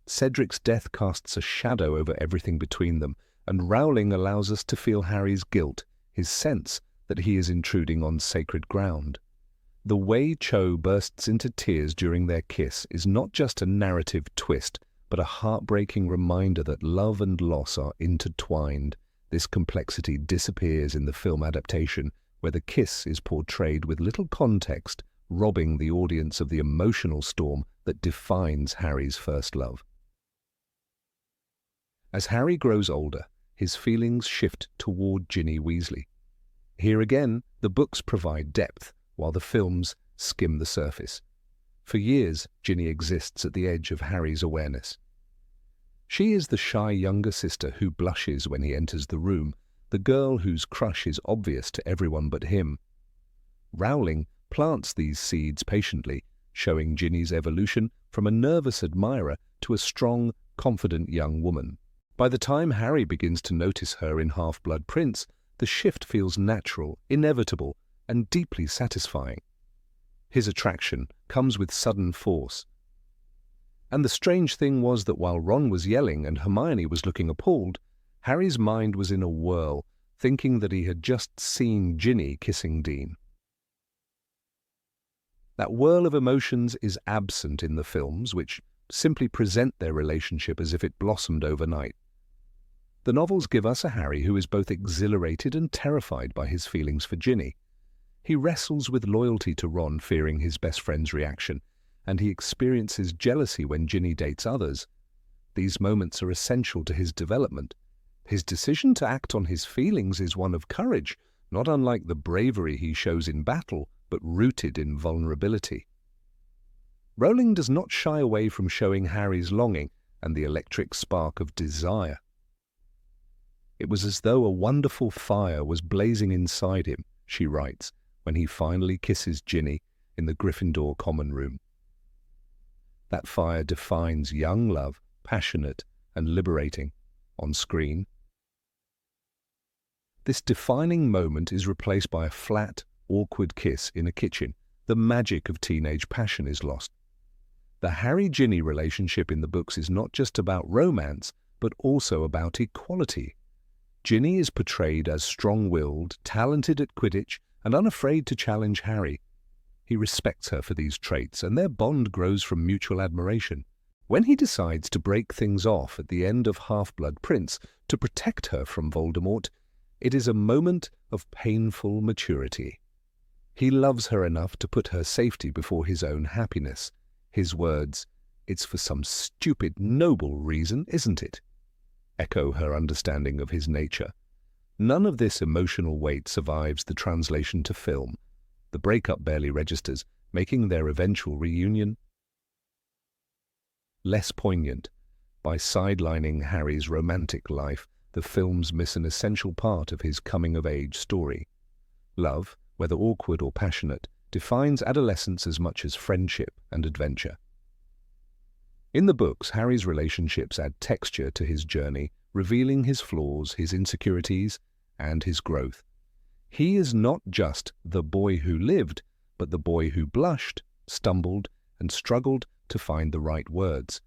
Cedric's death casts a shadow over everything between them, and Rowling allows us to feel Harry's guilt, his sense that he is intruding on sacred ground. The way Cho bursts into tears during their kiss is not just a narrative twist, but a heartbreaking reminder that love and loss are intertwined. This complexity disappears in the film adaptation, where the kiss is portrayed with little context, robbing the audience of the emotional storm that defines Harry's first love. As Harry grows older, his feelings shift toward Ginny Weasley. Here again, the books provide depth, while the films skim the surface. For years, Ginny exists at the edge of Harry's awareness. She is the shy younger sister who blushes when he enters the room, the girl whose crush is obvious to everyone but him. Rowling plants these seeds patiently, showing Ginny's evolution from a nervous admirer to a strong, confident young woman. By the time Harry begins to notice her in Half-Blood Prince, the shift feels natural, inevitable, and deeply satisfying. His attraction comes with sudden force. And the strange thing was that while Ron was yelling and Hermione was looking appalled, Harry's mind was in a whirl, thinking that he had just seen Ginny kissing Dean. That whirl of emotions is absent in the films, which simply present their relationship as if it blossomed overnight. The novels give us a Harry who is both exhilarated and terrified by his feelings for Ginny. He wrestles with loyalty to Ron, fearing his best friend's reaction, and he experiences jealousy when Ginny dates others. These moments are essential to his development. His decision to act on his feelings is one of courage, not unlike the bravery he shows in battle, but rooted in vulnerability. Rowling does not shy away from showing Harry's longing and the electric spark of desire. It was as though a wonderful fire was blazing inside him, she writes, when he finally kisses Ginny in the Gryffindor common room. That fire defines young love, passionate and liberating, on screen. This defining moment is replaced by a flat, awkward kiss in a kitchen. The magic of teenage passion is lost. The Harry-Ginny relationship in the books is not just about romance, but also about equality. Ginny is portrayed as strong-willed, talented at Quidditch, and unafraid to challenge Harry. He respects her for these traits, and their bond grows from mutual admiration. When he decides to break things off at the end of Half-Blood Prince to protect her from Voldemort, it is a moment of painful maturity. He loves her enough to put her safety before his own happiness. His words, "It's for some stupid, noble reason, isn't it?" echo her understanding of his nature. None of this emotional weight survives the translation to film. The breakup barely registers, making their eventual reunion less poignant. By sidelining Harry's romantic life, the films miss an essential part of his coming-of-age story. Love, whether awkward or passionate, defines adolescence as much as friendship and adventure. In the books, Harry's relationships add texture to his journey, revealing his flaws, his insecurities, and his growth. He is not just the boy who lived, but the boy who blushed, stumbled, and struggled to find the right words.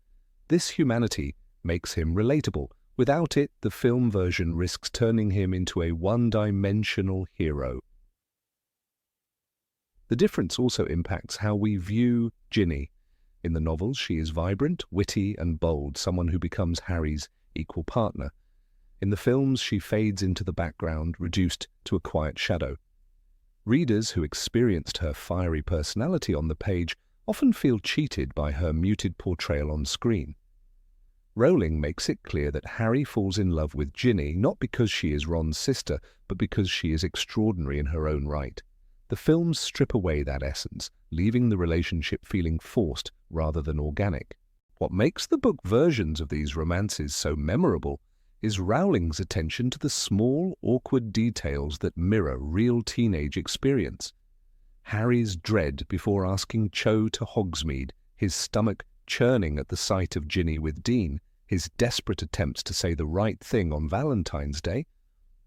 This humanity makes him relatable. Without it, the film version risks turning him into a one-dimensional hero. The difference also impacts how we view Ginny. In the novels, she is vibrant, witty, and bold, someone who becomes Harry's equal partner. In the films, she fades into the background, reduced to a quiet shadow. Readers who experienced her fiery personality on the page often feel cheated by her muted portrayal on screen. Rowling makes it clear that Harry falls in love with Ginny not because she is Ron's sister, but because she is extraordinary in her own right. The films strip away that essence, leaving the relationship feeling forced rather than organic. What makes the book versions of these romances so memorable is Rowling's attention to the small, awkward details that mirror real teenage experience. Harry's dread before asking Cho to Hogsmeade, his stomach churning at the sight of Ginny with Dean, his desperate attempts to say the right thing on Valentine's Day,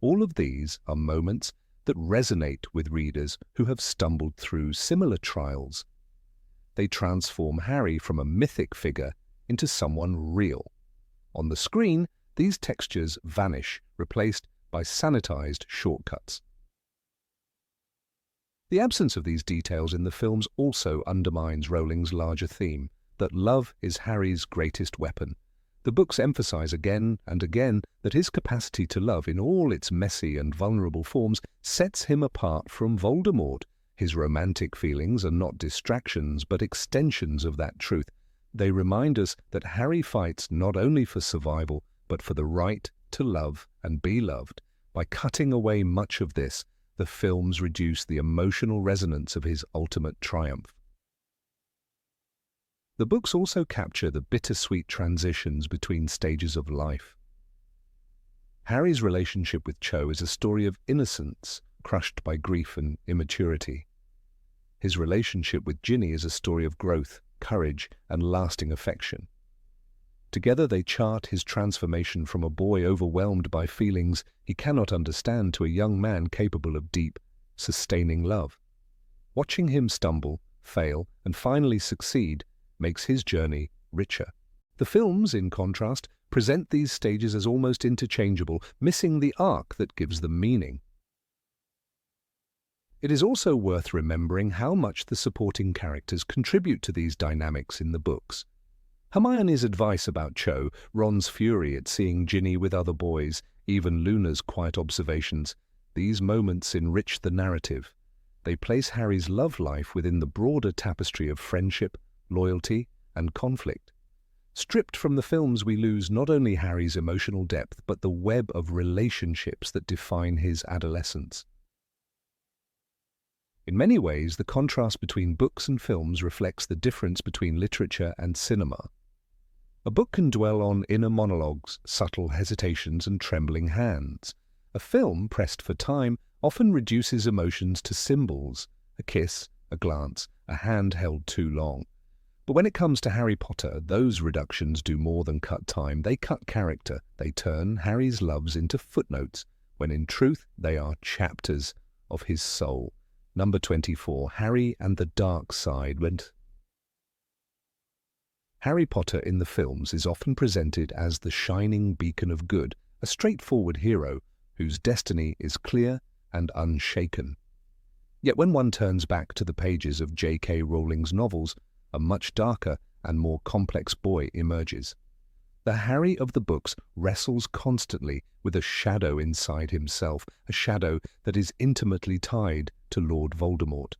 all of these are moments that resonate with readers who have stumbled through similar trials. They transform Harry from a mythic figure into someone real. On the screen, these textures vanish, replaced by sanitized shortcuts. The absence of these details in the films also undermines Rowling's larger theme, that love is Harry's greatest weapon. The books emphasize again and again that his capacity to love in all its messy and vulnerable forms sets him apart from Voldemort. His romantic feelings are not distractions but extensions of that truth. They remind us that Harry fights not only for survival but for the right to love and be loved. By cutting away much of this, the films reduce the emotional resonance of his ultimate triumph. The books also capture the bittersweet transitions between stages of life. Harry's relationship with Cho is a story of innocence crushed by grief and immaturity. His relationship with Ginny is a story of growth, courage, and lasting affection. Together they chart his transformation from a boy overwhelmed by feelings he cannot understand to a young man capable of deep, sustaining love. Watching him stumble, fail, and finally succeed makes his journey richer. The films, in contrast, present these stages as almost interchangeable, missing the arc that gives them meaning. It is also worth remembering how much the supporting characters contribute to these dynamics in the books. Hermione's advice about Cho, Ron's fury at seeing Ginny with other boys, even Luna's quiet observations, these moments enrich the narrative. They place Harry's love life within the broader tapestry of friendship, loyalty, and conflict. Stripped from the films, we lose not only Harry's emotional depth, but the web of relationships that define his adolescence. In many ways, the contrast between books and films reflects the difference between literature and cinema. A book can dwell on inner monologues, subtle hesitations, and trembling hands. A film, pressed for time, often reduces emotions to symbols: a kiss, a glance, a hand held too long. But when it comes to Harry Potter, those reductions do more than cut time. They cut character. They turn Harry's loves into footnotes, when in truth they are chapters of his soul. Number 24, Harry and the Dark Side. Harry Potter in the films is often presented as the shining beacon of good, a straightforward hero whose destiny is clear and unshaken. Yet when one turns back to the pages of J.K. Rowling's novels, a much darker and more complex boy emerges. The Harry of the books wrestles constantly with a shadow inside himself, a shadow that is intimately tied to Lord Voldemort.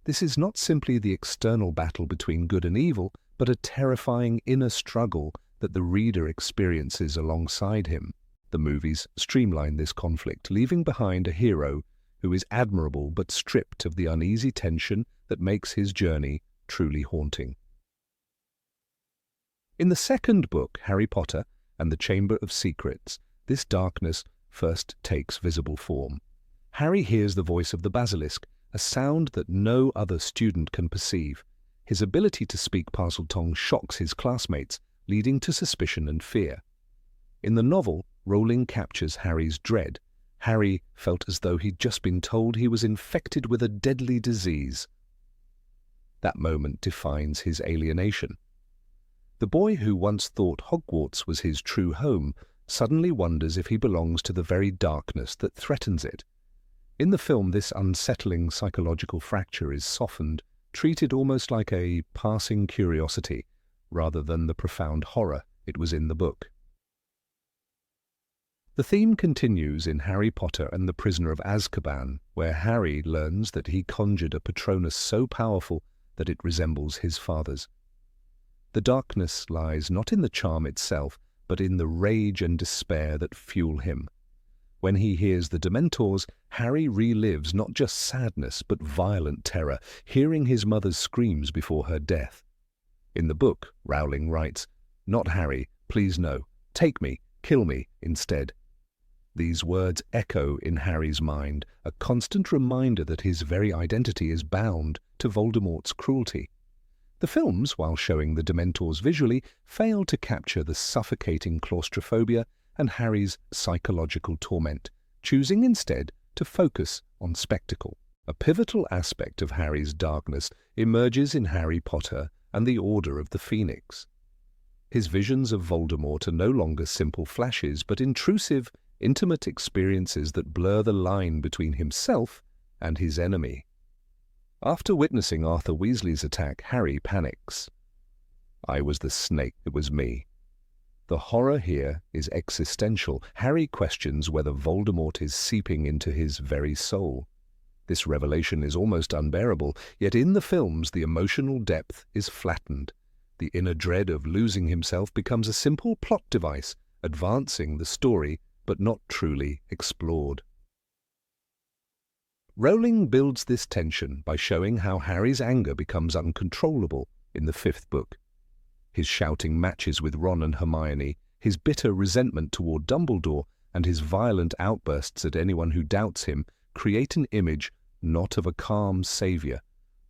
This is not simply the external battle between good and evil, but a terrifying inner struggle that the reader experiences alongside him. The movies streamline this conflict, leaving behind a hero who is admirable but stripped of the uneasy tension that makes his journey truly haunting. In the second book, Harry Potter and the Chamber of Secrets, this darkness first takes visible form. Harry hears the voice of the basilisk, a sound that no other student can perceive. His ability to speak Parseltongue shocks his classmates, leading to suspicion and fear. In the novel, Rowling captures Harry's dread. Harry felt as though he'd just been told he was infected with a deadly disease. That moment defines his alienation. The boy who once thought Hogwarts was his true home suddenly wonders if he belongs to the very darkness that threatens it. In the film, this unsettling psychological fracture is softened, treated almost like a passing curiosity, rather than the profound horror it was in the book. The theme continues in Harry Potter and the Prisoner of Azkaban, where Harry learns that he conjured a Patronus so powerful that it resembles his father's. The darkness lies not in the charm itself, but in the rage and despair that fuel him. When he hears the Dementors, Harry relives not just sadness but violent terror, hearing his mother's screams before her death. In the book, Rowling writes, "Not Harry, please no. Take me, kill me instead." These words echo in Harry's mind, a constant reminder that his very identity is bound to Voldemort's cruelty. The films, while showing the Dementors visually, fail to capture the suffocating claustrophobia and Harry's psychological torment, choosing instead to focus on spectacle. A pivotal aspect of Harry's darkness emerges in Harry Potter and the Order of the Phoenix. His visions of Voldemort are no longer simple flashes, but intrusive, intimate experiences that blur the line between himself and his enemy. After witnessing Arthur Weasley's attack, Harry panics. "I was the snake, it was me." The horror here is existential. Harry questions whether Voldemort is seeping into his very soul. This revelation is almost unbearable, yet in the films the emotional depth is flattened. The inner dread of losing himself becomes a simple plot device, advancing the story but not truly explored. Rowling builds this tension by showing how Harry's anger becomes uncontrollable in the 5th book. His shouting matches with Ron and Hermione, his bitter resentment toward Dumbledore, and his violent outbursts at anyone who doubts him create an image not of a calm savior,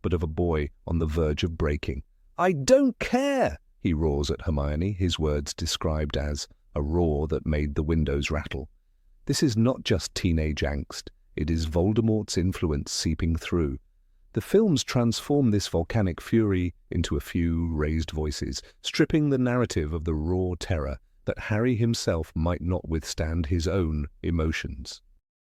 but of a boy on the verge of breaking. "I don't care!" he roars at Hermione, his words described as a roar that made the windows rattle. This is not just teenage angst, it is Voldemort's influence seeping through. The films transform this volcanic fury into a few raised voices, stripping the narrative of the raw terror that Harry himself might not withstand his own emotions.